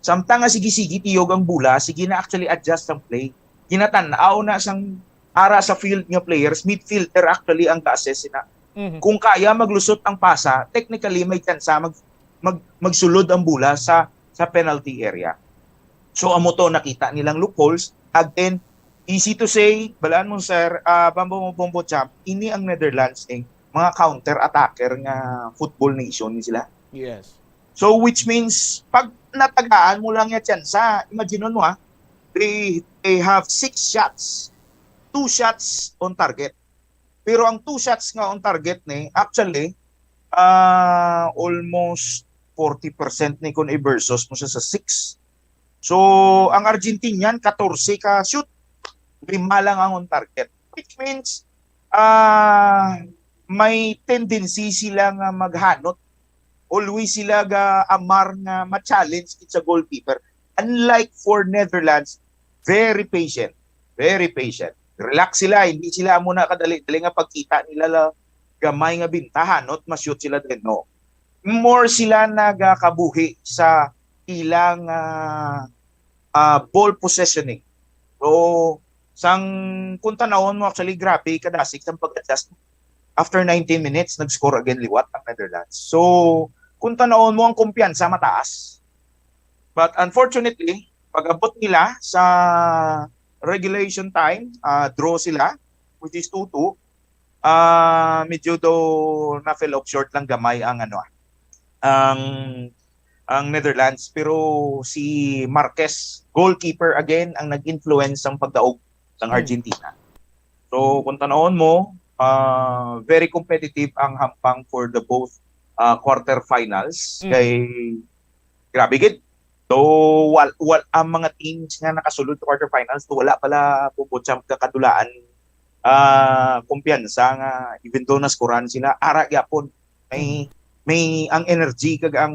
Samtang nga sige tiyog ang bula, sige na actually adjust ang play. Ginatanaw na sang ara sa field nga players, midfielder actually ang ka-assess na. Kung kaya maglusot ang pasa, technically may tsansa magsulod ang bula sa penalty area. So amo to nakita nilang loopholes. Again, easy to say, balaan mo sir, Bombo Champ, ini ang Netherlands mga counter-attacker nga football nation ni sila. Yes. So which means, pag natagaan mo lang yan sa, imagine mo they have 6 shots. 2 shots on target. Pero ang 2 shots nga on target ni, actually, almost 40% ni kung i-versus mo siya sa 6. So, ang Argentinian, 14 ka shoot. 5 lang ang on target. Which means, may tendency sila nga maghanot. Always sila ga amar nga ma-challenge sa goalkeeper. Unlike for Netherlands, very patient. Very patient. Relax sila, hindi sila muna kadali-dali nga pagkita nila gamay nga bintahan, not ma-shoot sila din, no. More sila nagakabuhi sa ilang ball possessioning. So, kung tanawon mo actually, grabe, kadasik ang pag-adjust. After 19 minutes, nag-score again liwat ang Netherlands. So, kung tanawon mo, ang kumpiyansa mataas. But unfortunately, pag-abot nila sa regulation time, draw sila, which is 2-2, medyo daw na-fill off short lang gamay ang ang Netherlands. Pero si Marquez, goalkeeper again, ang nag-influence ng pagdaog ng Argentina. So, kung tanawon mo, very competitive ang hampang for the both quarterfinals. Kay grabe gid. So ang mga teams nga nakasulod sa quarterfinals, wala pala Champ kakadulaan kumpiyansa nga even though naskoran sila ara gyapon may ang energy kag ang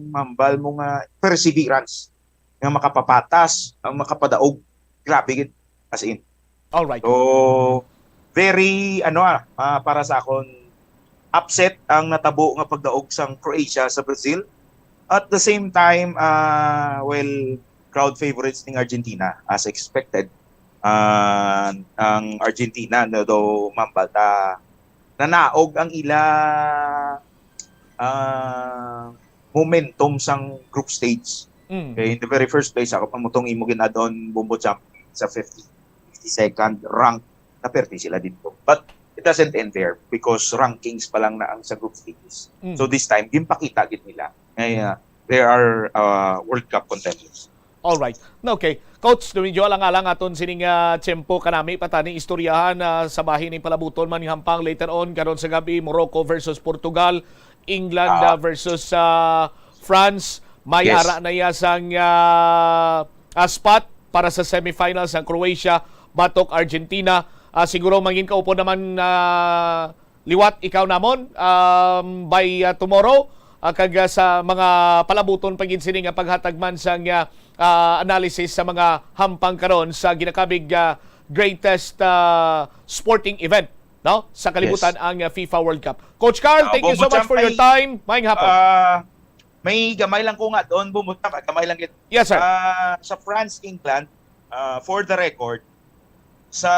mambal mo nga perseverance nga makapapatas ang makapadaog. Grabe gid as in. All right. So very para sa akon upset ang natabo nga pagdaog sang Croatia sa Brazil. At the same time, crowd favorites ng Argentina as expected. Ang Argentina do mambal nanaog ang ila momentum sang group stage. Okay, in the very first place ako pamutong imo ginadon Bombo Champ sa 52nd rank na perti sila dito. But it doesn't end there because rankings pa lang na ang sa group stages. So this time, gimpakita gid nila. They are World Cup contenders. All right. Okay. Coach, medyo alang-alang aton sining tiyempo kanami patani istoryahan sa bahin ng palabuton man hampang later on karon sa gabi Morocco versus Portugal, England versus France. May ara na yasang spot para sa semifinals ang Croatia batok Argentina. Siguro mangin kaupo naman liwat ikaw namon by tomorrow kag sa mga palabuton pagin sini nga paghatagman sang analysis sa mga hampang karon sa ginakabig greatest sporting event no sa kalibutan ang FIFA World Cup. Coach Carl, thank you so much for your time. Maayong hapon. May gamay lang ko nga doon bumuta gamay lang gid. Yes sir. Sa France England for the record sa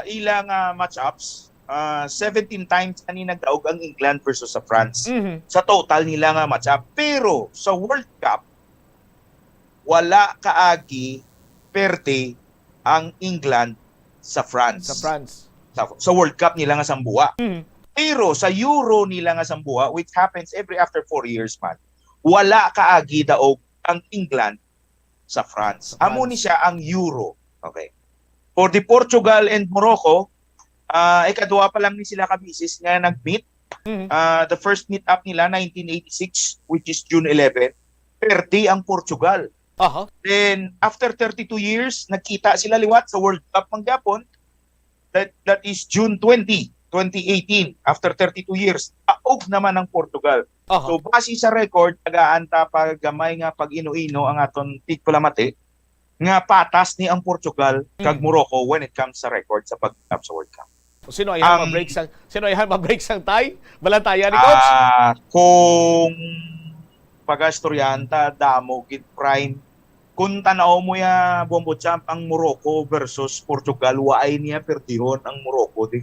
ilang matchups, 17 times ani nagdaog ang England versus sa France. Sa total nila nga matchup. Pero sa World Cup, wala kaagi perte ang England sa France. Sa World Cup nila nga sambuwa. Pero sa Euro nila nga sambuwa, which happens every after 4 years man, wala kaagi daog ang England sa France. Amo ni siya ang Euro. Okay. For the Portugal and Morocco, ikadua pa lang ni sila kabisis nga nag-meet. The first meet-up nila, 1986, which is June 11. Perde ang Portugal. Then, after 32 years, nagkita sila liwat sa World Cup ng Japon. That is June 20, 2018. After 32 years, aog naman ang Portugal. So, base sa record, tagaanta paggamay nga pag ino-ino ang aton tigpalamate, nga patas ni ang Portugal kag Morocco when it comes sa record sa pag-up sa World Cup. Sino ay ma-break sang tie? Balantayan ni coach? Kung pag-astoryanta damo gid prime, kung tanaw mo ya Bombo Champ ang Morocco versus Portugal, waay niya perdihon ang Morocco di.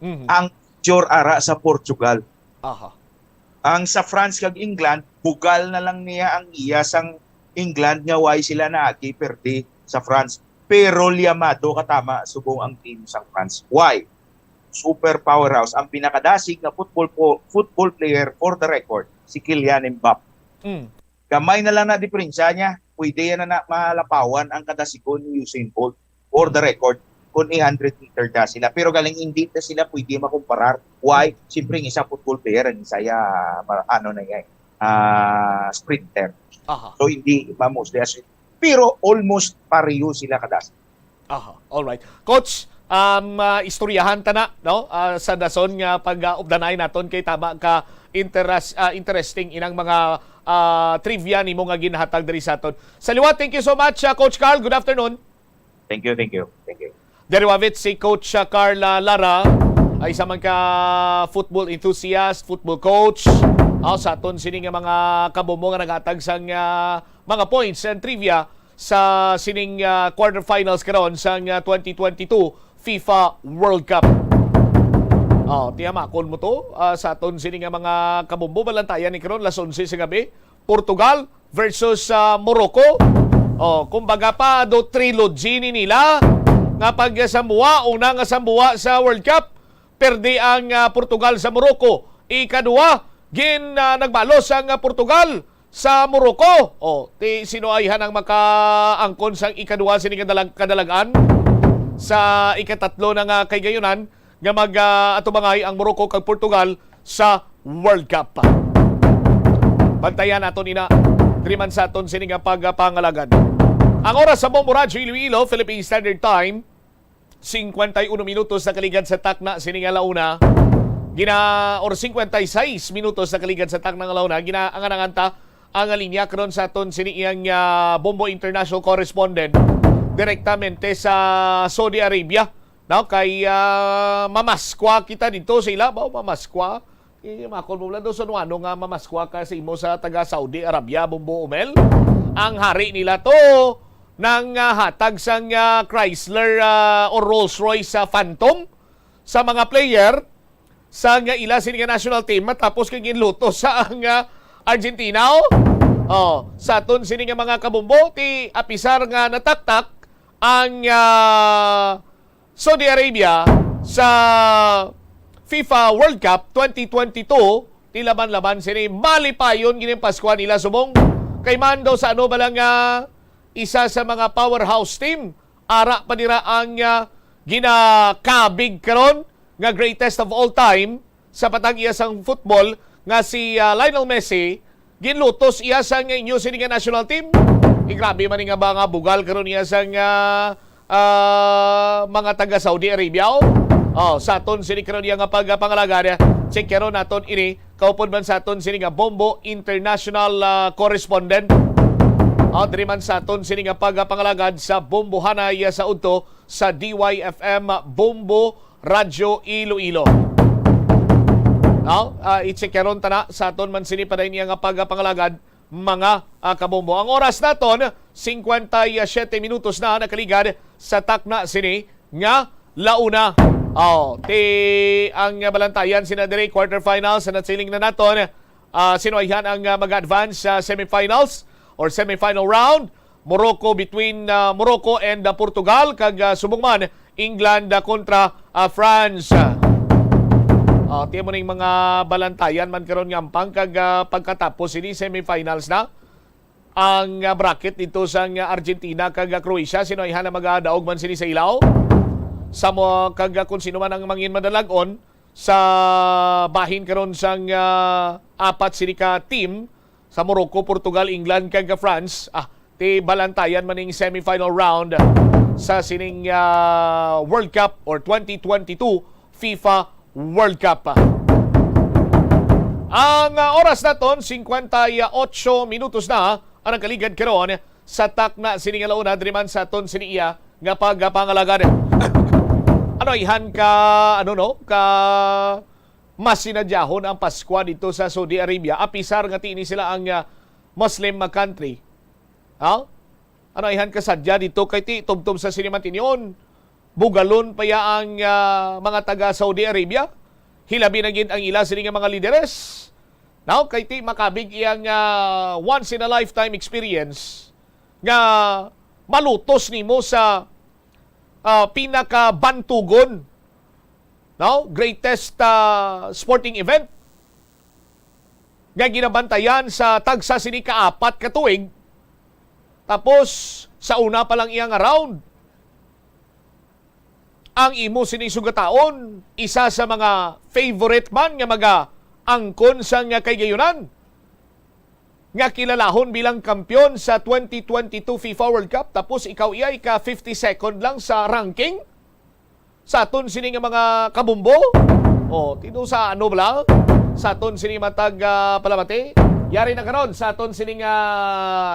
Ang sure ara sa Portugal. Ang sa France kag England, bugal na lang niya ang iya sang England nga way sila naagi perde sa France. Pero liyamado katama subong ang team sa France. Why? Super powerhouse. Ang pinakadasig na football player for the record, si Kylian Mbappe. Gamay na lang na diferensya niya. Pwede yan na malapawan ang kadasigon ni Usain Bolt for the record kung 100 meter na sila. Pero galing hindi na sila pwede makumparar. Why? Siyempre isang football player, isaya sprinter. So hindi mostly as pero almost pareho sila kadasig. All right. Coach, istoryahan ta na no sa dason nga pag-updanay naton kay tama ka interesting inang mga trivia nimo nga ginhatag diri sa aton. Sa liwat, thank you so much Coach Carl. Good afternoon. Thank you. Dere wavit si Coach Carl Lara ay isa man ka football enthusiast, football coach. Sa aton sini nga mga kabomo nga naghatag sang mga points and trivia sa sining quarterfinals karon sang 2022 FIFA World Cup. Tiyamakon mo to sa aton sini nga mga kabombo balantayan ni karon las 11 sa gabi. Portugal versus Morocco. Kumbaga pa do trilogy ni nila nga pag sambuwa, una nga sambuwa sa World Cup, perde ang Portugal sa Morocco. Ikadua, nagbalos ang Portugal sa Morocco. Sino ay hanang makaangkon sang ikadua sining kadalagan sa ikatatlo na nga kay gayunan nga mag-atubangay ang Morocco kag Portugal sa World Cup. Bantayan naton ina triman sa aton sining nga pagpangalagad. Ang oras sa Bombo Radio Iloilo, Philippine Standard Time, 51 minutos sa kaligad sa takna sining alauna. 56 minutos sa kaligad sa takna ng alauna. Ginaangan-anganta ang linya karon sa aton siniyang Bombo International Correspondent direktamente sa Saudi Arabia. Now, kay mamaskwa kita dito sa ibabaw, mamaskwa. Makon mo lang doon sa ano nga mamaskwa ka sa imo sa taga Saudi Arabia, Bombo Umel. Ang hari nila to ng hatag sang Chrysler o Rolls-Royce Phantom sa mga player sa ila sining national team matapos kay ginluto sa ang Argentina. Sa aton sining mga kabombo ti apisar nga nataktak ang Saudi Arabia sa FIFA World Cup 2022 ti laban-laban sini malipayon gini Paskwa nila subong kay mando sa ano balang isa sa mga powerhouse team ara pa nira ang ginakabig karon nga greatest of all time sa patag iya sang football nga si Lionel Messi ginlutos iya sang inyo sini nga national team. Grabe man nga ba nga bugal karon iya sang mga taga Saudi Arabia. Sa aton sini karon iya nga pagpangalagad. Check karon naton ini kaupod man sa aton sini nga Bombo International Correspondent. Diri man sa aton sini nga pagpangalagad sa Bombohanay sa udto sa DYFM Bombo Radio Iloilo. I-check karon tana sa aton man sini paday niya nga pagpangalagad mga kabombo. Ang oras naton 57 minutos na nakaligad sa takna sini nga launa. Ang balantayan sina dire quarterfinals na siling na naton. Sinuayhan ang mag-advance sa semifinals or semifinal round. Morocco between Morocco and Portugal kag subong man England kontra France. Tiyan mo na yung mga balantayan man karon nga ampang kag pagkatapos ini semifinals na ang bracket dito sa Argentina kag Croatia. Sinuayhan na magadaog man sini sa ilaw sa mo kag kung sino man ang mangin madalagon sa bahin karon sang apat sini ka team sa Morocco, Portugal, England kag France. Ti balantayan man ning semifinal round sa sining World Cup or 2022 FIFA World Cup. Ang oras naton 58 minutos na ang nakaligad karon sa takna sining alauna diri man sa aton siniya nga pagpangalagad. Ihan ka mas sinadyahon ang Pasko dito sa Saudi Arabia apisar nga tiini sila ang Muslim country. Ihan ka sadya dito kay ti tubtob sa sinimatinyon. Bugalon pa ya ang mga taga Saudi Arabia. Hilabi na gid ang ila sini nga mga lideres. Kay ti makabig iyang once in a lifetime experience nga malutos nimo sa pinaka-bantugon, greatest sporting event nga ginabantayan sa tagsa sini ka-4 ka tuig. Tapos sa una pa lang iyang round ang imo sini sugataon isa sa mga favorite man nga angkon sa nga kaygayunan nga kilalahon bilang kampiyon sa 2022 FIFA World Cup, tapos ikaw iyay ka 52nd lang sa ranking sa aton sini nga mga kabumbo. Tino sa ano bala sa aton sini matag palamati yari na karon sa aton sini nga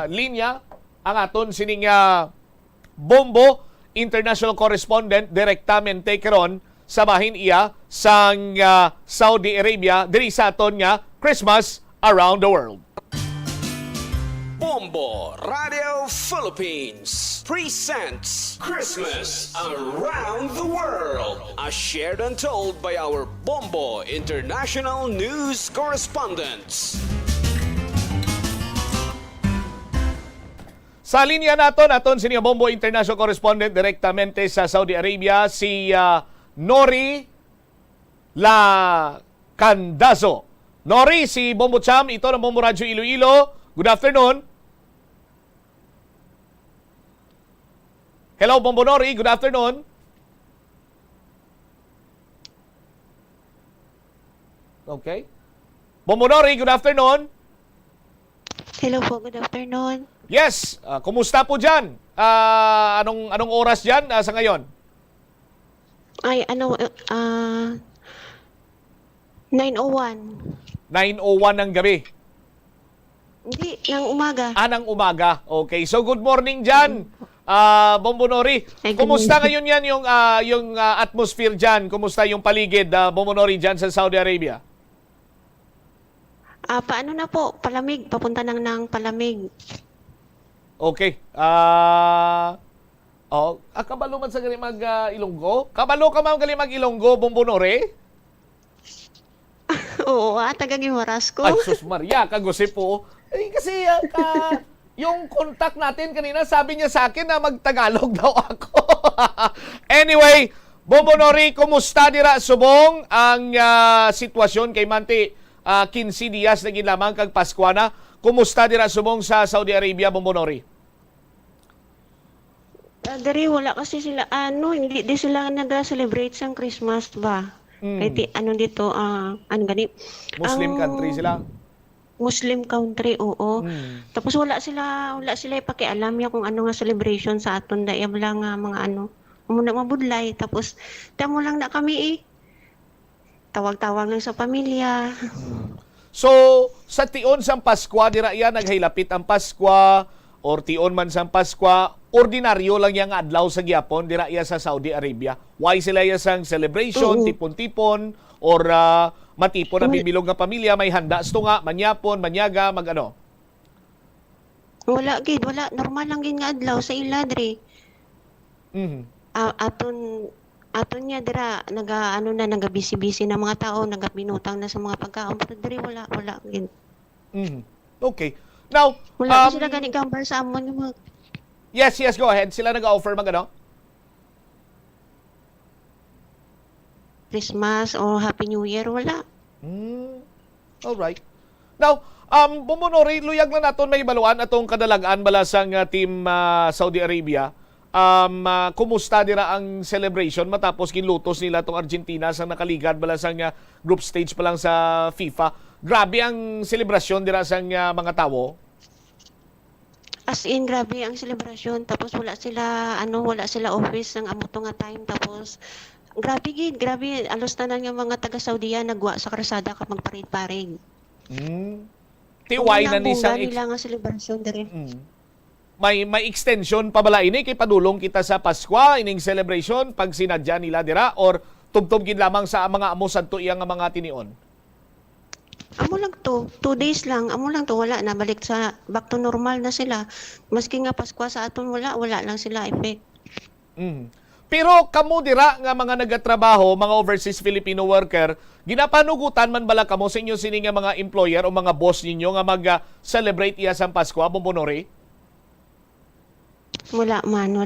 linya ang aton sini nga bombo international correspondent direktamente karon sa bahin iya sang Saudi Arabia diri sa aton nga Christmas Around the World. Bombo Radio Philippines presents Christmas Around the World, as shared and told by our Bombo International News Correspondents. Sa linya naton sini Bombo International Correspondent direktamente sa Saudi Arabia si Nori La Candazo. Nori, si Bombo Cham, ito ng Bombo Radyo Iloilo. Good afternoon. Hello, Bombo Nori. Good afternoon. Okay. Bombo Nori, good afternoon. Hello po, good afternoon. Yes, kumusta po dyan? Anong oras dyan sa ngayon? Ay, 9:01. 9:01 ng gabi. Hindi, ng umaga. Ng umaga. Okay, so good morning dyan. Bombo Nori, kumusta ngayon yan yung atmosphere dyan? Kumusta yung paligid, Bombo Nori, dyan sa Saudi Arabia? Paano na po? Palamig. Papunta ng palamig. Okay. Kabalo man sa gali mag-Ilonggo? Kabalo ka man gali mag-Ilonggo, Bombo Nori? Oo, tagagiwaras ko. Ay, sus Maria, kagusip po. Kasi yung contact natin kanina, sabi niya sa akin na magtagalog daw ako. Anyway, Bombo Nori, kumusta dira subong ang sitwasyon kay Manti 15 días na lamang kag Pasko na? Kumusta dira subong sa Saudi Arabia, Bombo Nori? Dari wala kasi sila hindi sila nag-celebrate sang Christmas ba? Kaya dito gani Muslim country sila. Muslim country, oo. Tapos wala sila pakialam ya kung ano nga celebration sa aton dayam lang mga muna mabudlay. Tapos tamo lang na kami tawag-tawag lang sa pamilya. So, sa tion sang Pasko, dira iya naghailapit ang Pasko or tion man sang Pasko, ordinaryo lang yang adlaw sa gyapon dira iya sa Saudi Arabia. Why sila iya sang celebration, tipon-tipon or matipon ang bibilog nga pamilya, may handa sto nga, manyapon, manyaga, magano? Wala gid, wala normal lang gid nga adlaw sa ila diri. aton niya dira naga busy na mga tao, nagapinutang na sa mga pagkaon, pero diri wala gid. Okay. Now, Wala pa sila gani gambar sa amon yung mga yes, go ahead. Sila nag-offer magano? Christmas or Happy New Year, wala. Alright. Now, Bumunori, luyag na naton may baluan atong kadalagan balasang team Saudi Arabia. Kumusta dira ang celebration matapos ginlutos nila tong Argentina sa nakaligad balasang group stage pa lang sa FIFA. Grabe ang selebrasyon dira sang mga tawo. As in, grabe ang selebrasyon. Tapos wala sila office ng amuto nga time. Tapos, grabe. Alos na nga mga taga-Saudiya nagwa sa krasada ka magparid-parig. Tiway na ni sang nila nga selebrasyon diri. May extension pa bala ini kay padulong kita sa Pasko ining celebration pag sinadya nila dira or tubtob gid lamang sa mga amo sadto iya nga mga tinion. Amo lang to, 2 days lang. Amo lang to, wala na balik sa back to normal na sila. Maski nga Pasko sa aton wala lang sila effect. Pero kamo dira nga mga nagatrabaho, mga overseas Filipino worker, ginapanugutan man bala kamo sa inyo sini nga mga employer o mga boss ninyo nga mag-celebrate iya sa Pasko, Bumunori? Wala man.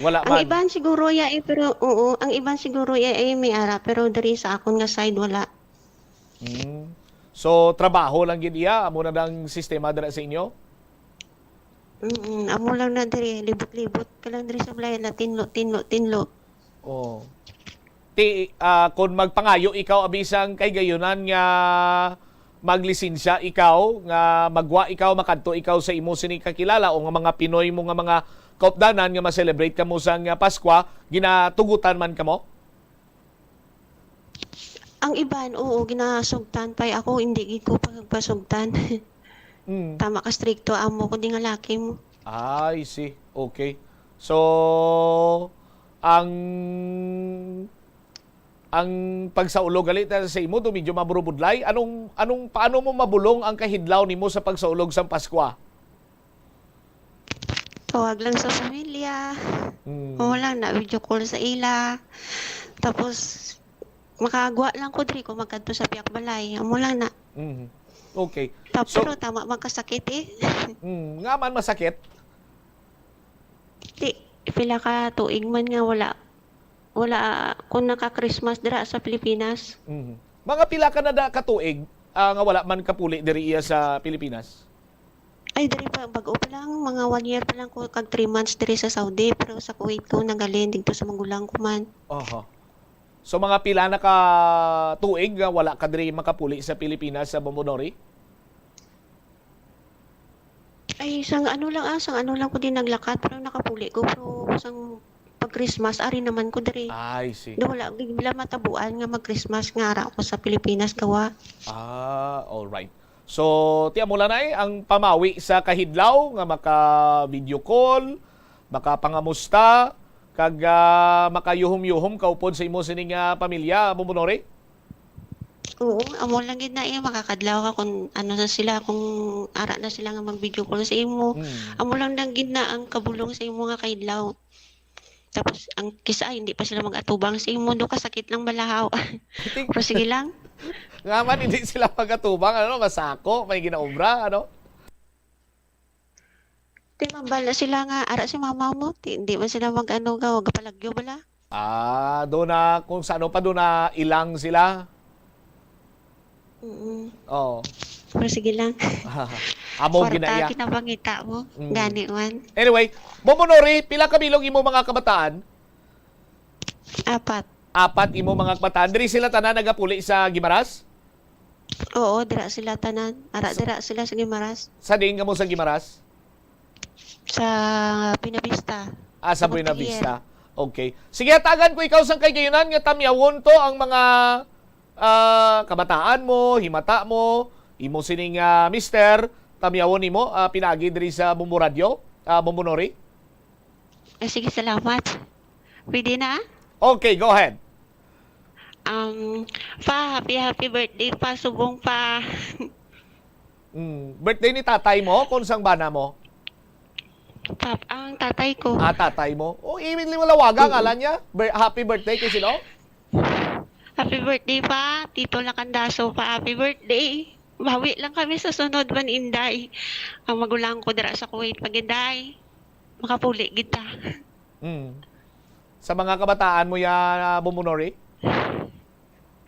Ang iban siguro pero oo, ang iban siguro may ara pero diri sa akon nga side wala. So trabaho lang gid iya amo na dang sistema dira sa inyo? Amo lang na diri libot-libot ka lang diri sa balay na tinlo. Oh. Kung magpangayo ikaw abisang kay gayunan nga maglisensya ikaw nga magwa ikaw makadto ikaw sa imo sini kakilala o nga mga Pinoy mo nga mga kaupdanan nga ma-celebrate kamo sa Pasko, ginatugutan man kamo? Ang iban oo ginasugtan pa ako hindi gid ko pagpasugtan. Tama ka stricto amo ko di nga laki mo. I see. Okay. So ang pagsaulog galit sa imo do medyo maburubudlay. Paano mo mabulong ang kahidlaw nimo sa pagsaulog sa Pasko? Tawag lang sa pamilya. Wala na video call sa ila. Tapos makagwa lang ko diri ko magkadto sa piyak balay. Amo lang na. Okay. Pero tama magkasakit Nga man masakit? Di pila ka tuig man nga wala kung naka-Christmas dira sa Pilipinas. Mga pila ka na katuig nga wala man kapuli diri iya sa Pilipinas? Ay diri pa bag-o pa lang mga 1 year pa lang ko kag 3 months diri sa Saudi pero sa Kuwait ko nagalin dito sa magulang ko man. So mga pila na ka tuig nga wala ka diri makapuli sa Pilipinas sa Bumunori? Ay sang ano lang ko din naglakat pero nakapuli ko pero sang pag Christmas ari naman ko diri. I see. Do wala bigla matabuan nga mag-Christmas nga ara ko sa Pilipinas gawa. All right. So tiya mo lang ang pamawi sa kahidlaw nga maka video call, maka pangamusta kag makayuhom-yuhom kaupod sa imo sining pamilya, Bumunori? Oo, amo lang gid na makakadlaw ka kung ano na sila kung ara na sila nga mag-video call sa imo. Amo lang gid na ang kabulong sa imo nga kahidlaw. Tapos ang kisa hindi pa sila mag-atubang sa imo do kasakit lang balahaw. Pero sige lang. Nga man hindi sila mag-atubang masako, may ginaobra Di mambal na sila nga ara si mama mo, hindi man sila mag-ano ga wag palagyo bala. Do na kung sano pa do na ilang sila. Pero sige lang. Amo ginaya. Kwarta kinapangita mo. Gani man. Anyway, Bumunori, pila ka bilog imo mga kabataan? 4. 4 imo mga kabataan. Diri sila tanan nagapuli sa Gimaras? Oo, dira sila tanan. Dira sila sa Gimaras. Sa diin ka mo sa Gimaras? Sa Buenavista. Sa Buenavista. Okay. Sige, tagan ko ikaw sang kay gayunan nga tamyawon to ang mga kabataan mo, himata mo, imo sining mister, tamyawon nimo pinagi diri sa Bumbu Radio, Bumunori? Sige, salamat. Pwede na? Okay, go ahead. Happy birthday pa, subong pa. Birthday ni tatay mo, kung sang bana mo? Ang tatay ko. Tatay mo. O, imin mo lawaga, ngalan niya. Happy birthday kay sino? Happy birthday pa, Tito Lacandaso pa. Happy birthday. Bawi lang kami sa sunod ban Inday. Ang magulang ko dira sa Kuwait pag Inday. Makapuli kita. Sa mga kabataan mo ya, Bumunori?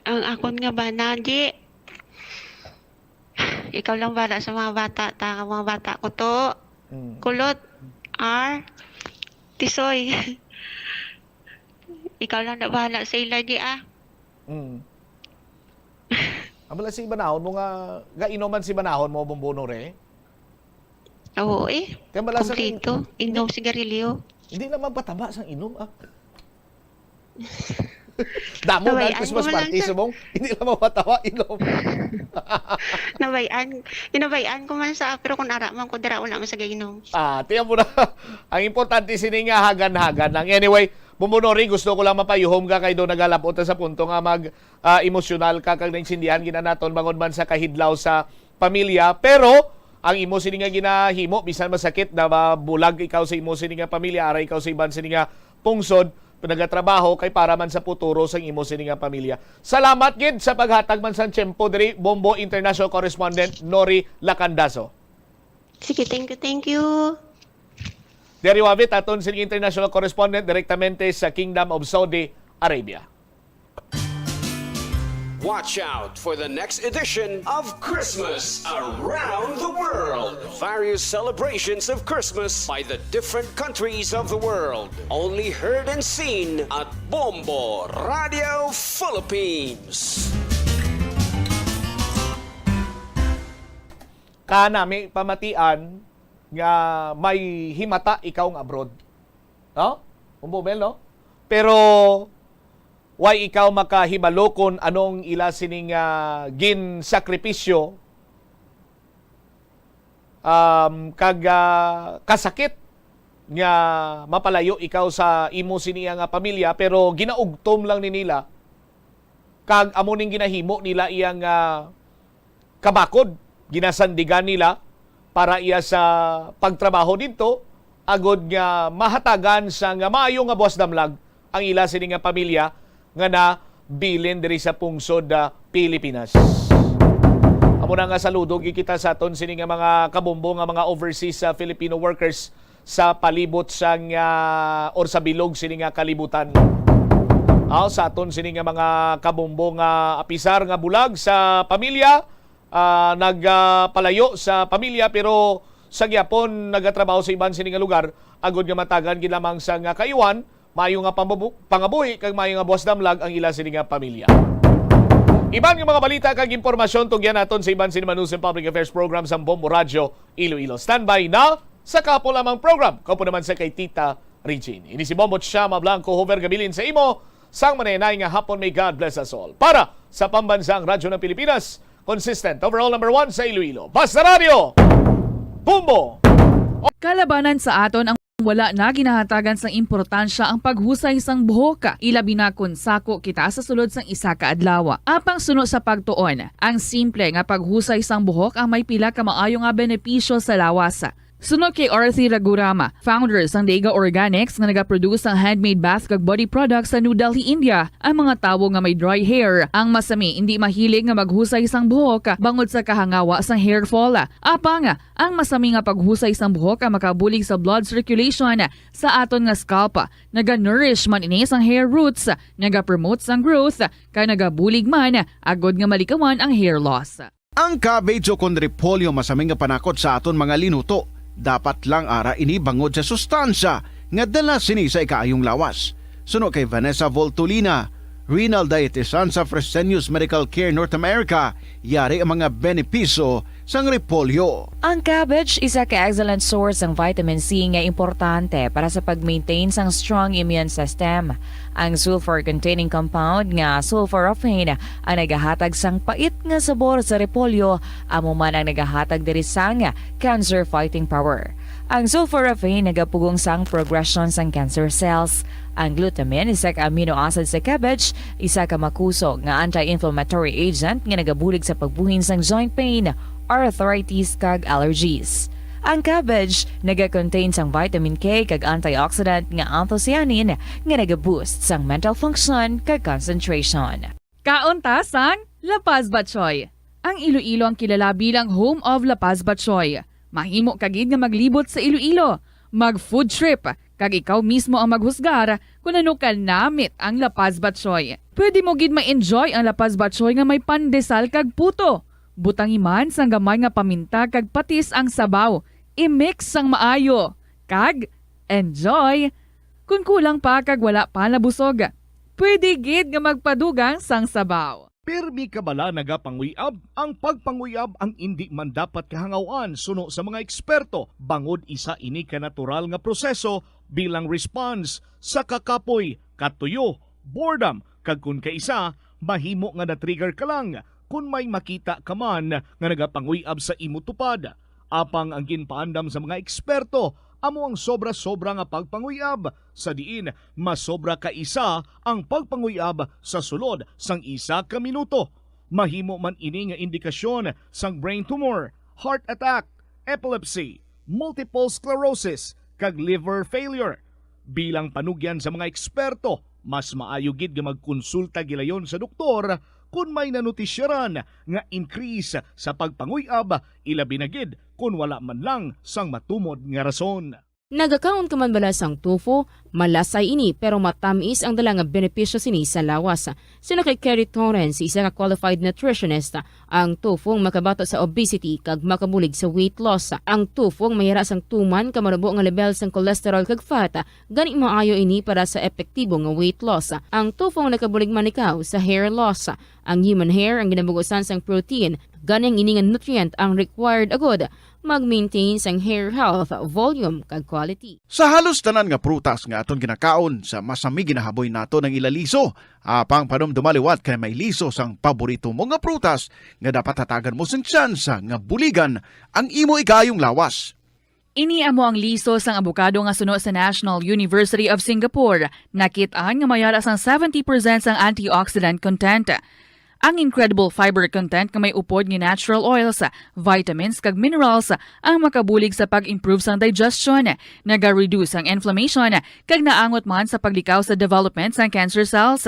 Ang akon nga ba, Naji? Ikaw lang bala sa mga bata. Mga bata ko to. Kulot. R. Tisoy. Ikaw lang na bahala sa ila, Ji, Amala si Banahon mo nga inuman si Banahon mo, Bumunori? Oo Sa kompleto. Inom sigarilyo. Hindi naman pataba sang inom, Damo na Christmas party sa mong, hindi naman matawa, inom. Inabayan ko man sa pero kung araman ko dira wala man sa gainom. Tiyan mo na. Ang importante sini nga hagan-hagan lang. Anyway, Bumunori, gusto ko lang mapayuhom ka kay do nagalapot sa punto nga emosyonal ka kag nainsindihan ginanaton bangon man sa kahidlaw sa pamilya. Pero ang imo sini nga ginahimo bisan masakit na mabulag ikaw sa imo sini nga pamilya, ara ikaw sa iban sini nga pungsod, nagatrabaho kay para man sa futuro sa imo sini nga pamilya. Salamat gid sa paghatag man sa tiyempo diri Bombo International Correspondent Nori Lacandaso. Sige, thank you. There you have it, aton sini international correspondent direktamente sa Kingdom of Saudi Arabia. Watch out for the next edition of Christmas Around the World. Various celebrations of Christmas by the different countries of the world. Only heard and seen at Bombo Radio Philippines. Kanami pamatian nga may himata ikaw nga abroad. No? Umbobel, no? Pero why ikaw makahibalo kung anong ila sining gin sakripisyo kasakit nga mapalayo ikaw sa imo siniya nga pamilya pero ginaugtom lang ni nila kag amo ning ginahimo nila iyang kabakod ginasandigan nila para iya sa pagtrabaho dito agod nga mahatagan sa nga maayo nga buwas damlag ang ila sini nga pamilya nga na bilin diri sa pungsod Pilipinas. Amo na nga saludo gikita sa aton sini nga mga kabombo nga mga overseas Filipino workers sa palibot sang or sa bilog sini nga kalibutan. Sa aton sini nga mga kabombo nga apisar nga bulag sa pamilya, nagpalayo sa pamilya pero sa gyapon nagatrabaho sa iban sini nga lugar agod nga matagan gid lamang sa nga kaiwan mayo nga pangabuhi kag mayo nga buwas damlag ang ila sini nga pamilya. Iban nga mga balita kag impormasyon tungyan naton sa iban sini News and Public Affairs program sa Bombo Radio Iloilo. Standby na sa kapo lamang program. Kapo naman sa kay Tita Regine. Ini si Bombo Chama Blanco Hover gabilin sa imo sang manenay nga hapon may God bless us all. Para sa pambansang radyo ng Pilipinas, consistent overall number 1 sa Iloilo. Basta Radio Bombo. Kalabanan sa aton ang wala na ginahatagan sang importansya ang paghusay sang buhok, ilabi na kun sako kita sa sulod sang isa ka adlaw. Apang suno sa pagtuon, ang simple nga paghusay sang buhok ang may pila ka maayo nga benepisyo sa lawas. Sunod kay Arthi Ragurama, founder sang Dega Organics nga nagaproduce ng handmade bath kag body products sa New Delhi, India. Ang mga tawo nga may dry hair, ang masami hindi mahilig nga maghusay sang buhok bangod sa kahangawa sang hair fall. Apang ang masami nga paghusay sang buhok ang makabulig sa blood circulation sa aton nga scalp. Naga-nourish man ini sang hair roots, naga-promote sang growth, kay nagabulig man agod nga malikawan ang hair loss. Ang cabbage o kun repolyo masaming nga panakot sa aton mga linuto. Dapat lang ara ini bangod sa sustansya nga dala sini sa ikaayong lawas. Suno kay Vanessa Voltolina, renal dietitian sa Fresenius Medical Care North America, yari ang mga benepisyo sang repolyo. Ang cabbage isa ka excellent source ng vitamin C nga importante para sa pag-maintain sang strong immune system. Ang sulfur-containing compound nga sulforaphane ang nagahatag sang pait nga sabor sa repolyo, amo man ang nagahatag diri sang cancer-fighting power. Ang sulforaphane nagapugong sang progression sang cancer cells. Ang glutamine, isa ka amino acid sa cabbage, isa ka makusog nga anti-inflammatory agent nga nagabulig sa pagbuhin sang joint pain, arthritis kag allergies. Ang cabbage naga-contain sang vitamin K kag antioxidant nga anthocyanin nga naga-boost sang mental function kag concentration. Kauntasang La Paz Batchoy. Ang Iloilo ang kilala bilang home of La Paz Batchoy. Mahimo kagid nga maglibot sa Iloilo, mag-food trip, kag ikaw mismo ang maghusgar kung ano ka namit ang La Paz Batchoy. Pwede mo gid ma-enjoy ang La Paz Batchoy nga may pandesal kag puto. Butangi man sang gamay nga paminta kag patis ang sabaw. I-mix sang maayo. Kag enjoy. Kung kulang pa kag wala pa nabusog, pwede gid nga magpadugang sang sabaw. Pirmi kabala nagapanguyab, ang pagpanguyab ang hindi man dapat kahangawan suno sa mga eksperto bangod isa ini ka natural nga proseso bilang response sa kakapoy, katuyo, boredom kag kun kaisa mahimo nga na-trigger ka lang kung may makita ka man nga nagapanguyab sa imo tupad. Apang ang ginpaandam sa mga eksperto amo ang sobra-sobra nga pagpanguyab sa diin masobra ka isa ang pagpanguyab sa sulod sang isa ka minuto. Mahimo man ini nga indikasyon sang brain tumor, heart attack, epilepsy, multiple sclerosis kag liver failure. Bilang panugyan sa mga eksperto, mas maayo gid nga magkonsulta gilayon sa doktor kung may nanutisyaran nga increase sa pagpanguyab, ilabi na gid kung wala man lang sang matumod nga rason. Nagakaon ka man bala sang tofu, malasay ini pero matamis ang dala nga benepisyo sini sa lawas. Sino kay Kerry Torrens, isa ka qualified nutritionist, ang tofu ang makabato sa obesity kag makabulig sa weight loss. Ang tofu ang mayara sang tuman ka manubo nga level sang cholesterol kag fat, gani maayo ini para sa epektibo nga weight loss. Ang tofu ang nakabulig man ikaw sa hair loss. Ang human hair ang ginabugusan sang protein, gani ang ini nga nutrient ang required agod mag-maintain sang hair health, volume kag quality. Sa halos tanan nga prutas nga aton ginakaon sa masami ginahaboy nato ng ilaliso, apang panomdumaliwat kay may liso sang paborito mo nga prutas nga dapat hatagan mo sang tsansa nga buligan ang imo ikayong lawas. Ini amo ang liso sang abukado nga suno sa National University of Singapore. Nakit-an nga mayara sang 70% sang antioxidant content. Ang incredible fiber content nga may upod nga natural oils, vitamins kag minerals ang makabulig sa pag-improve sang digestion, naga-reduce ang inflammation kag naangot man sa paglikaw sa development sang cancer cells.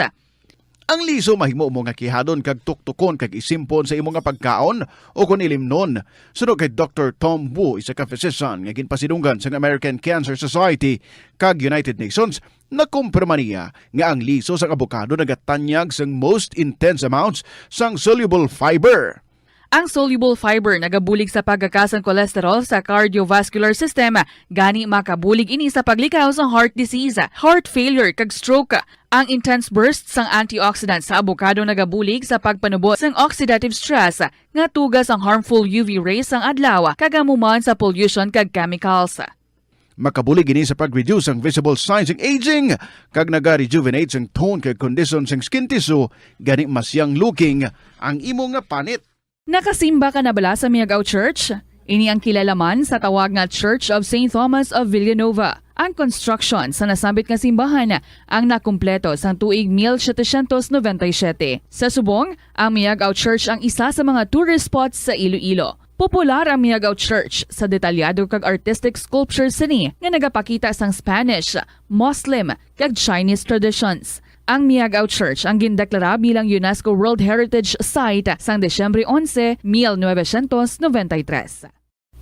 Ang liso mahimo mo nga kihadon kag tuktukon kag isimpon sa imo nga pagkaon o kun ilimnon. Sunod kay Dr. Tom Wu, isa ka physician nga ginpasidunggan sa American Cancer Society kag United Nations, nakumpirma niya nga ang liso sang abukado nagatanyag sang most intense amounts sang soluble fiber. Ang soluble fiber nagabulig sa pagkakas ng cholesterol sa cardiovascular system, gani makabulig ini sa paglikaw sa heart disease, heart failure kag stroke. Ang intense burst sang antioxidants sa abukado nagabulig sa pagpanubo sang oxidative stress nga tugas ang harmful UV rays sang adlaw kagamuman sa pollution kag chemicals. Makabulig ini sa pag-reduce ang visible signs ng aging kag naga-rejuvenate sang tone kag condition sang skin tissue, gani mas young looking ang imo nga panit. Nakasimba ka na bala sa Miagao Church? Ini ang kilalaman sa tawag nga Church of St. Thomas of Villanova. Ang construction sa nasambit nga simbahan ang nakumpleto sa tuig 1797. Sa subong, ang Miagao Church ang isa sa mga tourist spots sa Iloilo. Popular ang Miagao Church sa detalyado kag artistic sculptures sini nga nagapakita sang Spanish, Muslim kag Chinese traditions. Ang Miagao Church ang gindeklara bilang UNESCO World Heritage Site sang Desyembre 11, 1993.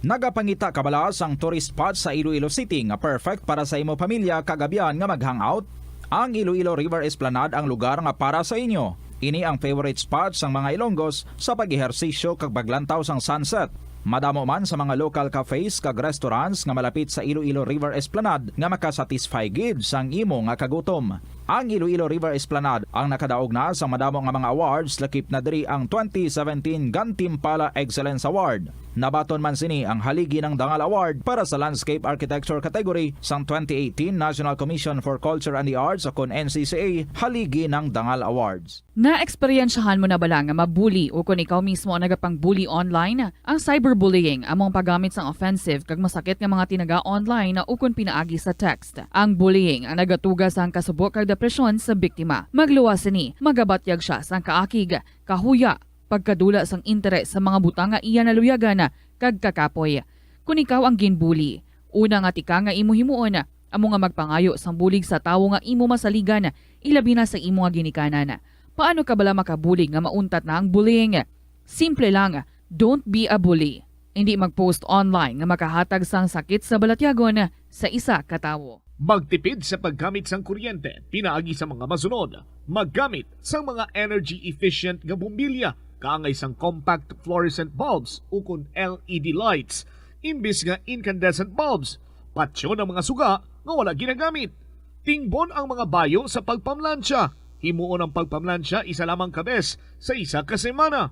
Nagapangita kabala ang tourist spot sa Iloilo City nga perfect para sa imo pamilya kagabihan nga mag-hangout. Ang Iloilo River Esplanade ang lugar nga para sa inyo. Ini ang favorite spot sang mga Ilonggos sa pag-ehersisyo kag paglantaw sang sunset. Madamo man sa mga local cafes kag restaurants nga malapit sa Iloilo River Esplanade nga makasatisfy gid sang imo nga kagutom. Ang Iloilo River Esplanade ang nakadaog na sa madamo nga mga awards, lakip na diri ang 2017 Gantimpala Excellence Award. Nabaton man sini ang haligi ng Dangal Award para sa Landscape Architecture category sang 2018 National Commission for Culture and the Arts o NCCA haligi ng Dangal Awards. Na-eksperyensyahan mo na bala nga mabuli o kung ikaw mismo ang nagapang-bully online? Ang cyberbullying among paggamit sang offensive kag masakit nga mga tinaga online na ukon pinaagi sa text. Ang bullying ang nagatugas sang kasubok kag depresyon sa biktima. Magluwas sini, magabatyag siya sang kaakig, kahuya, pagkadula sang interes sa mga butang nga iya naluyagan kag kakapoy. kung ikaw ang ginbuli. Una nga tika nga imo himuon, amo nga magpangayo sang bulig sa tawo nga imo masaligan, ilabi na sa imo nga ginikanan. Paano ka bala makabulig nga mauntat na ang bullying? Simple lang, don't be a bully. Hindi mag-post online nga makahatag sang sakit sa balatyagon sa isa ka tawo. Magtipid sa paggamit sang kuryente, pinaagi sa mga masunod. Maggamit sa mga energy-efficient nga bumbilya, kaangay sang compact fluorescent bulbs ukon LED lights, imbis nga incandescent bulbs. Patsyo ng mga suga nga wala ginagamit. Tingbon ang mga bayo sa pagpamlansya. Himuon ang pagpamlansya isa lamang kabes sa isa ka semana.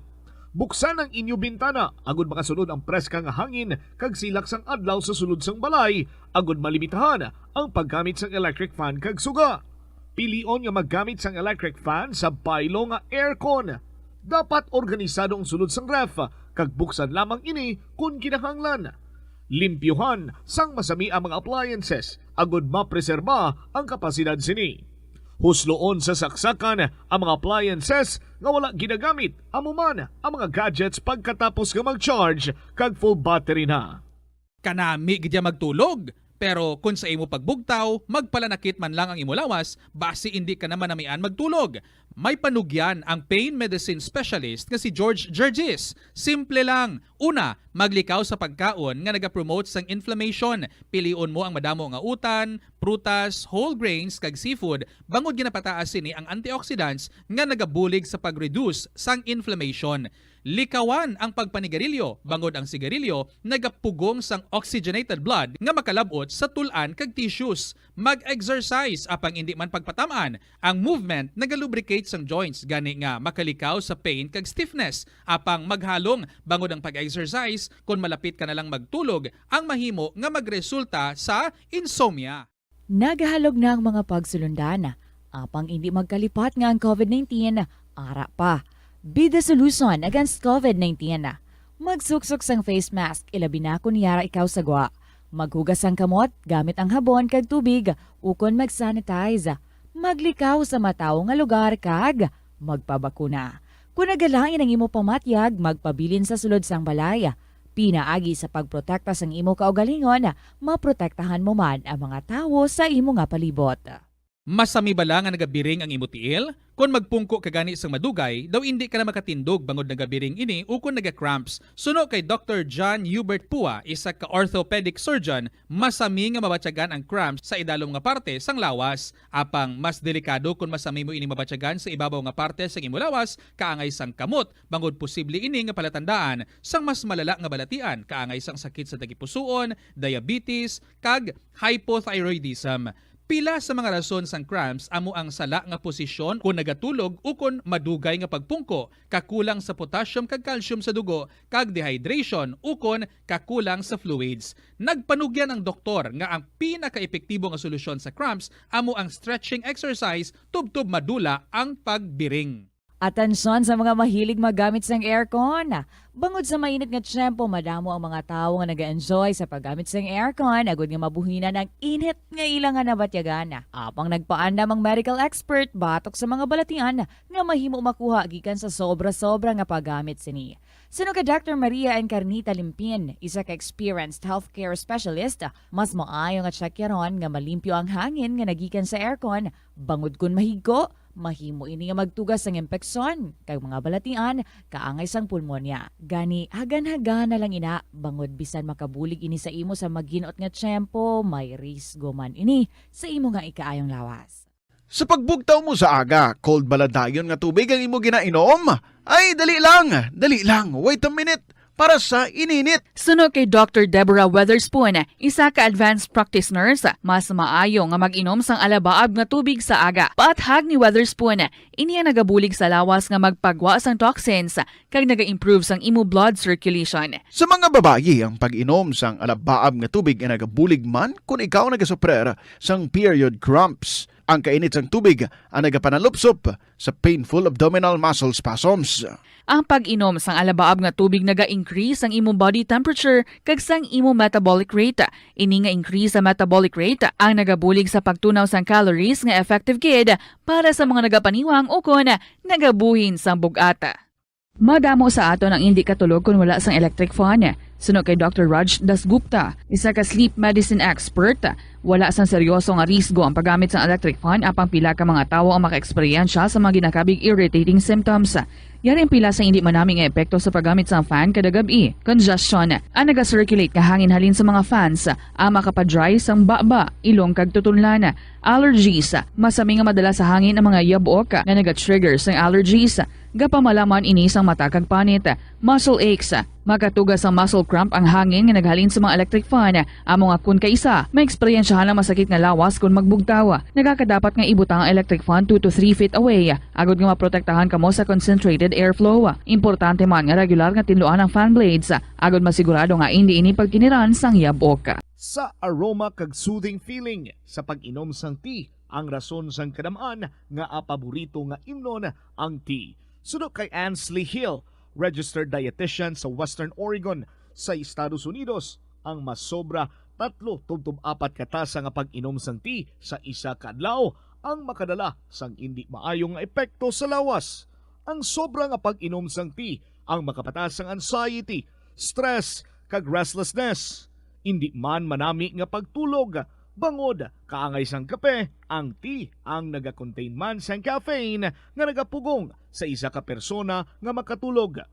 Buksan ang inyo bintana, agud makasulod ang preska nga hangin kag silak sang adlaw sa sulod sang balay, agud malimitahan ang paggamit sang electric fan kag suga. Pilion nga maggamit sang electric fan sa baylo nga aircon. Dapat organisado ang sulod sang ref kag buksan lamang ini kung kinahanglan. Limpyuhan sang masami ang mga appliances, agud mapreserba ang kapasidad sini. Husloon sa saksakan ang mga appliances nga wala ginagamit, amuman ang mga gadgets pagkatapos nga mag-charge kag full battery na. Kanami gidya magtulog. Pero kung sa imo pagbugtaw, magpalanakit man lang ang imo lawas, base hindi ka naman namian magtulog. May panugyan ang pain medicine specialist nga si George Gergis. Simple lang. Una, maglikaw sa pagkaon nga nagapromote sang inflammation. Pilion mo ang madamo nga utan, prutas, whole grains kag seafood, bangod ginapataas sini ang antioxidants nga nagabulig sa pag-reduce sang inflammation. Likawan ang pagpanigarilyo, bangod ang sigarilyo nagapugong sang oxygenated blood nga makalabot sa tulan kag tissues. Mag-exercise apang hindi man pagpatamaan. Ang movement nagalubricate sang joints gani nga makalikaw sa pain kag stiffness. Apang maghalong bangod ang pag-exercise kung malapit ka na lang magtulog ang mahimo nga magresulta sa insomnia. Nagahalog na ang mga pagsulundan. Apang hindi magkalipat nga ang COVID-19, ara pa. Be the solution against COVID-19. Magsuksok sang face mask, ilabi na kung yara ikaw sagwa. Maghugas ang kamot, gamit ang habon kag tubig, ukon mag-sanitize. Maglikaw sa mataw nga lugar kag magpabakuna. Kung nagalain ang imo pamatyag, magpabilin sa sulod sang balay. Pinaagi sa pagprotekta sang imo kaugalingon, maprotektahan mo man ang mga tawo sa imo nga palibot. Masami bala nga nagabiring ang imo tiil? Kung magpungko ka gani sang madugay, daw hindi ka na makatindog bangod nagabiring ini o kung naga-cramps. Suno kay Dr. John Hubert Pua, isa ka orthopedic surgeon, masami nga mabatyagan ang cramps sa idalom nga parte sang lawas. Apang mas delikado kung masami mo ini mabatyagan sa ibabaw nga parte sang imo lawas, kaangay sang kamot, bangod posible ini nga palatandaan sang mas malala nga balatian, kaangay sang sakit sa tagipusoon, diabetes, kag hypothyroidism. Pila sa mga rason sang cramps amo ang sala nga posisyon kung nagatulog o kung madugay nga pagpungko, kakulang sa potassium kag calcium sa dugo, kag dehydration o kung kakulang sa fluids. Nagpanugyan ang doktor nga ang pinaka-epektibo nga solusyon sa cramps amo ang stretching exercise tubtob madula ang pagbiring. Atensyon sa mga mahilig magamit sang aircon. Bangod sa mainit nga tiyempo, madamo ang mga tao nga nag-enjoy sa paggamit sang aircon, agud nga mabuhinan ang init nga ilang nga nabatyagan. Apang nagpaandam ang medical expert batok sa mga balatian nga mahimo makuha gikan sa sobra-sobra nga paggamit sini. Suno ka Dr. Maria Encarnita Limpin, isa ka experienced healthcare specialist, mas maayo nga tsakyaron nga malimpyo ang hangin nga nagikan sa aircon, bangod kun mahigko, mahimo ini nga magtugas sang impeksyon kag mga balatian kaangay sang pulmonya. Gani hagan-hagan na lang ina bangod bisan makabulig ini sa imo sa maginot nga tiyempo, may risgo man ini sa imo nga ikaayong lawas. Sa pagbugtaw mo sa aga, cold baladayon nga tubig ang imo ginainom? Ay, dali lang, wait a minute. Para sa ininit. Suno kay Dr. Deborah Weatherspoon, isa ka advanced practice nurse, mas maayo nga mag-inom sang alabaab nga tubig sa aga. Paathag ni Weatherspoon, iniya nagabulig sa lawas nga magpagwa sang toxins kag naga-improve sang imo blood circulation. Sa mga babayi, ang pag-inom sang alabaab nga tubig ay nagabulig man kung ikaw nagasuprer sang period cramps. Ang kainit sang tubig ang nagapanalupsop sa painful abdominal muscle spasms. Ang pag-inom sang alabaab nga tubig naga-increase ang imo body temperature kag sang imo metabolic rate. Ini nga increase sa metabolic rate ang nagabulig sa pagtunaw sang calories nga effective gid para sa mga nagapaniwang o kon nagabuhin sang bugata. Madamo sa aton ang hindi katulog kung wala sang electric fan. Suno kay Dr. Raj Dasgupta, isa ka sleep medicine expert, wala sang seryoso nga risgo ang paggamit sa electric fan apang pila ka mga tawo ang maka-eksperyensya sa mga ginakabig irritating symptoms. Yari ang pila sa hindi manaming epekto sa paggamit sa fan kada gabi. Congestion, ang naga-circulate nga hangin halin sa mga fans, ang makapadry sang baba, ilong kag tutunlan. Allergies, masami nga madala sa hangin ang mga yabok nga naga-trigger sang allergies. Gapamalaman ini sang mata kag panit. Muscle aches, makatugas ang muscle cramp ang hangin nga naghalin sa mga electric fan. Amo nga kun kaisa, may eksperyensyahan ang masakit nga lawas kung magbugtawa. Nagakadapat nga ibutang ang electric fan 2 to 3 feet away, agod nga maprotektahan kamo sa concentrated airflow. Importante man nga regular nga tinluan ang fan blades, agod masigurado nga hindi ini pagkiniran sang yabok. Sa aroma kag soothing feeling sa pag-inom sang tea, ang rason sang kadamaan nga paborito nga imnon ang tea. Sunod kay Ansley Hill, registered dietitian sa Western Oregon sa Estados Unidos, ang masobra 3-4 katasa nga pag-inom sang tea sa isa ka adlaw ang makadala sang hindi maayong nga epekto sa lawas. Ang sobra nga pag-inom sang tea ang makapatas sang anxiety, stress kag restlessness. Hindi man manami nga pagtulog, bangod kaangay sang kape, ang tea ang naga-contain man sang caffeine nga nagapugong sa isa ka persona nga makatulog.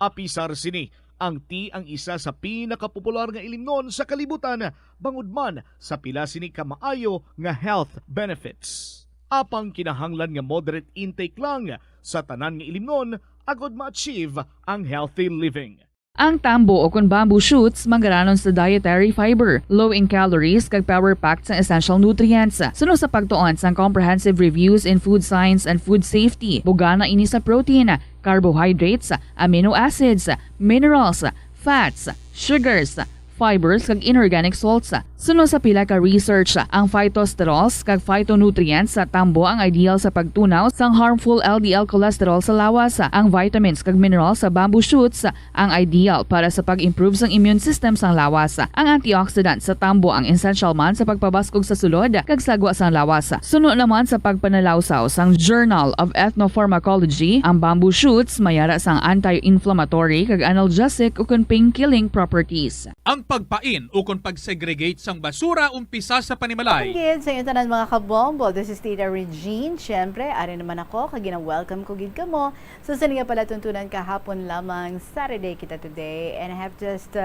Apisar sini, ang tea ang isa sa pinakapopular nga ilimnon sa kalibutan, bangod man sa pila sini ka maayo nga health benefits. Apang kinahanglan nga moderate intake lang sa tanan nga ilimnon agod ma-achieve ang healthy living. Ang tambo o kun bamboo shoots manggaranon sa dietary fiber, low in calories kag power-packed sa essential nutrients. Suno sa pagtuon sang comprehensive reviews in food science and food safety, bugana ini sa protein, carbohydrates, amino acids, minerals, fats, sugars, fibers kag inorganic salts. Suno sa pila ka research, ang phytosterols kag phytonutrients sa tambo ang ideal sa pagtunaw sang harmful LDL cholesterol sa lawas. Ang vitamins kag minerals sa bamboo shoots ang ideal para sa pag-improve sang immune system sang lawas. Ang antioxidant sa tambo ang essential man sa pagpabaskog sa sulod kag sagwa sang lawas. Suno naman sa pagpanalawsaw sang Journal of Ethnopharmacology, ang bamboo shoots mayara sang anti-inflammatory kag analgesic ug pain-killing properties. Ang pagpain o kung pag-segregate sang basura umpisa sa panimalay. Gid sa inyo tanan mga kabombo, this is Tita Regine. Siyempre, ari naman ako, welcome ko gid kamo. So sa nga pala tuntunan kahapon lamang, Saturday kita today, and I have just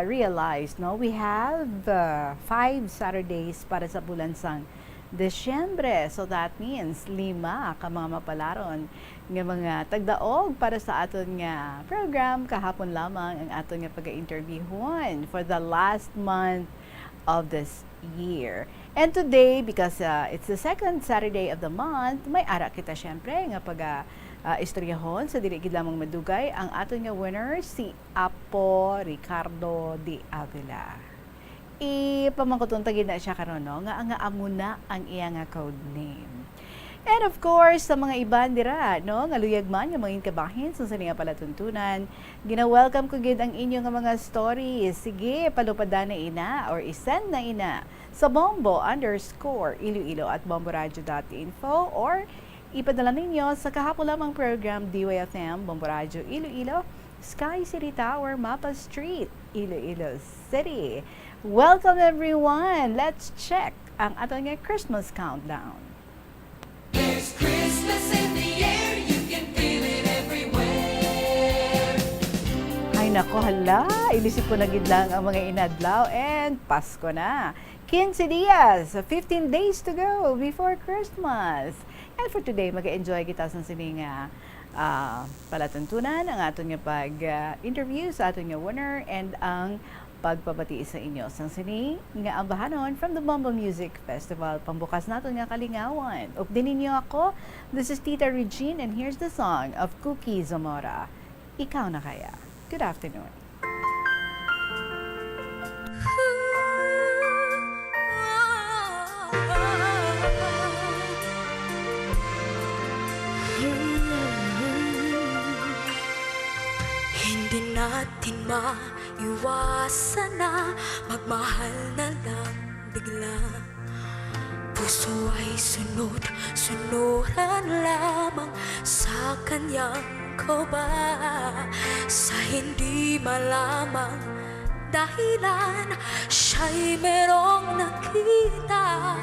realized, no, we have 5 Saturdays para sa bulan sang Desyembre. So that means 5 ka mga mapalaron nga mga tagdaog para sa aton nga program. Kahapon lamang ang aton nga pag-interviewon for the last month of this year. And today, because it's the second Saturday of the month, may ara kita syempre nga istoryahon sa dili gid lamang madugay ang aton nga winner, si Apo Ricardo de Avila. Ipamangkutuntagin na siya karon, no, nga amo na ang iya nga code name. And of course, sa mga iban dira, no, nga luyag man nga mga kabahin sa niya pala tuntunan, gina-welcome ko gid ang inyo nga mga stories. Sige, palupadan na ina or isend na ina sa bombo_Iloilo at bomboradio.info or ipadala ninyo sa kahapon lamang program DYFM Bombo Radio Iloilo, Sky City Tower, Mapa Street, Iloilo City. Welcome everyone! Let's check ang aton nga Christmas countdown. There's Christmas in the air, you can feel it everywhere. Ay nako, hala, ilisip ko na gid lang ang mga inadlaw and Pasko na. 15 dias, 15 days to go before Christmas. And for today, mag-enjoy kita sa sining palatuntunan, ang aton nga pag-interview sa aton nga winner and ang pagpabati sa inyo sang sini nga ambahanon from the Bombo Music Festival. Pambukas naton nga kalingawan. Updinin niyo ako. This is Tita Regine and here's the song of Cookie Zamora. Ikaw na kaya. Good afternoon. Hindi natin maiwasan na magmahal na lang bigla. Puso ay sunod-sunuran lamang sa kanyang ko ba sa hindi malamang dahilan siya'y merong nakita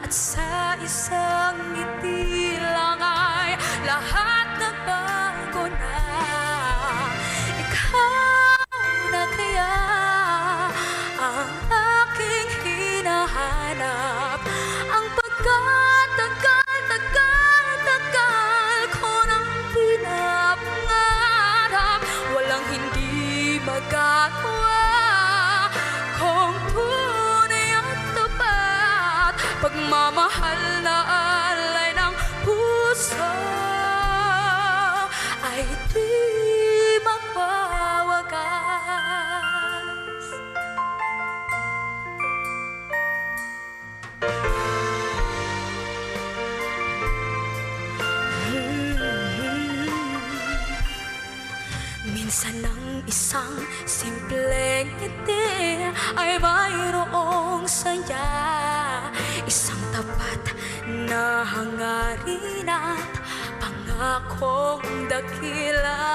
at sa isang ngiti lang ay lahat nagbago na. Ikaw na kaya ang aking hinahanap, ang pagkatagal ko nang pinapangarap, walang hindi magagawa kung tunay at tapat, pagmamahal na alay ng puso ay di magwawagas. Minsan ang isang simpleng ngiti ay mayroong saya, isang tapat na hangarin at pangakong dakila.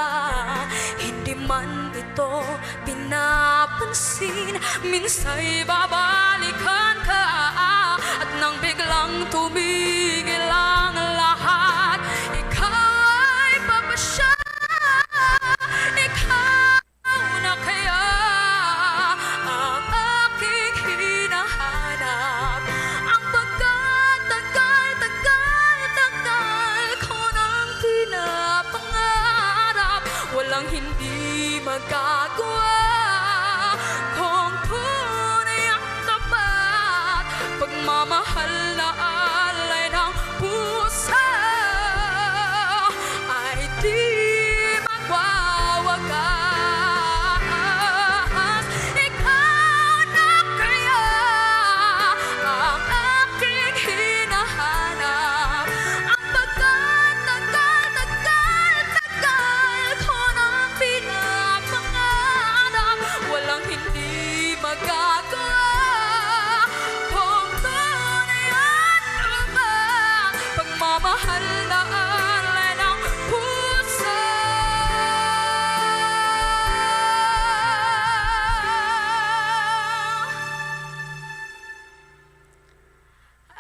Hindi man ito pinapansin, minsa'y babalikan ka at nang biglang tumigil ang lahat, ikaw ay papasya. Ikaw na kaya ang aking hinahanap, ang pagkatagal ko nang pinapangarap, walang hindi magagawa kung tunay ang tapat, pagmamahal na alay ng puso ay di magwawagas. Ikaw na kaya ang aking hinahanap, ang pagkatagal ko nang pinapangarap, walang hindi magagawa kung tunay at tapat, pagmamahal na alay ng puso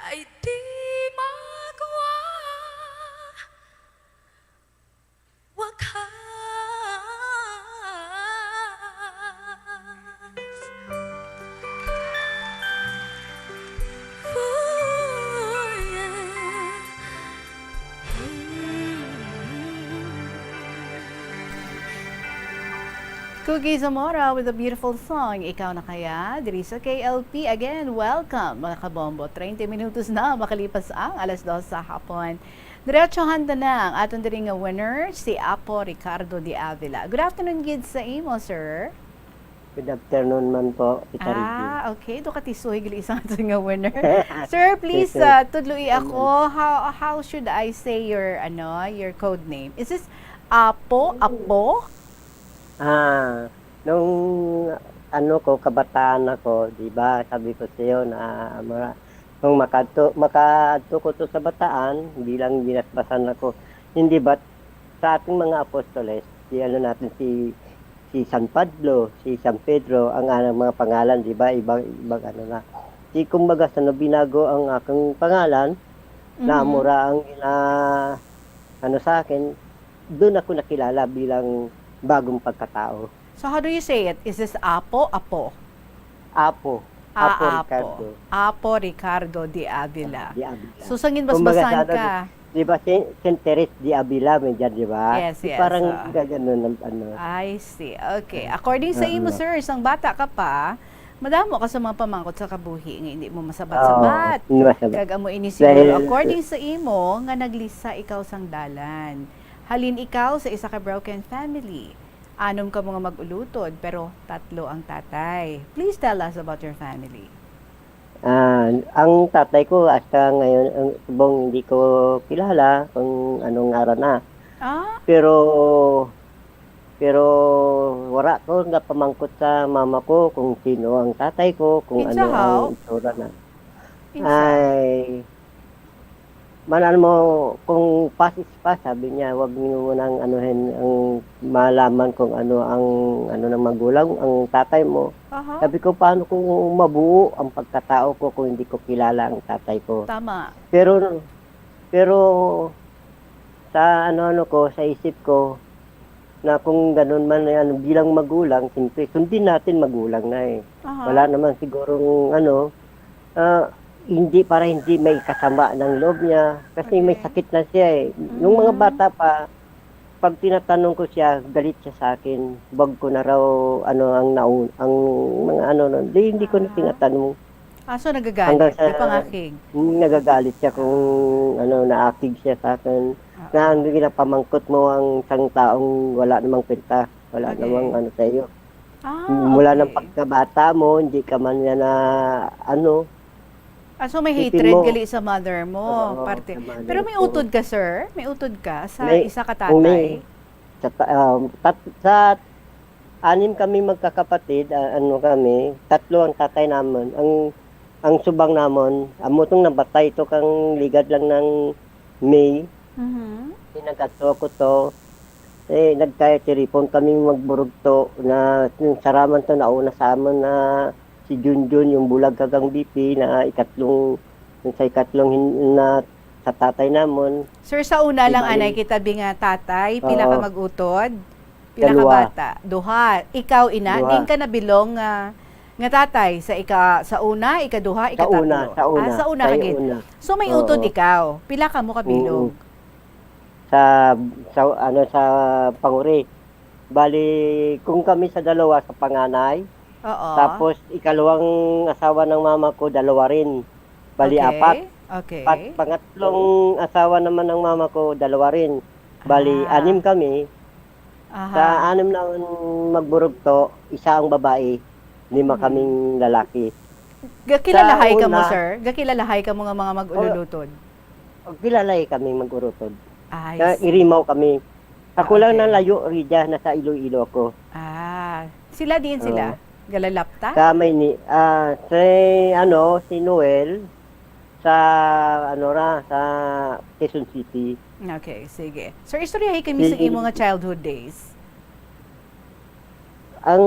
ay di magwawagas. Ooh, yeah. Cookie Zamora with a beautiful song, Ikaw na Kaya, diri sa KLP. Again, welcome mga kabombo. 30 minutos na makalipas ang alas 2 sa hapon. Diretsohan na ang aton diri nga winner, si Apo Ricardo de Avila. Good afternoon, gid sa imo, sir. Good afternoon man po, Tita Ricky. Okay. Do ka tisuhi gili isang aton nga winner. Sir, please tudloi ako. How should I say your your code name? Is this Apo? Nung kabataan ako, di ba, sabi ko sa iyo na nung makadto ko to sa bataan, bilang binasbasan ako, hindi ba sa ating mga apostoles, si San Pablo, si San Pedro, ang mga pangalan, di ba, ibang na. Di kumbaga sa binago ang aking pangalan, naamura ang sa akin, doon ako nakilala bilang bagong pagkatao. So how do you say it? Is this Apo? Apo Ricardo. Apo Ricardo de Avila. So sangin Kumbaga, basbasan ka. Di ba, Saint Teres de Avila, may dyan, di ba? Yes. Parang gano'n, I see. Okay. According sa imo, sir, isang bata ka pa, madamo ka sa mga pamangkot sa kabuhi nga hindi mo masabat-sabat. Kag amo ini siguro according sa imo nga naglisa ikaw sang dalan. Halin ikaw sa isa ka broken family. Anom ka mga mag-ulutod pero tatlo ang tatay. Please tell us about your family. Ang tatay ko hasta ngayon subong hindi ko kilala kung anong ngaran na. Pero wala ko nga pamangkot sa mama ko kung sino ang tatay ko, kung ano ang itsura na. Ay, manan mo kung pass is pass, sabi niya, wag niyo munang anuhin ang malaman kung ano ang ng magulang, ang tatay mo. Aha. Sabi ko, paano kung mabuo ang pagkatao ko kung hindi ko kilala ang tatay ko? Tama. Pero sa ko, sa isip ko, na kung ganun man bilang magulang, siyempre sundin natin magulang na eh. Aha. Wala naman sigurong hindi para hindi may kasama ng loob niya kasi may sakit na siya eh. Nung mga bata pa, pag tinatanong ko siya, galit siya sa akin. Wag ko na raw ang mga hindi ko na tinatanong. So nagagalit. Hanggang sa Pangaking. nagagalit siya kung naakig siya sa akin. Na ang ginapamangkot mo ang isang taong wala namang kwenta, wala namang sa iyo. Mula ng pagkabata mo, hindi ka man yan na So may isipin hatred mo. gali sa mother mo. Oo, Parte. sa mother Pero may ko. utod ka, sir? May utod ka sa May- isa ka may- tatay? sa anim kami magkakapatid, kami, tatlo ang tatay namin. Ang subang namon, amutong nabatay ito kang ligad lang ng May. Pinagato ko to. Nagkaya tiripon kami magburog to na yung saraman to nauna sa amin na si Junjun, yung bulag kagang BP na ikatlong na sa tatay namon. Sir, sa una lang, Diba, anay kita nga tatay, pila ka Oo. magutod, pila ka Dalawa. bata. Duha. Ikaw, ina, Duha. din ka nabilong nga tatay sa una, ikaduha, ikatatlo. Sa una. Sa una Sa kagid. una. So may Oo. utod ikaw. Pila ka mo kabilong? Sa panguri. Bali, kung kami sa dalawa sa panganay, Oo. tapos ikalawang asawa ng mama ko, dalawa rin. Bali, Okay. apat. Okay. Pangatlong asawa naman ng mama ko, dalawa rin. Bali, anim kami. Sa anim na magburog to, isa ang babae, lima kaming lalaki. Gakilalahay ka mo, una- sir? Gakilalahay ka mo nga mga mag-ululutod? Kilalay kami magurutod. Ay, Na irimaw kami. Ako lang na layo, Rija, nasa Iloilo ako. Sila din sila? Galalapta? Sa si Noel, sa sa Quezon City. Okay, sige. Sir, istoryahay kami sa imo nga childhood days. Ang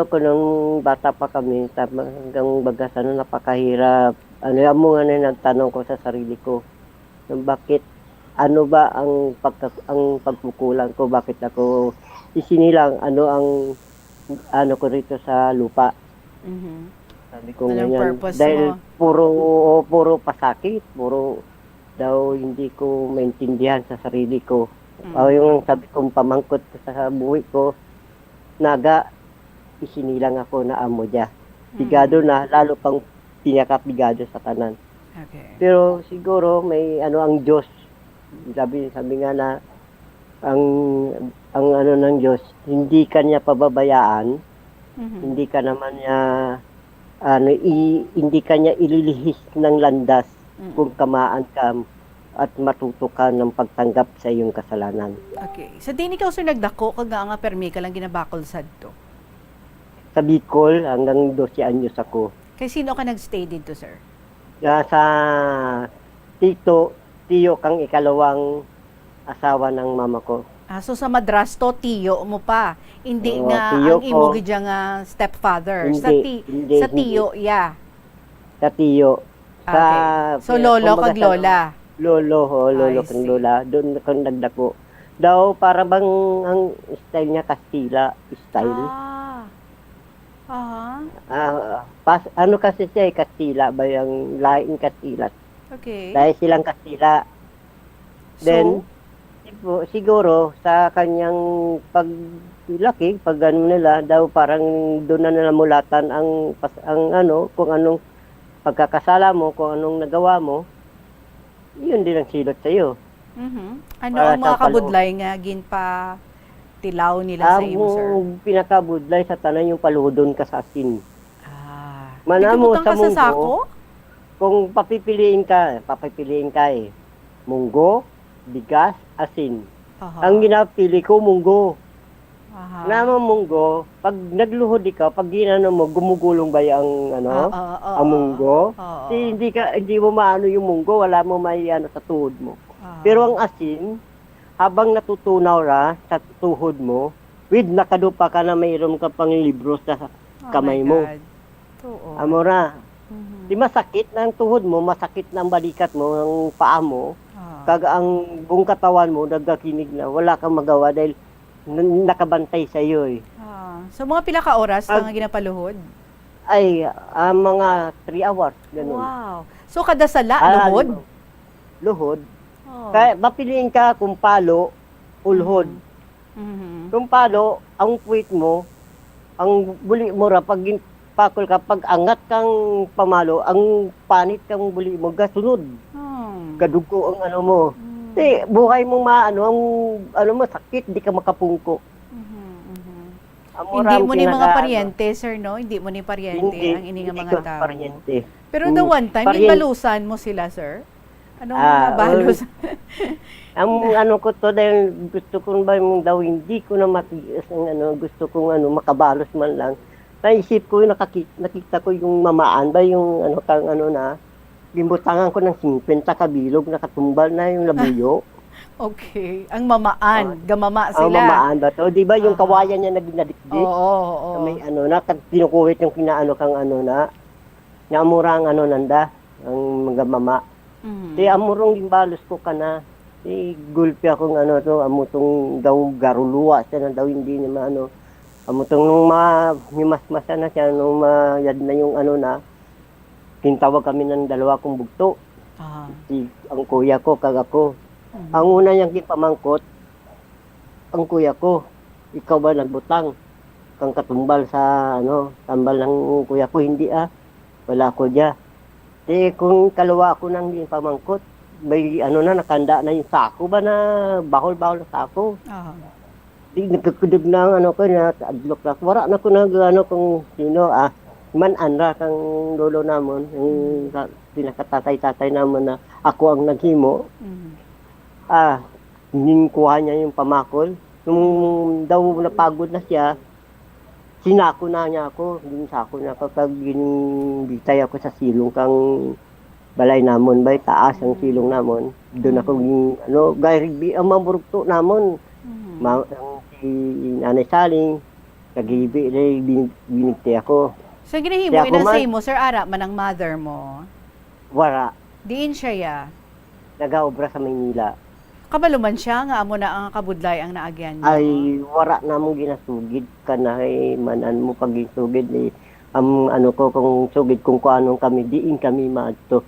ko nung bata pa kami, hanggang bagas napakahirap. Mo nga na nagtanong ko sa sarili ko, bakit ba ang pagkukulang ko, bakit ako isinilang, ang ko rito sa lupa. Sabi ko Anong ganyan. purpose Dahil mo? puro pasakit, puro daw hindi ko maintindihan sa sarili ko. Yung sabi kong pamangkot ko sa buhay ko, isinilang ako na amo dia. Bigado na, lalo pang pinakapigado sa tanan. Okay. Pero siguro may ang Diyos. Sabi nga na ang ng Diyos, hindi kanya pababayaan. Hindi ka naman niya hindi kanya ililihis ng landas kung kamaan ka at matuto ka ng pagtanggap sa iyong kasalanan. Okay. Sa din ikaw, sir, nagdako kag nga permi ka lang ginabakol sadto. Sa Bicol, hanggang 12 anyos ako. Kay sino ka nagstay dito, sir? Sa tiyo kang ikalawang asawa ng mama ko. So sa madrasto, tiyo mo pa. Hindi Oo, nga tiyo ang imo ko. gidya nga stepfather. Hindi, Sa tiyo, yeah. Sa tiyo. Okay. So lolo kag lola. Lolo I kang see. lola. Doon kang nagdako. Daw para bang ang style niya Kastila style. Kasi siya Kastila ba yung laing Kastila. Okay. Dahil silang Kastila. Then, siguro sa kanyang paglaki, pag ano nila, daw parang doon na namulatan ang kung anong pagkakasala mo, kung anong nagawa mo, yun din ang silot sa iyo. Ano Para ang mga sa kabudlay nga ginpa tilaw nila sa imo, sir? Ang pinakabudlay sa tanan yung paludon ka sa asin. Manamo Nagkabutang sa ka sa sako? munggo, kung papipiliin ka munggo, bigas, asin. Ang ginapili ko, munggo. Naman munggo, pag nagluhod ikaw, pag ginano mo, gumugulong ba yung ang munggo? Hindi mo maano yung munggo, wala mo may sa tuhod mo. Pero ang asin, habang natutunaw ra sa tuhod mo, with nakadupa ka na mayroon ka pang libro sa kamay mo. Amora, di masakit na ang tuhod mo, masakit na ang balikat mo, ang paa mo, kag ang buong katawan mo, nagkakinig na, wala kang magawa dahil nakabantay sa iyo eh. So mga pila ka oras na nga ginapaluhod? Ay, mga 3 hours, ganun. Wow. So kada sala, luhod? Luhod. Kaya mapiliin ka kung palo, ulhod. Kung palo, ang puwit mo, ang buli mo ra, pag pakol ka, pag angat kang pamalo, ang panit kang buli mo, gasunod. Kadugo ang ano mo. Buhay mo ang ano mo, sakit, di ka makapungko. Hindi mo ni mga paryente, sir, no? Hindi mo ni paryente ang ini nga mga tao. Paryente. Pero the one time, balusan mo sila, sir? Anong mga balus? Ang ano ko to, dahil gusto ko ba yung daw, hindi ko na matigas ang gusto kong makabalos man lang. Naisip ko, nakita ko yung mamaan ba, yung limbutangan ko ng 50 kabilog, nakatumbal na yung labuyo. Okay. Ang mamaan. Gamama sila. Ang mamaan ba to? Di ba yung kawayan niya na ginadikdik? Oo. May kinukuhit yung kang naamura ang nanda, ang gamama. Di amurong limbalos ko ka na. Di gulpi akong amutong daw garuluwa siya na daw hindi niya amutong nung mimasmasa na siya, nung mayad na yung tintawag kami ng 2 kong bugto. Ang kuya ko, kag ako. Ang una niyang gipamangkot, ang kuya ko, ikaw ba nagbutang? Kang katumbal sa tambal ng kuya ko, hindi wala ko diya. Di kung kalawa ako nang gipamangkot, may nakanda na yung sako ba na bahol-bahol na sako. Di nagkakudog na ko na adlok na. Wala na ko kung sino man-an ra kang lolo namon, yung pinakatatay-tatay namon na ako ang naghimo. Ninkuha niya yung pamakol. Nung daw napagod na siya, sinako na niya ako. Ginsako niya ako pag ginbitay ako sa silong kang balay namon, bay taas ang silong namon. Doon ako gayrig ang mamurugto namon. Si Nanay Saling, nagibi, binigti ako. So ginahimo, inasay mo, Sir Ara, manang mother mo? Wara. Diin siya ya? Nagaobra sa Maynila. Kabaluman siya nga amo na ang kabudlay ang naagyan niyo? Ay, wara na mong ginasugid ka na manan mo pag gisugid kung sugid kung anong kami, diin kami maadto.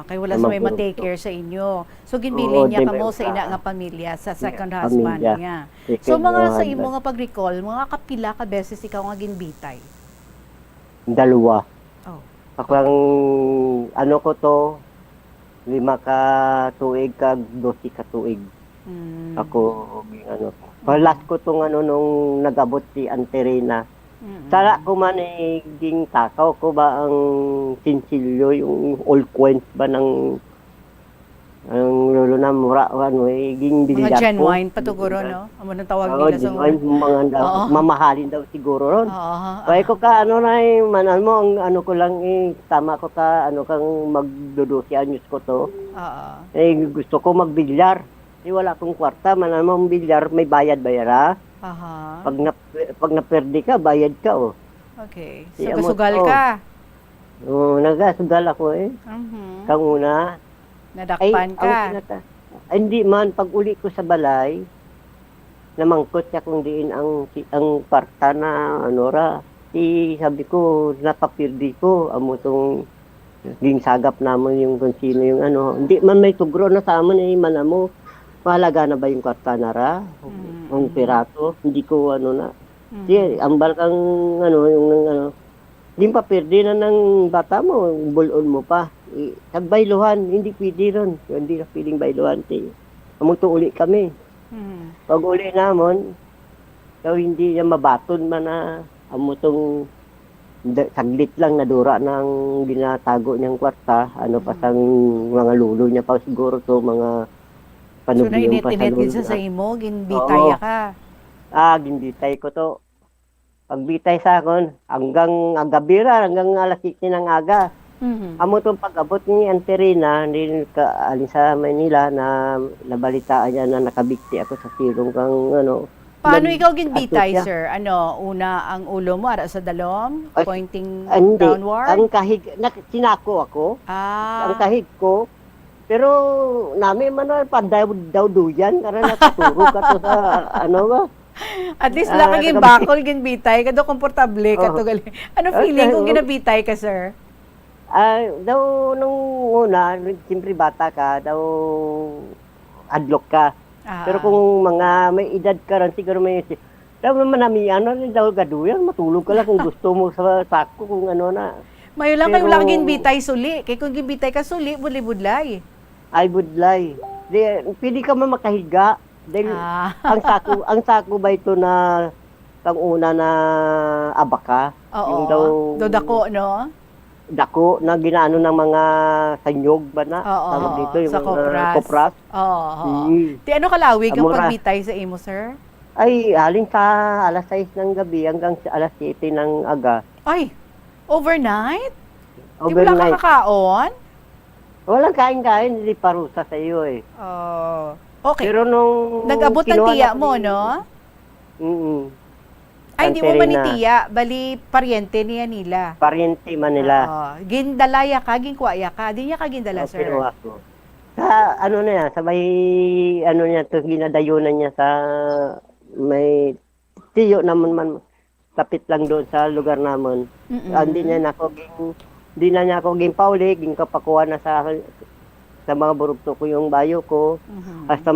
Kay wala sa may ma-take care sa inyo. So ginbilin niya kamo sa ina nga pamilya, sa second husband niya. So mga sa imo nga pag-recall, mga kapila ka beses ikaw nga ginbitay? 2. Ako ang ko to, 5 ka tuig kag 12 ka tuig. Ako last ko tong nung nagabot si Anterina. Sala ko man ging takaw ko ba ang sinsilyo, yung old coins ba ng ang lolo na mura ging bilyar ko. Mga genuine patuguro, no? Amo nang tawag nila sa mga mamahalin daw siguro ron. Kaya ko ka manan mo ang ko lang tama ko ka kang magdudusi anyos ko to. Gusto ko magbilyar. Wala akong kwarta, manan mo ang bilyar, may bayad-bayara. Pag naperdi ka, bayad ka Okay. So gasugal ka? Nagasugal ako Kang una. Nadakpan ka? Hindi man, pag uli ko sa balay, namangkot siya kung diin ang kwarta na sabi ko, napapirdi ko, amo tong ginsagap namon yung kung sino yung hindi man may tugro na sa amon manamo. Mahalaga na ba yung kwarta na ra? Ang pirato? Hindi ko na. Ambal kang hindi pa pwede na ng bata mo, bulon mo pa. Tagbayluhan, hindi pwede ron. Hindi na pwedeng bayluhan. Amuto uli kami. Pag uli namon, hindi niya mabaton man na amutong saglit lang nadura ng ginatago niyang kwarta. Pa sang mga lulo niya pa siguro to, mga so nainit-init din sa imo, ginbitaya ka? Ginbitay ko to. Pagbitay sa akon, hanggang gabi ra, hanggang alas 6 ng aga. Amo tong pag-abot ni Anterina, hindi ka alin sa Manila na nabalitaan niya na nakabikti ako sa silong kang ano. Paano ikaw ginbitay, ato siya. sir? Ano, una ang ulo mo, ara sa dalom? Ay, Pointing Hindi, downward? ang kahig, sinako ako. Ah. Ang kahig ko. Pero nami man daw duyan para nakaturo ka to sa ano ba? At least lang kaging bakol ginbitay, kado komportable, Oh. kato gali. Ano feeling kung ginabitay ka, sir? Daw nung una, siyempre bata ka, daw adlok ka. Pero kung mga may edad ka rin, siguro may daw naman namin, ano, daw gaduyan, matulog ka lang kung gusto mo sa sako, kung ano na. Mayo lang kayo Pero- lang ginbitay suli. Kaya kung ginbitay ka suli, budlay-budlay. I would lie. Pwede ka man makahiga. Dahil ang sako ba ito na pang una na abaka? Yung daw, Oo. Dodako, no? dako na ginaano ng mga sanyog ba na? Oo. Tawag dito, yung Sa kopras. kopras. Oo. Mm. Di ano kalawig ang Amura. pagbitay sa imo, sir? Ay, halin sa alas 6 ng gabi hanggang sa alas 7 ng aga. Ay, overnight? Di mo lang Overnight. kakakaon? Walang kain-kain, hindi parusa sa iyo eh. Oh. Okay. Pero nung Nag-abot ng kinuha tiya na- mo, no? Ay, hindi mo Anterina. manitiya. Bali, paryente niya nila. Pariente man nila. Gindalaya ka, ginkwaya ka. Di niya ka gindala, sir. Pero ako. Sa ano na yan, sa may ano niya to ginadayunan niya sa may tiyo naman man tapit lang doon sa lugar naman. Hindi niya nako hindi na niya ako gimpauli, ginkapakuha na sa mga burugto ko yung bayo ko. Hasta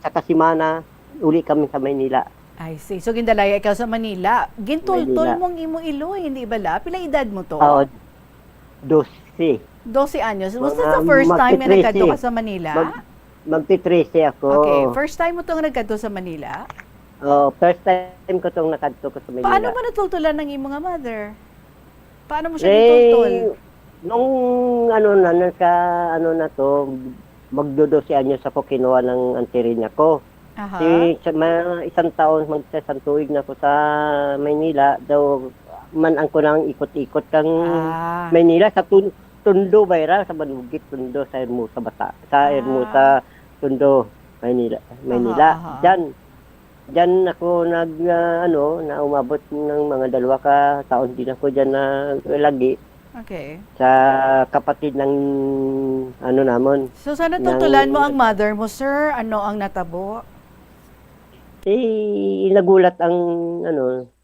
sa Kasimana, uli kami sa Maynila. I see. So, gindalaya ikaw sa Manila. Gintultol Manila. mong imo iloy, hindi ba la? Pila edad mo to? Oo, 12. 12 anyos. Was this Mga the first time na magti-13. nagkadto ka sa Manila? Magti-13 ako. Okay, first time mo itong nagkadto sa Manila? First time ko tong nakadto ko sa Manila. Paano mo natultulan ng imo nga mother? Paano mo siya gitultol? Nung ano na, ano na to, magdudo si Anyos ako kinuha ng anterinya ko. Aha. Isang taon, isang tuig na ako sa Maynila, daw man ang ko nang ikot-ikot kang Maynila sa Tundo Bayra, sa Banugit, Tundo, sa Hermosa Bata, sa Hermosa, Tundo, Maynila. Diyan ako na umabot ng mga 2 ka taon din ako diyan na lagi. Okay. Sa kapatid ng ano namon. So, sana tutulan mo ang mother mo, sir? Ano ang natabo?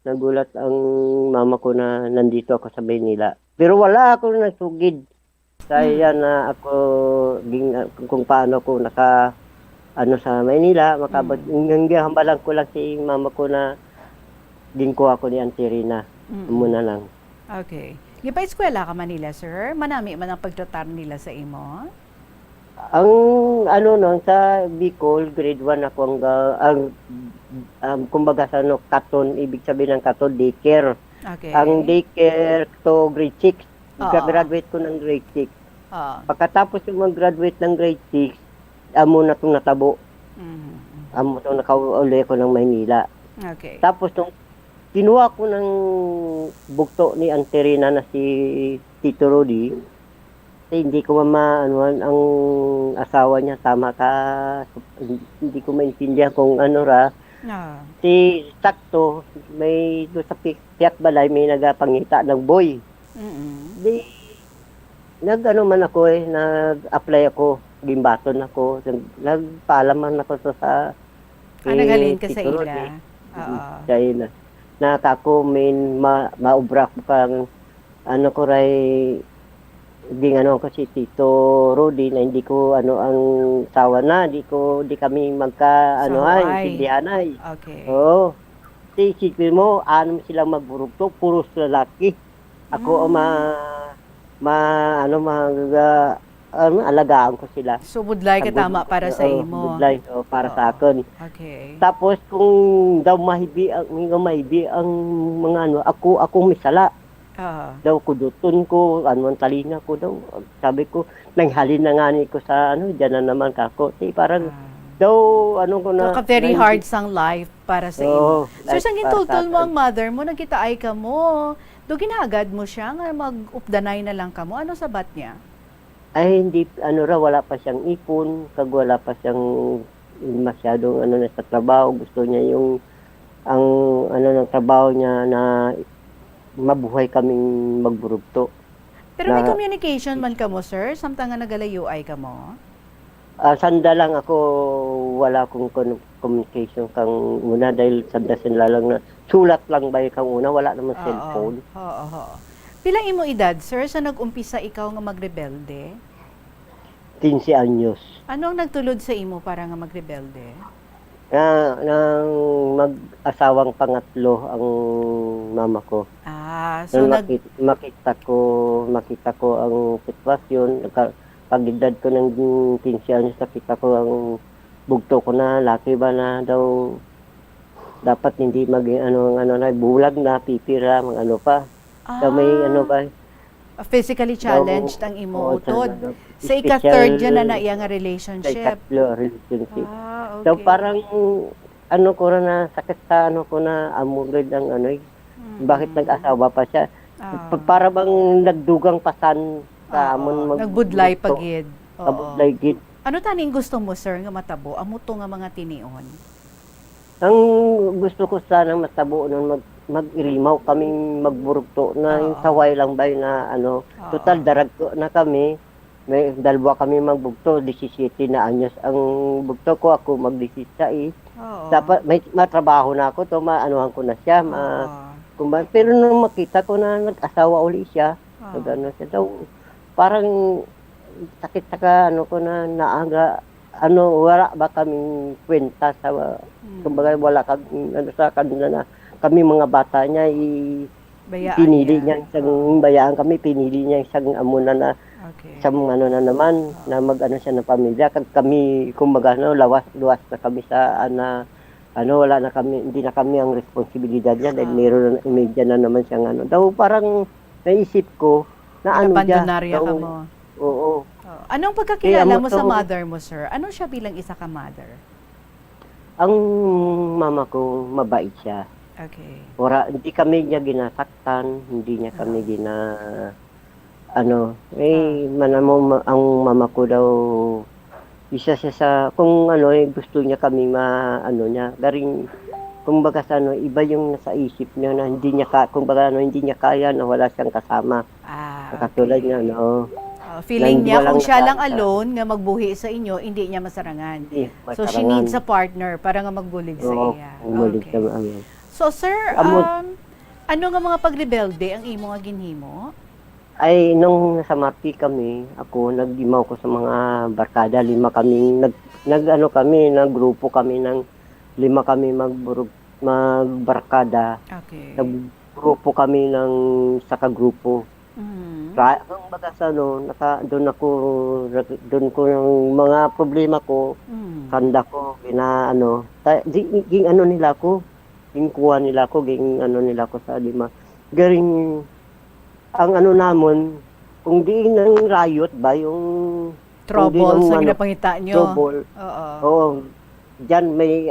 Nagulat ang mama ko na nandito ako sa Maynila. Pero wala ako nagsugid. Kaya na ako kung paano ko naka sa Maynila, makabot. Hambalan ko lang si mama ko na ginkuha ko ni Auntie Rina. Muna lang. Okay. Gipa-eskwela ka Manila, sir? Manami man ang pagtratar nila sa imo? Ang sa Bicol, grade 1 ako kumbaga sa katon, ibig sabihin ng katon, daycare. Okay. Ang daycare to grade 6. Oo. Graduate ko ng grade 6. Pagkatapos yung mag-graduate ng grade 6, amo na itong natabo. Amo itong nakauli ko ng Maynila. Okay. Tapos nung kinuha ko ng bugto ni Auntie Rina na si Tito Rudy, hindi ko maanuan ang asawa niya, tama ka, hindi ko maintindihan kung ano ra. Si sakto, may doon sa Piat Balay, may nagapangita ng boy. Di, man ako nag-apply ako, gimbaton ako, nagpaalaman ako sa naghalin ka sa Tito ila. Rudy. Oo. Sa ila. Na ako maubra ko kang ko ray ko si Tito Rudy na hindi ko ang sawa na, di kami intindihan ay. Okay. Oo. Isipin mo, silang magburugto, puros lalaki. Ako alagaan ko sila. So, budlay ka tama para sa imo. Budlay, para sa akin. Okay. Tapos kung daw mahibi ang mga ako misala. Daw kuduton ko, ang talinga ko daw. Sabi ko, nanghalin na nga ko sa diyan na naman kako. Parang daw ko na. Very hard sang life para sa imo. Oo, So, life sang para gintultol sa mo akin. ang mother mo, nagkita ay ka mo. Do ginagad mo siya nga mag-updanay na lang ka mo? Ano sabat niya? Ay hindi ano raw, wala pa siyang ipon, kag wala pa siyang masyadong ano na sa trabaho. Gusto niya yung ang ano ng trabaho niya na mabuhay kaming magburugto. Pero may Na- communication man ka mo, sir? Samtang nga nagalayo ay ka mo? Sanda lang ako, wala akong communication kang una dahil sanda sila lang na sulat lang ba kang una, wala naman cellphone. Oo. Pilang imo edad, sir, sa nag-umpisa ikaw nga magrebelde? 15 anyos. Ano ang nagtulod sa imo para nga magrebelde? Nang mag-asawang pangatlo ang mama ko. So Nung makita ko ang sitwasyon, pag-edad ko ng 15 anyos, nakita ko ang bugto ko na, laki ba na daw, dapat hindi maging ano na, bulag na, pipira, mga ano pa. Daw may ano ba, Physically challenged ang imo utod. Sa ika-third yan na iya nga relationship. relationship. Okay. So parang ano ko na sakit sa ano ko na amulid ang ano bakit nag-asawa pa siya. Para bang nagdugang pasan sa amon Nagbudlay pagid. Nagbudlay gid. Ano taning gusto mo, sir, nga matabo? Amo to nga mga tinion. Ang gusto ko sana matabo nun mag-irimaw kaming magburugto na yung saway lang ba na ano. Total darag na kami. May dalawa kami magbugto, 17 na anyos ang bugto ko, ako mag-16. Dapat may matrabaho na ako to, maanuhan ko na siya, pero nung makita ko na nag-asawa uli siya, ano siya daw, parang sakit saka ano ko na naaga, wala ba kaming kwenta sa, kumbaga wala kami, sa kanila na, kami mga bata niya, pinili niya isang bayaan kami, pinili niya isang amuna na, isang ano na naman, na mag-ano siya ng pamilya, kami, kumbaga, luwas na kami sa, wala na kami, hindi na kami ang responsibilidad niya, dahil meron na imedya na naman siyang daw parang naisip ko, na ano siya. Abandonarya ka mo. Oo. Anong pagkakilala mo sa mother mo, sir? Ano siya bilang isa ka mother? Ang mama ko, mabait siya. Okay. Hindi kami niya ginasaktan, hindi niya kami manamo ang mama ko daw, isa siya sa, kung gusto niya kami garing, kumbaga sa iba yung nasa isip niya na hindi niya, hindi niya kaya na wala siyang kasama. Katulad niya, Feeling niya kung siya lang alone nga magbuhi sa inyo, hindi niya masarangan. So she needs a partner para nga magbulig sa iya. Okay. So sir, ano nga mga pagrebelde ang imo nga ginhimo? Ay, nung nasa Marti kami, nag-imaw ko sa mga barkada, 5 kami, naggrupo kami ng 5 kami magbarkada. Okay. Naggrupo kami ng sa kagrupo. Kung baga sa doon ko yung mga problema ko, kanda ko, ging nila ko, ging kuha nila ko, ging nila ko sa 5. Garing, ang namon, kung di ng riot ba, yung trouble sa ginapangita nyo. Trouble. Oo. Diyan may,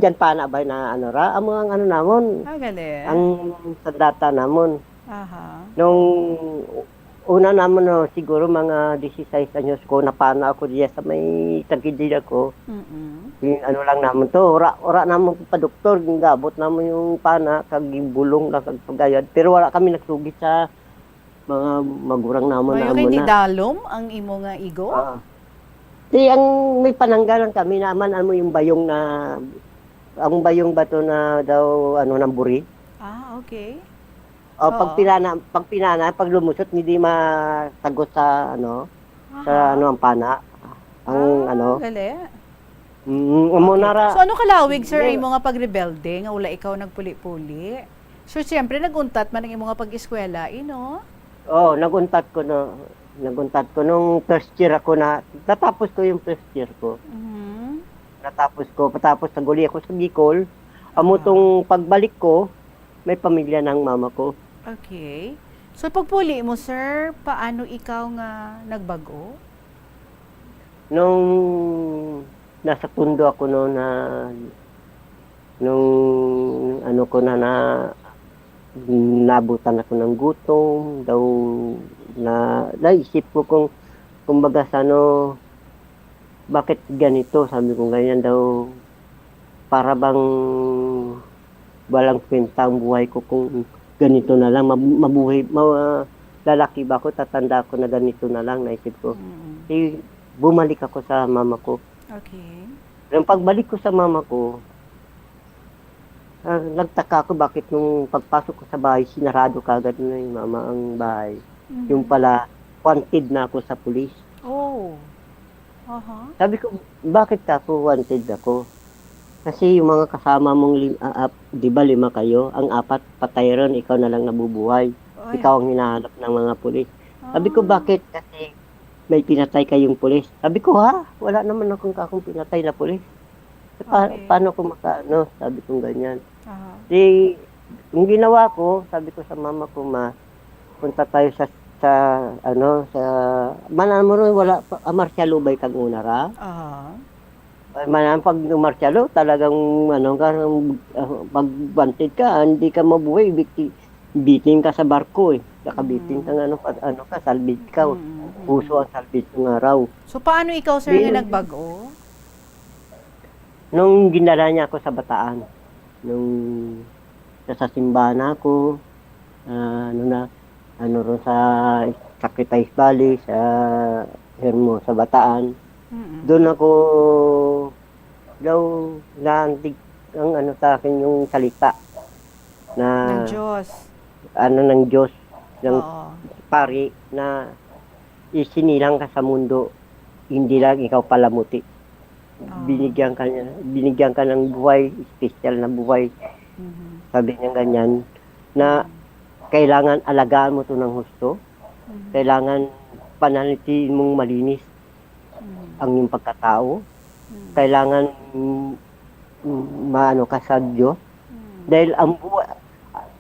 diyan pa na ba na ang mga namon. Galing. Ang sandata namon. Aha. Nung una naman siguro mga 16 anyos ko, napana ako diya sa may tagidid ako. Yung lang naman to, ora naman pa doktor, gingabot naman yung pana, kagibulong lang kagpagayad. Pero wala kami nagsugit sa mga magurang naman Mayo kay di dalom ang imo nga igo? Ang may pananggalan kami naman, yung bayong na, ang bayong bato na daw, ng buri. Okay. Pag pinana, pag lumusot, hindi masagot sa, sa ang pana. Gali. Nara. So ano kalawig, sir, imo nga pagrebelde, nga wala ikaw nagpuli-puli? So siyempre, naguntat man ang imo nga pag-eskwela, Naguntat ko nung first year ako natapos ko yung first year ko. Patapos naguli ako sa Bicol. Amutong pagbalik ko, may pamilya ng mama ko. Okay. So pagpuli mo, sir, paano ikaw nga nagbago? Nung nasa pundo ako nung nabutan ako ng gutom, daw na naisip ko kung kumbaga sa ano, bakit ganito, sabi ko ganyan daw, para bang walang kwenta ang buhay ko kung ganito na lang, lalaki ba ako, tatanda ako na ganito na lang, naisip ko. Bumalik ako sa mama ko. Okay. Yung pagbalik ko sa mama ko, nagtaka ako bakit nung pagpasok ko sa bahay, sinarado kagad na yung mama ang bahay. Yung pala, wanted na ako sa pulis. Oh. Sabi ko, bakit ako wanted ako? Kasi yung mga kasama mong, di ba 5 kayo, ang 4 patay ron, ikaw na lang nabubuhay. Ikaw ang hinahanap ng mga pulis. Sabi ko, bakit? Kasi may pinatay kayong pulis. Sabi ko, ha? Wala naman akong pinatay na pulis. Paano ko makaano? Sabi ko ganyan. Di, yung ginawa ko, sabi ko sa mama ko, punta tayo sa manan mo rin, wala, Marcialo ba'y kang una ra? Manan, pag Marcialo, talagang, pag-wanted ka, hindi ka mabuhay, bitin ka sa barko eh. Nakabitin ka salbit ka. Puso ang salbit ng araw. So, paano ikaw, sir, na nagbago? Nung ginala niya ako sa Bataan, nung sa simbahan ako, ron sa Sacrifice Valley, sa Hermo, sa Bataan, doon ako daw naantig ang sa akin yung salita na Ng Diyos. Ng Diyos, ng pari na isinilang ka sa mundo, hindi lang ikaw palamuti. Binigyan ka ng buhay, special na buhay. Sabi niya ganyan, na kailangan alagaan mo to ng husto, kailangan panalitin mong malinis ang iyong pagkatao, kailangan maano ka sa Diyos, dahil ang buhay,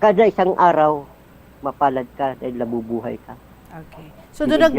kada isang araw, mapalad ka dahil nabubuhay ka. Okay. So, doon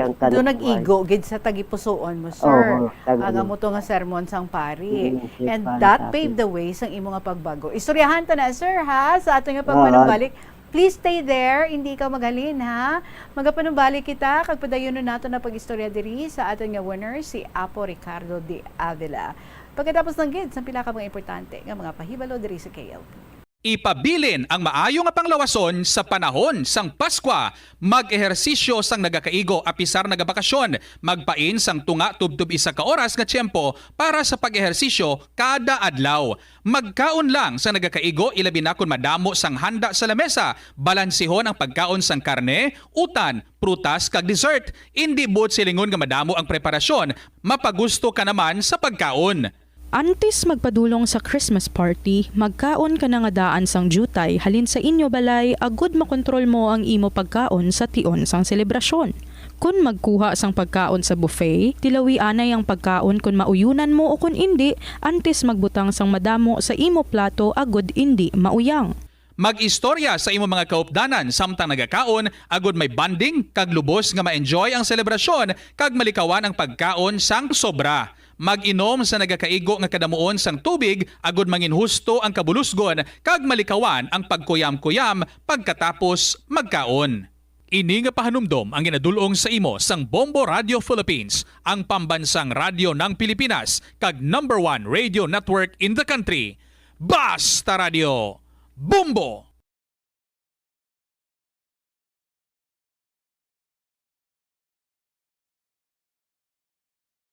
nag-igo, gid sa tagipusoon mo, sir. Aga mo to nga sermon sang pari. And that paved the way sang imo nga pagbago. Istoryahan ta na, sir, ha? Sa ato nga pagmanumbalik. Please stay there, hindi ka maghalin, ha? Magapanumbalik kita, kagpadayon nato na pag-istorya diri sa aton nga winner, si Apo Ricardo de Avila. Pagkatapos ng gid, sa pila ka mga importante nga mga pahibalo diri sa KLP. Ipabilin ang maayo nga panglawason sa panahon sang Pasko. Mag-ehersisyo sang nagakaigo apisar nagabakasyon. Magpain sang tunga tubtub 1 ka oras nga tiyempo para sa pag-ehersisyo kada adlaw. Magkaon lang sang nagakaigo ilabi na kun madamo sang handa sa lamesa. Balansihon ang pagkaon sang karne, utan, prutas kag dessert. Hindi buot silingon nga madamo ang preparasyon. Mapagusto ka naman sa pagkaon. Antes magpadulong sa Christmas party, magkaon ka na nga daan sang jutay halin sa inyo balay agud makontrol mo ang imo pagkaon sa tion sang selebrasyon. Kung magkuha sang pagkaon sa buffet, tilawi anay ang pagkaon kung mauyunan mo o kung hindi, antes magbutang sang madamo sa imo plato agud hindi mauyang. Mag-istorya sa imo mga kaupdanan samtang nagakaon agud may banding kag lubos nga ma-enjoy ang selebrasyon kag malikawan ang pagkaon sang sobra. Mag-inom sa nagakaigo nga kadamuon sang tubig agud manginhusto ang kabulusgon kag malikawan ang pagkuyam-kuyam pagkatapos magkaon. Ini nga pahanumdom ang ginadulong sa imo sang Bombo Radio Philippines, ang pambansang radyo ng Pilipinas kag #1 radio network in the country. Basta Radio Bombo!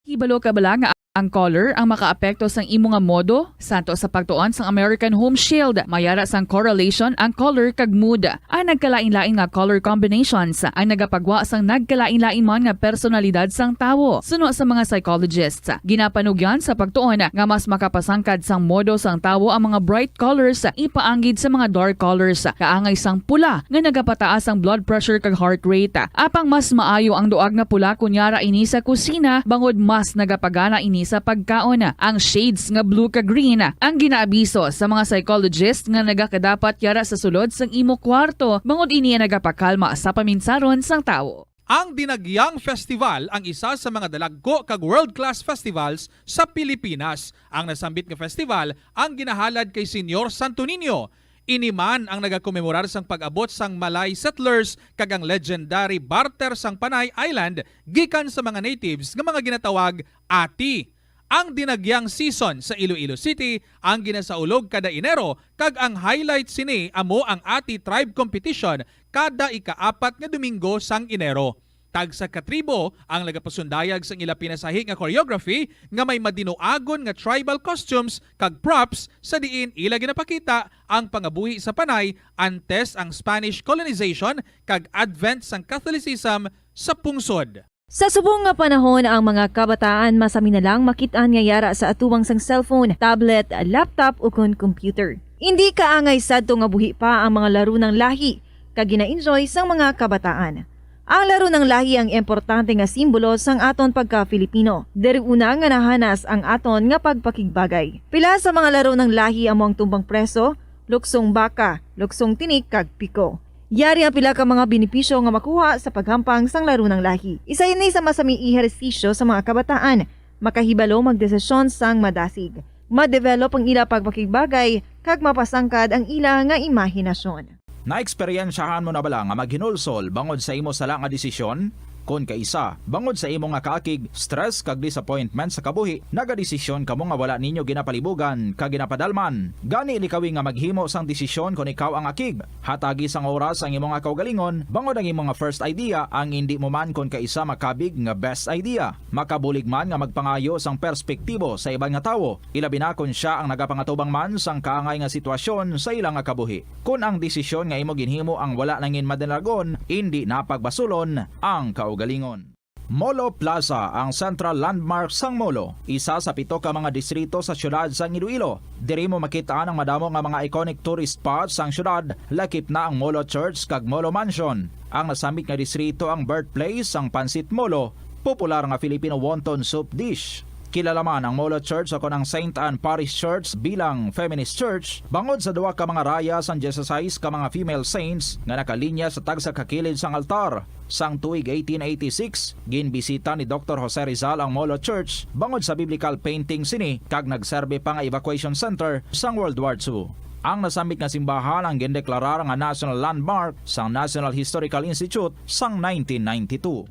Hibalo ka bala nga ang color ang makaapekto sang imo nga modo santo sa pagtuon sang American Home Shield. Mayara sang correlation ang color kag mood. Ang nagkalain-lain nga color combinations ang nagapagwa sang nagkalain-lain man nga personalidad sang tawo. Suno sa mga psychologists, ginapanugyan sa pagtuon nga mas makapasangkad sang modo sang tawo ang mga bright colors ipaanggid sa mga dark colors. Kaangay sang pula nga nagapataas ang blood pressure kag heart rate. Apang mas maayo ang duag nga pula kunyara ini sa kusina bangod mas nagapagana ini sa pagkaon. Ang shades nga blue ka green ang ginaabiso sa mga psychologist nga nagakadapat yara sa sulod sang imo kwarto bangod ini nagapakalma sa paminsaron sang tawo. Ang Dinagyang Festival ang isa sa mga dalagko kag world-class festivals sa Pilipinas. Ang nasambit nga festival ang ginahalad kay Senyor Santo Niño. Iniman ang nagakomemorar sang pag-abot sang Malay settlers kag ang legendary barter sang Panay Island gikan sa mga natives nga mga ginatawag ati. Ang dinagyang season sa Iloilo City ang ginasaulog kada Enero kag ang highlight sini amo ang ati tribe competition kada ika-4 nga Domingo sang Enero. Tag sa katribo ang nagapasundayag sang ila pinasahi nga choreography nga may madinuagon nga tribal costumes kag props sa diin ila ginapakita ang pangabuhi sa Panay antes ang Spanish colonization kag advent sang Catholicism sa pungsod. Sa subong nga panahon, ang mga kabataan masami na lang makitaan nga yara sa atuwang sang cellphone, tablet, laptop o kun computer. Hindi kaangay sadto nga buhi pa ang mga laro ng lahi kag gina-enjoy sang mga kabataan. Ang laro ng lahi ang importante nga simbolo sang aton pagka-Filipino. Diri una nga nahanas ang aton nga pagpakigbagay. Pila sa mga laro ng lahi amo ang tumbang preso, luksong baka, luksong tinik kag piko. Yari ang pila ka mga benepisyo nga makuha sa paghampang sang laro ng lahi. Isa ini sa masami ehersisyo sa mga kabataan, makahibalo magdesisyon sang madasig, ma-develop ang ila pagpakigbagay kag mapasangkad ang ila nga imahinasyon. Naeksperyensyahan mo na bala nga maghinulsol bangod sa imo sala nga desisyon? Kung kaisa, bangod sa imo nga kaakig, stress kag disappointment sa kabuhi, nagadesisyon kamo nga wala ninyo ginapalibugan kag ginapadalman. Gani likawi nga maghimo sang desisyon kung ikaw ang akig. Hatagi sang oras ang imo nga kaugalingon, bangod ang imo nga first idea ang hindi mo man kung kaisa makabig nga best idea. Makabulig man nga magpangayo sang perspektibo sa ibang nga tawo, ilabi na kung siya ang nagapangatubang man sang kaangay nga sitwasyon sa ilang nga kabuhi. Kung ang desisyon nga imo ginhimo ang wala nangin madalagon, hindi napagbasulon ang kaugalingon. Molo Plaza ang central landmark sang Molo, isa sa 7 ka mga distrito sa syudad sang Iloilo. Diri mo makita ang madamo nga mga iconic tourist spots sang syudad, lakip na ang Molo Church kag Molo Mansion. Ang nasambit nga distrito ang birthplace sang Pansit Molo, popular nga Filipino wonton soup dish. Kilala man ang Molo Church ako ng St. Anne Parish Church bilang feminist church, bangod sa duwa ka mga raya sang 16 ka mga female saints nga nakalinya sa tagsa kakilid sang altar. Sang tuig 1886, ginbisita ni Dr. Jose Rizal ang Molo Church bangod sa biblical painting sini kag nagserbe pa nga evacuation center sang World War II. Ang nasambit nga simbahan ang gindeklarar nga national landmark sang National Historical Institute sang 1992.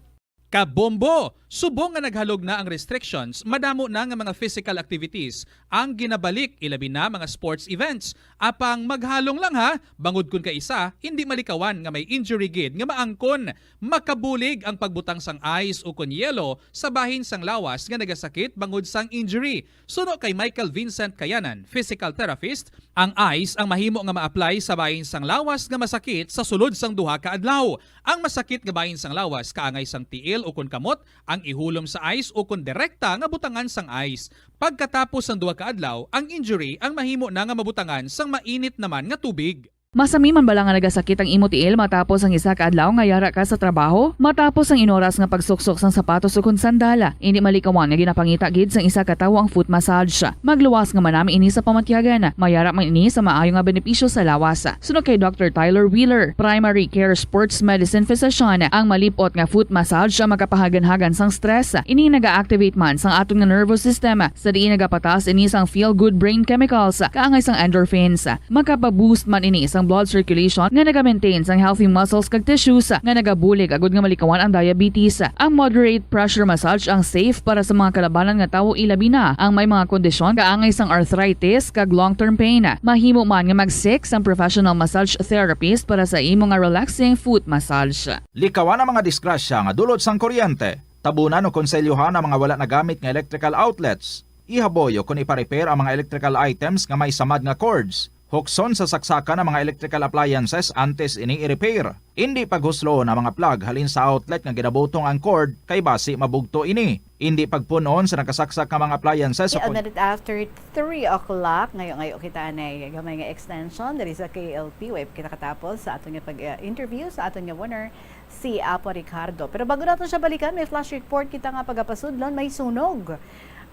Kabombo! Subong nga naghalog na ang restrictions, madamo na nga mga physical activities ang ginabalik ilabi na mga sports events. Apang maghalong lang ha, bangod kun kaisa, hindi malikawan nga may injury gid nga maangkon. Makabulig ang pagbutang sang ice o kun yelo sa bahin sang lawas nga nagasakit bangod sang injury. Suno kay Michael Vincent Kayanan, physical therapist, ang ice ang mahimo nga ma-apply sa bahin sang lawas nga masakit sa sulod sang duha ka adlaw. Ang masakit nga bahin sang lawas kaangay sang tiil o kun kamot, ang ihulom sa ice o kun direkta nga butangan sang ice. Pagkatapos ng 2 ka adlaw, ang injury ang mahimo na nga mabutangan sang mainit naman nga tubig. Masami man bala nga nagasakit ang imo tiil matapos ang isa ka adlaw nga yara ka sa trabaho? Matapos ang inoras nga pagsuksok sang sapatos o kun sandala, hindi malikawan nga ginapangita gid sang isa ka tawo ang foot massage. Magluwas nga manami ini sa pamatyagan, mayara man ini sa maayo nga benepisyo sa lawas. Sunod kay Dr. Tyler Wheeler, primary care sports medicine physician, ang malipot nga foot massage ang makapahagan-hagan sang stress. Ini naga-activate man sang aton nga nervous system, sa diin nagapatas ini sang feel good brain chemicals, kaangay sang endorphins. Makapaboost man ini sang blood circulation nga naga-maintain sang healthy muscles kag tissues nga nagabulig agud nga malikawan ang diabetes. Ang moderate pressure massage ang safe para sa mga kalabanan nga tawo ilabi na ang may mga kondisyon kaangay sang arthritis kag long-term pain. Mahimo man nga mag-seek sang professional massage therapist para sa imo nga relaxing foot massage. Likawan ang mga disgrasya nga dulot sang kuryente. Tabunan o konselyuhan ang mga wala nagamit nga electrical outlets. Ihaboy o kung ipa-repair ang mga electrical items nga may samad nga cords. Hukson sa saksakan ng mga electrical appliances antes ini i-repair. Hindi paghuslo na mga plug halin sa outlet nga ginabutong ang cord kay basi mabugto ini. Hindi pagpunon sa nakasaksak nga mga appliances. A minute after 3 o'clock, ngayon kita na gamay nga extension dari sa KLP. Web kita katapos sa aton nga pag-interview sa aton nga winner, si Apo Ricardo. Pero bago nato siya balikan, may flash report kita nga pagapasudlon, may sunog.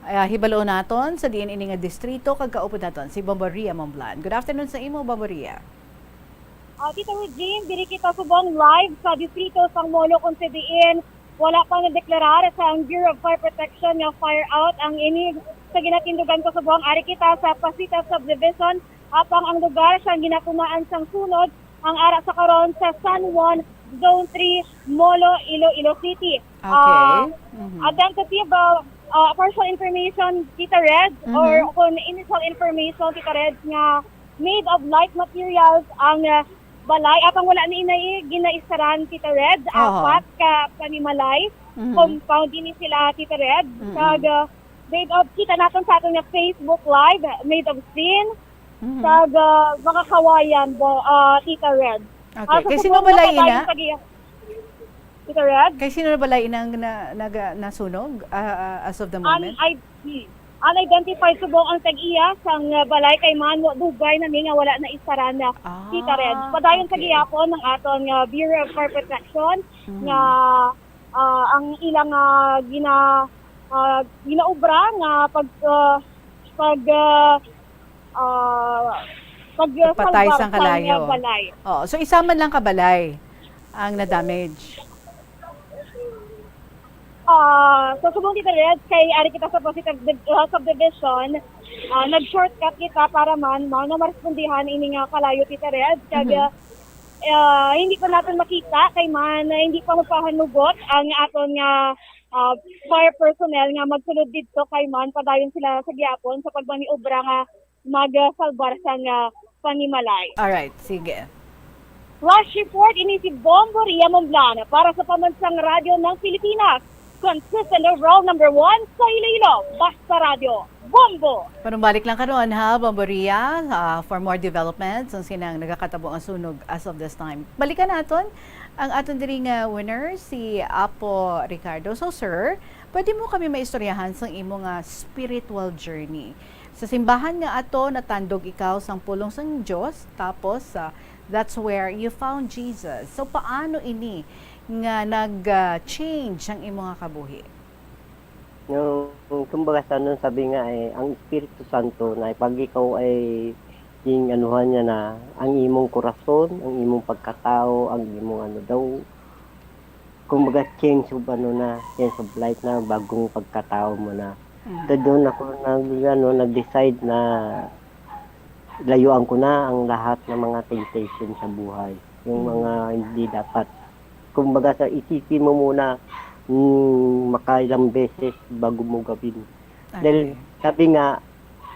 Hibalo naton sa diin ini nga distrito kag kaupod naton si Bomboria Momblan. Good afternoon sa imo, Bomboria. Tita Regine, diri kita subong live sa distrito sang Molo kung sa diin wala pa nadeklarar sa Bureau of Fire Protection nga fire out ang ini sa ginatindugan ko subong ari kita sa Pasita Subdivision apang ang lugar sa ginakumaan sang sunod ang ara sa karon sa San Juan Zone 3 Molo Iloilo City. Okay. Identity personal information Tita Red or kung initial information Tita Red nga made of light materials ang balay apang wala ni inay ginaisaran Tita Red apat ka panimalay compound ini sila Tita Red kag made of kita naton sa atong Facebook live made of sin kag mga kawayan Tita Red. Okay. Kay sino balay ina? Tita Red? Kay sino balay ina ang nasunog as of the moment? Unidentified subong ang tag-iya sang balay kay Manmo Dugay na nga wala na isaran na Tita Red. Padayon sa gihapon ng aton Bureau of Fire Protection nga ang ilang ginaubra nga Patay sang kalayo. Balay. So isa man lang kabalay ang na-damage. So subong Tita Red, kay ari kita sa positive subdivision, nag-shortcut kita para man na marespondihan ini nga kalayo Tita Red. Kag hindi pa natin makita kay man hindi pa mapahanugot ang aton nga fire personnel nga magsulod dito kay man padayon sila sa gihapon sa pagmaniobra nga magsalbar sa nga panimalay. Alright, sige. Flash report ini si Bombo Ria Momblana para sa Pambansang Radyo ng Pilipinas. Consistent overall number 1 sa Iloilo. Basta Radio. Bombo! Panumbalik lang ka noon ha, Bomboria, for more developments ang sinang nagakatabo ang sunog as of this time. Balikan natin ang aton diring winner, si Apo Ricardo. So sir, pwede mo kami maistoryahan sa imo nga spiritual journey. Sa simbahan nga ato, natandog ikaw sang pulong sang Diyos, tapos that's where you found Jesus. So paano ini nga nag-change ang imo nga kabuhi? Yung kumbaga sa nun, sabi nga ang Espiritu Santo na pag ikaw ay yung anuhan niya na ang imong korason, ang imong pagkatao, ang imong ano daw, kumbaga change of change of life na bagong pagkatao mo na. So doon ako nag-decide na layuan ko na ang lahat ng mga temptation sa buhay. Yung mga hindi dapat. Kumbaga sa isipin mo muna makailang beses bago mo gawin. Okay. Dahil sabi nga,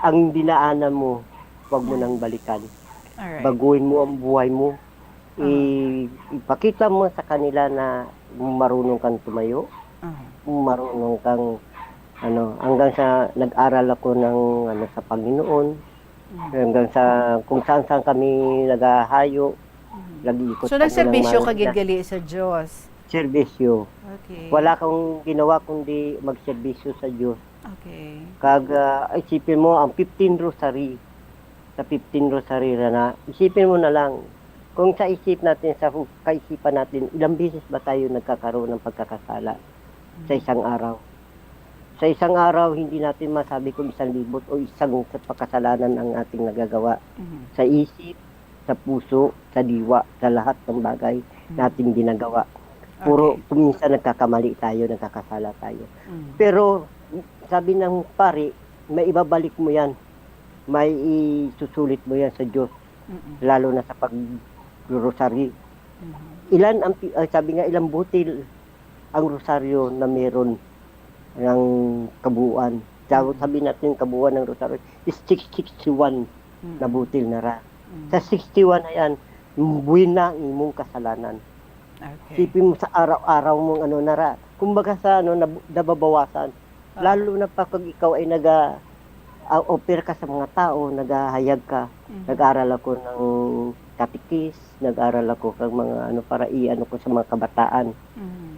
ang dinaanan mo, huwag mo nang balikan. Alright. Baguhin mo ang buhay mo. Ipakita mo sa kanila na marunong kang tumayo, marunong kang hanggang sa nag-aral ako ng sa Panginoon, hanggang sa kung saan kami naghahayo, nag-iikot. So nagserbisyo ka gali sa Diyos? Serbisyo. Okay. Wala kang ginawa kundi magserbisyo sa Diyos. Okay. Kag isipin mo ang 15 rosary. Sa 15 rosary na isipin mo na lang kung sa isip natin, sa kaisipan natin, ilang beses ba tayo nagkakaroon ng pagkakasala sa isang araw? Sa isang araw, hindi natin masabi kung 1,000 o isang pagkasalanan ang ating nagagawa. Sa isip, sa puso, sa diwa, sa lahat ng bagay nating ginagawa. Puro minsan nagkakamali tayo, nagkakasala tayo. Pero sabi ng pari, may ibabalik mo yan. May isusulit mo yan sa Diyos. Lalo na sa pag-rosary. Sabi nga, ilang butil ang rosaryo na meron ng kabuuan. Sabi natin kabuuan ng rosaryo is 661 na butil na ra. Sa 61 na yan, buwin na ang imong kasalanan. Okay. Sipin mo sa araw-araw mong nara. Kumbaga sa nababawasan. Lalo na pag ikaw ay nag-offer ka sa mga tao, naghahayag ka. Nag-aral ako ng katikis, nag-aral ako ng mga para ko sa mga kabataan.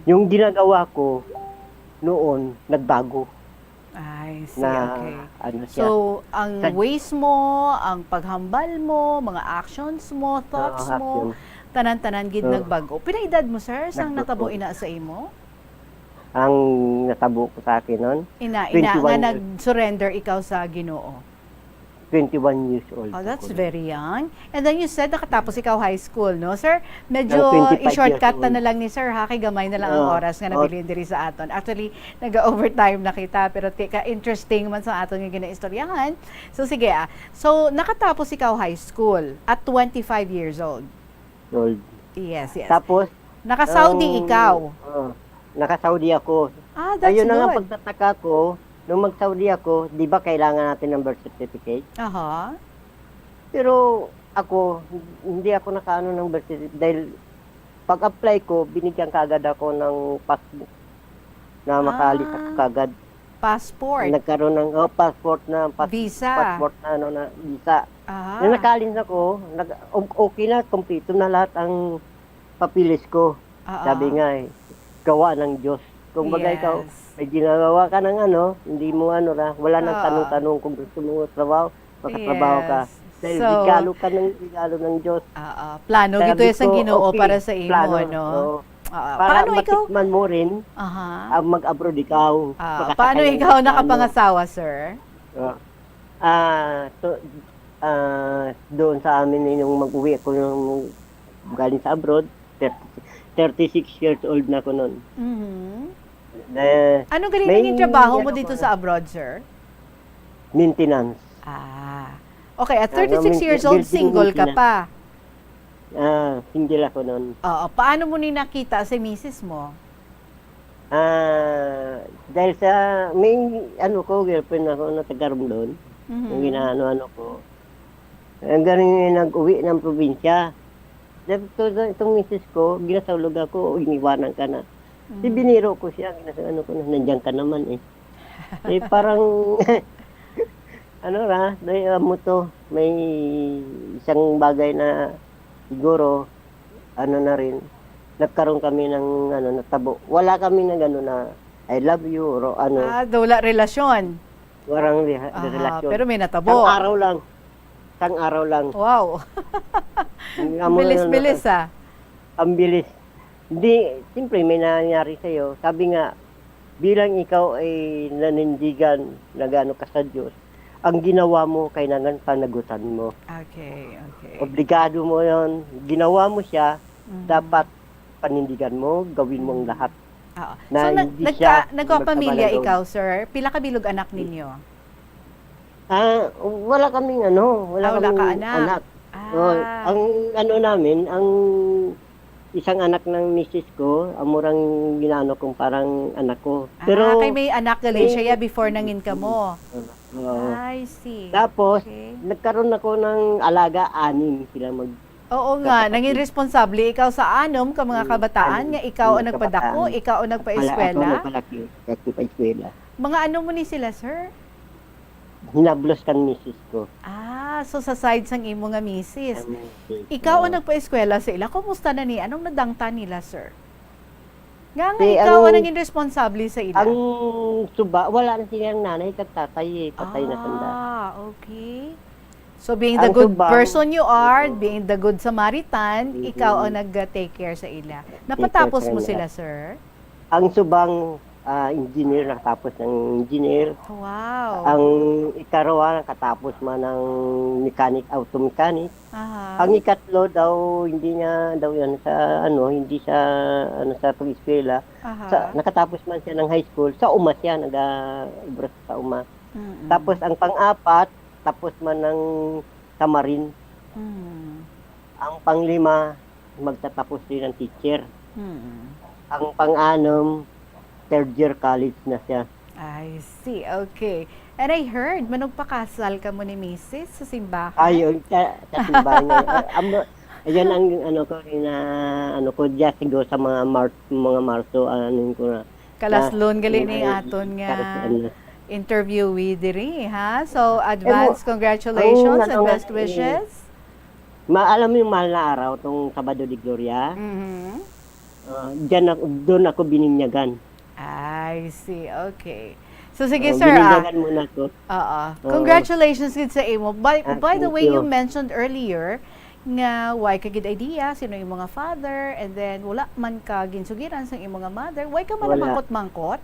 Yung ginagawa ko noon, nagbago. I see, na, okay. Siya. So, ang ways mo, ang paghambal mo, mga actions mo, thoughts mo, tanan-tanan gid nagbago. Pinaedad mo, sir, sang natabo ina sa imo? Ang natabo ko sa akin noon? Ina nga nag-surrender ikaw sa Ginoo. 21 years old. Oh, that's ako. very young. And then you said nakatapos ikaw high school, no? Sir, medyo Ng 25 i-shortcut years old. na lang ni Sir, ha? Kay gamay na lang ang Oo. oras nga nabilin diri sa aton. Actually, nag-overtime na kita, pero tika, interesting man sa aton nga ginaistoryahan. So, sige So, nakatapos ikaw high school at 25 years old. Old. Yes, yes. Tapos, Naka-Saudi ikaw. Naka-Saudi ako. Ah, that's Ayun na nga good. pagtataka ko, nung mag-Saudi ako, di ba kailangan natin ng birth certificate? Aha. Pero ako, hindi ako nakaano ng birth certificate dahil pag-apply ko, binigyan kagad ako ng passport na makalis ako kagad. Passport. Nagkaroon ng passport na Visa. passport na na visa. Ah. Nung nakalins ako, okay na, kompleto na lahat ang papilis ko. Sabi nga gawa ng Diyos. Kung bagay ikaw, may ginagawa ka ng hindi mo wala nang tanong-tanong kung gusto mo trabaho, makatrabaho ka. Dahil regalo ng Diyos. Plano Sabi gito sa ko, Ginoo okay, para sa imo, plano, no? para Paano ikaw? matikman mo rin, mag-abroad ikaw. Paano ikaw nakapangasawa, sir? Doon sa amin yung mag-uwi ako nung galing sa abroad, 36 years old na ako noon. Ano galing yung trabaho mo dito sa abroad, sir? Maintenance. Okay, at 36 years old, single ka pa. Single ako noon. Paano mo nakita si misis mo? Dahil sa may girlfriend ako na taga-room doon. Yung ginaano ko. Ang galing nag-uwi ng probinsya. Itong misis ko, ginasawlog ako, iniwanan ka na. Biniro ko siya, ginasawlog ko na, nandiyan ka naman parang, dahil mo to, may isang bagay na siguro, na rin, nagkaroon kami ng, natabo. Wala kami na gano'n na, I love you, or Wala relasyon. Walang relasyon. Pero may natabo. Isang araw lang. Wow. Bilis-bilis Ang bilis. Hindi, siyempre may nangyari sa'yo. Sabi nga, bilang ikaw ay nanindigan na gano'n ka sa Diyos, ang ginawa mo, kailangan panagutan mo. Okay. Obligado mo yon. Ginawa mo siya, dapat panindigan mo, gawin mo ang lahat. So, nagkapamilya ikaw, sir? Pila ka bilog anak ninyo? Wala kaming wala kaming anak. Ang namin, ang isang anak ng misis ko, amurang ginano kong parang anak ko. Pero kay may anak gali siya before nangin ka mo. I see. Tapos, nagkaroon ako ng alaga, 6 sila Oo nga, nanging responsable ikaw sa anom ka mga kabataan nga ikaw ang nagpadako, ikaw ang nagpa-eskwela. Nagpa-eskwela. Mga ano mo ni sila, sir? Hinablos kan misis ko. So sa side sang imo nga misis. Ikaw ang nagpa-eskwela sa ila. Kumusta na ni? Anong nadangta nila, sir? Nga ikaw ang naging responsable sa ila. Ang suba, wala na silang nanay kag tatay, patay na tanda. Okay. So being the good person you are, being the good Samaritan, ikaw ang nag-take care sa ila. Napatapos mo sila, sir? Ang subang engineer, nakatapos ng engineer. Wow. Ang ikarawa, nakatapos man ng mechanic, auto mechanic. Ang ikatlo daw, hindi niya daw yan sa hindi siya sa pag-eskwela. Nakatapos man siya ng high school, sa UMA siya, nag-ibras sa UMA. Tapos ang pang-apat, tapos man ng Tamarin. Ang pang-5, magtatapos din ng teacher. Ang pang-6, third year college na siya. I see. Okay. And I heard, manugpakasal ka mo ni Mrs. sa simbahan. Ayun, sa simbahan niya. Ayan ang ko diya siguro sa mga Marso, ko na. Kalaslon gali ni aton nga interviewee diri, ha? So, advance congratulations and best wishes. Alam mo yung mahal na araw, tong Sabado de Gloria. Doon ako bininyagan. I see. Okay. So, sige, sir. Bininyagan muna ko. Congratulations gid sa imo. By the way, you mentioned earlier nga why ka gid idea, sino yung mga father, and then wala man ka ginsugiran sa imong mga mother. Why ka man mangkot-mangkot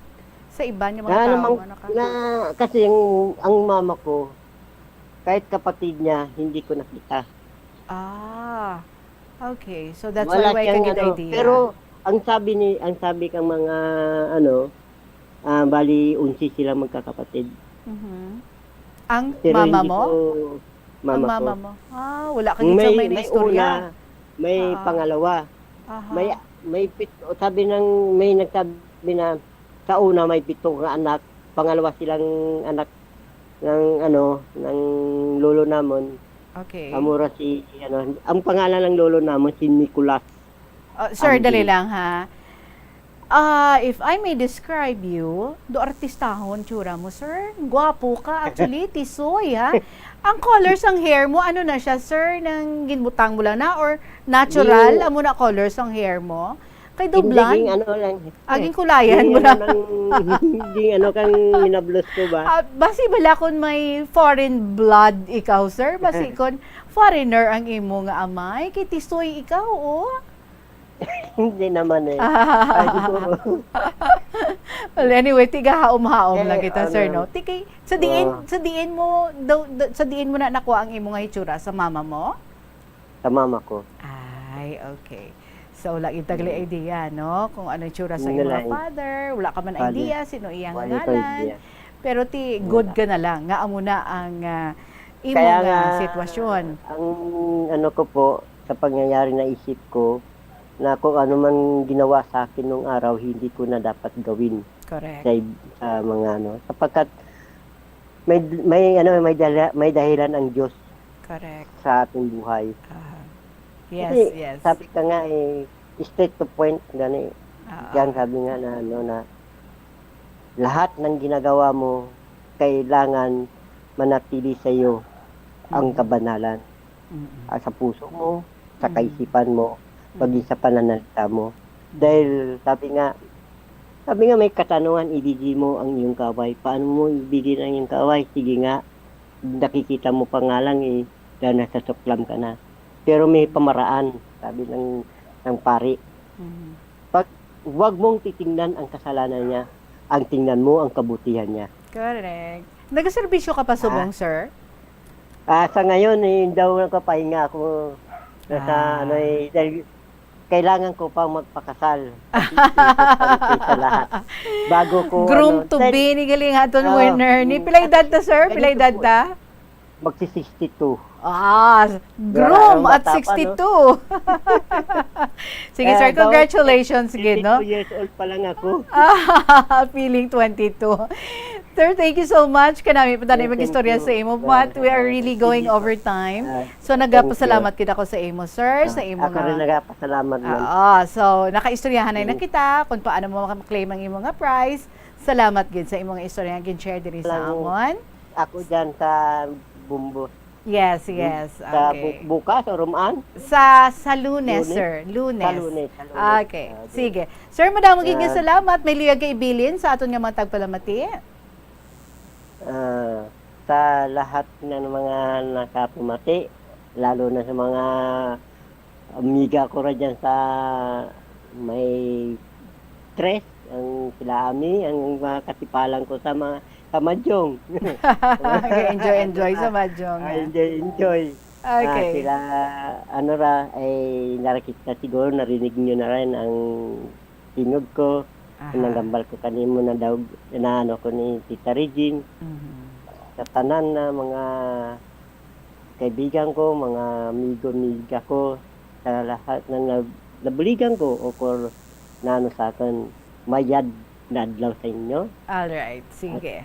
sa iban yung mga tao? Kasi ang mama ko, kahit kapatid niya, hindi ko nakita. Ah, okay. So that's Wala why siyang ka gid ano, idea. pero ang sabi kang mga ano, bali 11 sila magkakapatid. Mhm. Ang Pero mama hindi mo? ko Ang mama mama ko. mo. Wala ka gid sa may May istorya. una, may pangalawa. Aha. May pito, may nagsabi na sa una may 7 nga anak, pangalawa silang anak ng ng lolo namon. Okay. Amura si ang pangalan ng lolo namon si Nicolas. Sir, Ang dali din. lang ha. If I may describe you, do artistahon tsura mo, sir. Gwapo ka. Actually, tisoy, ha? Ang colors ang hair mo, ano na siya, sir? Nang ginbutang mo lang na? Or natural? Yung- Amo na colors ang hair mo? Kay do Hindi blonde? ging lang. Aging kulayan mo Hindi na. hindi kang minablos ko ba? Basi bala kun may foreign blood ikaw, sir? Basi kun foreigner ang imo nga amay? Kay tisoy ikaw, oh. Hindi naman eh. Ay, siguro. Well, anyway, tiga haom-haom lang Eh, kita, sir, ano, no? Tikay, sa diin mo, sa diin mo na nakuha ang imo nga hitsura sa mama mo? Sa mama ko. Ay, okay. So, wala itagli idea, no? Kung ano itsura sa imo Wala. nga father, wala ka man Father. idea, sino iyang Wala ko ngalan. idea. Pero good ka na lang, nga amo na ang imo Kaya nga nga, sitwasyon. Ang ano ko po, sa pangyayari na isip ko, na kung ano man ginawa sa akin nung araw, hindi ko na dapat gawin. Correct. Sa mga sapagkat may dahilan ang Diyos Correct. sa ating buhay. Yes, Kasi, yes. sabi ka nga straight to point gani. Ah, Yan sabi nga na lahat ng ginagawa mo kailangan manatili sa iyo ang kabanalan. Sa puso mo, sa kaisipan mo, paging sa pananalita mo. Dahil sabi nga may katanungan, ibigay mo ang iyong kaway. Paano mo ibigay ang iyong kaway? Sige nga, nakikita mo pa nga lang dahil nasa suklam ka na. Pero may pamaraan, sabi ng pari. Huwag mong titingnan ang kasalanan niya, ang tingnan mo ang kabutihan niya. Correct. Nagaserbisyo ka pa subong, sir? Sa ngayon, daw nakapahinga ako. Dahil kailangan ko pang magpakasal. Sa lahat. Bago ko, Groom to be, ni galing haton winner. Ni pilay edad ta, sir? Pilay edad ta? Magsi-62. Groom at Bata pa, 62. Sige, sir, congratulations, gid, no? 22 years old pa lang ako. Feeling 22. Sir, thank you so much. Kanami pa tayo mag-istorya sa imo. But we are really going over time. So, nagapasalamat kita ko sa imo, sir. Sa imo Ako rin nagpasalamat man. So, nakaistoryahan na kita kung paano mo makaklaim ang imo nga prize. Salamat, gid, sa imo nga istorya nga gin-share diri sa amon. Ako dyan sa Bumbo. Yes. Sa Okay. bukas o rumaan? Sa Lunes, Lunes? sir. Lunes. Sa Lunes. Okay. Sige. Sir, madamo gid nga salamat. May liyag kay ibilin sa aton nga mga tagpalamati. Sa lahat ng mga nakapumati, lalo na sa mga amiga ko dyan sa may stress, ang sila Ami, ang mga katipalan ko sa mga Madyong. Enjoy sa Madyong. Enjoy. Okay. Sila, narakita siguro, narinig nyo na rin ang tingog ko. Nanggambal ko kanimo na daw, ko ni Tita Regine. Sa tanan na mga kaibigan ko, mga amigo-amiga ko, sa lahat ng nabuligan ko, o sa akin, mayad na adlaw sa inyo. Alright, sige.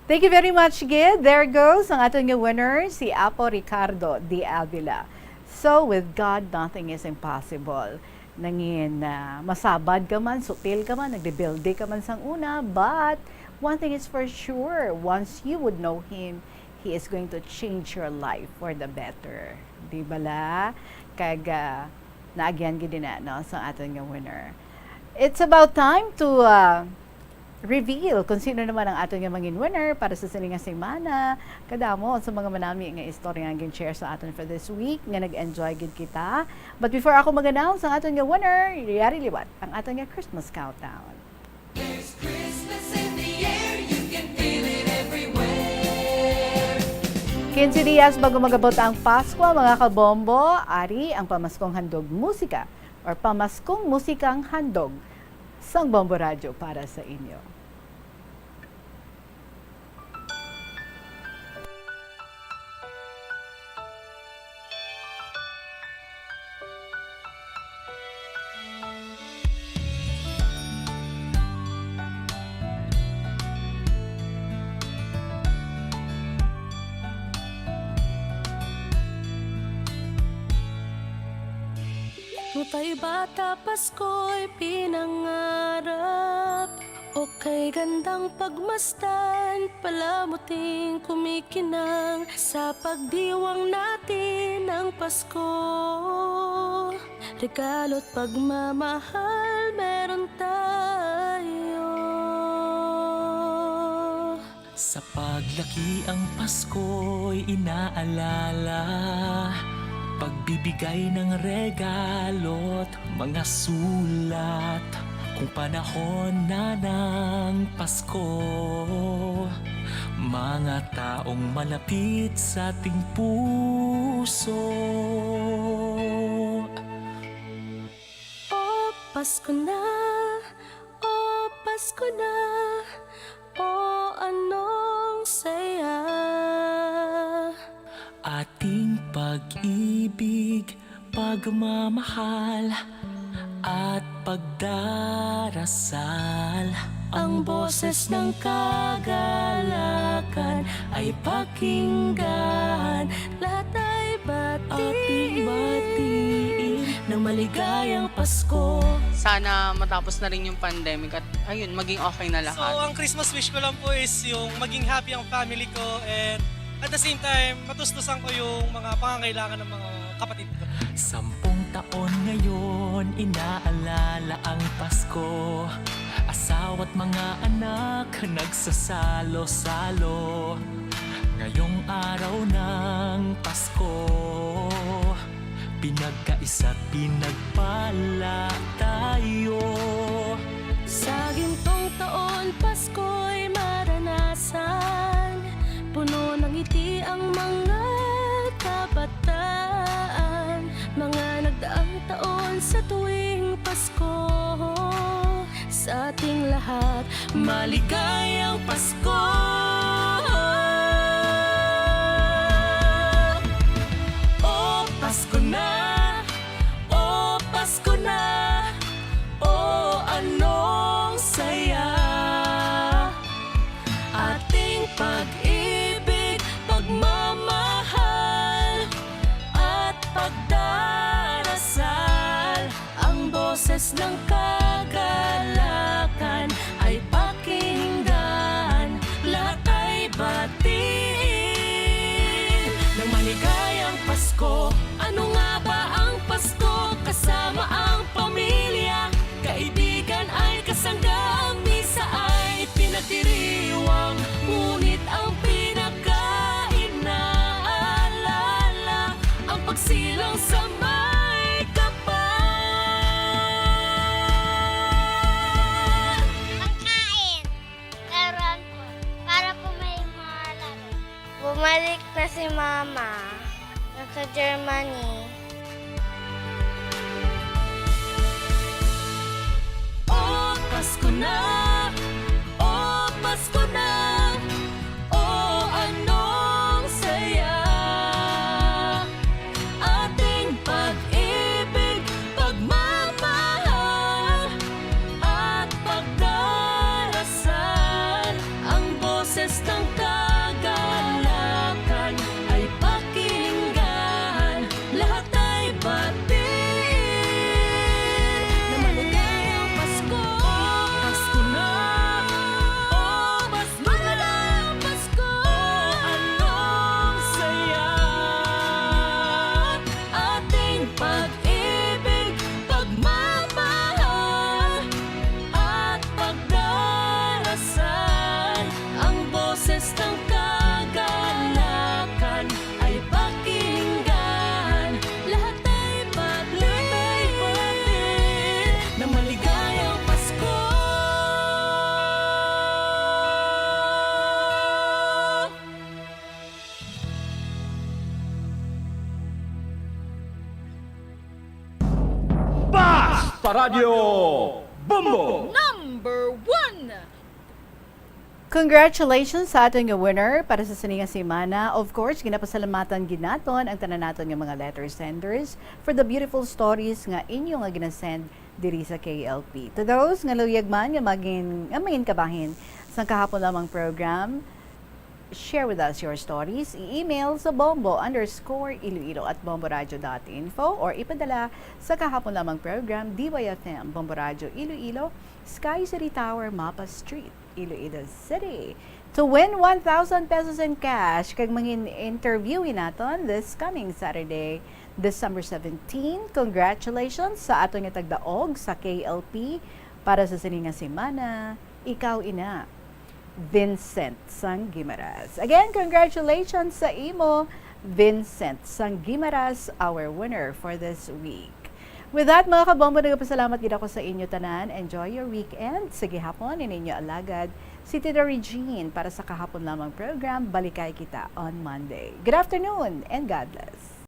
Thank you very much, Gid. There goes ang ating winner, si Apo Ricardo D. Avila. So, with God, nothing is impossible. Nangin masabad ka man, sutil ka man, nagdebuilde ka man sang una, but one thing is for sure, once you would know Him, He is going to change your life for the better. Di bala? Kag naagyan gid na no sa ating winner. It's about time to reveal kung sino naman ang aton nga mangin winner para sa sininga semana. Kadamo sa mga manami nga istorya nga gin-share sa aton for this week nga nag-enjoy gid kita. But before ako mag-announce ang aton nga winner, yari liwat ang aton nga Christmas countdown. There's Christmas in the air, you can feel it everywhere. 15 dias bago magabot ang Pasko, mga kabombo, ari ang pamaskong handog musika or pamaskong musikang handog sang Bombo Radyo para sa inyo. Nutay bata Pasko'y pinangarap, o kay gandang pagmasdan, palamuting kumikinang sa pagdiwang natin ng Pasko. Regalo't pagmamahal meron tayo. Sa paglaki ang Pasko'y inaalala, pagbibigay ng regalo't mga sulat. Kung panahon na ng Pasko, mga taong malapit sa ating puso. O Pasko na, o Pasko na, o anong saya. Ating pag-ibig, pagmamahal at pagdarasal. Ang boses ng kagalakan ay pakinggan. Lahat ay batiin ng maligayang Pasko. Sana matapos na rin yung pandemic at ayun, maging okay na lahat. So, ang Christmas wish ko lang po is yung maging happy ang family ko and at the same time, matustusan ko yung mga pangangailangan ng mga kapatid ko. 10 taon ngayon, inaalala ang Pasko. Asawa't mga anak, nagsasalo-salo. Ngayong araw ng Pasko, pinagkaisa't pinagpala tayo. Sa gintong taon, Pasko'y maranasan, puno ng ngiti ang mga kabataan. Mga nagdaang taon sa tuwing Pasko, sa ating lahat, maligayang Pasko! O Pasko na, o Pasko na, o anong saya. Ating pag-ibig, pagmamahal at pagdarasal. Ang boses ng kagalakan ay pakinggan. Lahat ay batiin ng maligayang Pasko. Ano nga ba ang Pasko? Kasama ang pamilya, kaibigan ay kasangga. Ang misa ay pinagdiriwang, ngunit ang pinaka-inaalala ang pagsilang sa may kapal. Pagkain, laruan po, para po may mga laro. Bumalik na si Mama, nasa Germany. O Pasko na, o Pasko na, o anong saya. Ating pag-ibig, pagmamahal at pagdarasal. Ang boses ng kagalakan ay pakinggan. Lahat ay batiin na maligayang Pasko. Pasko na, o Pasko sa Radyo Bombo! Number 1! Congratulations sa ating winner para sa sininga semana. Of course, ginapasalamatan ginaton ang tanan naton nga mga letter senders for the beautiful stories nga inyo nga ginasend diri sa KLP. To those nga luyag man nga maging kabahin sa kahapon lamang program, share with us your stories. I-email sa bombo_iloilo@bomboradio.info or ipadala sa kahapon lamang program DYFM Bombo Radio Iloilo, Sky City Tower, Mapa Street, Iloilo City. To win 1,000 pesos in cash, kag mangin interviewin naton this coming Saturday, December 17. Congratulations sa ato nga tagdaog sa KLP para sa sininga semana. Ikaw ina, Vincent Sangimaras. Again, congratulations sa imo, Vincent Sangimaras, our winner for this week. With that, mga kabombo, nagpasalamat gid ako sa inyo tanan. Enjoy your weekend. Sa gihapon, ininyo alagad si Tita Regine para sa kahapon lamang program. Balikay kita on Monday. Good afternoon and God bless.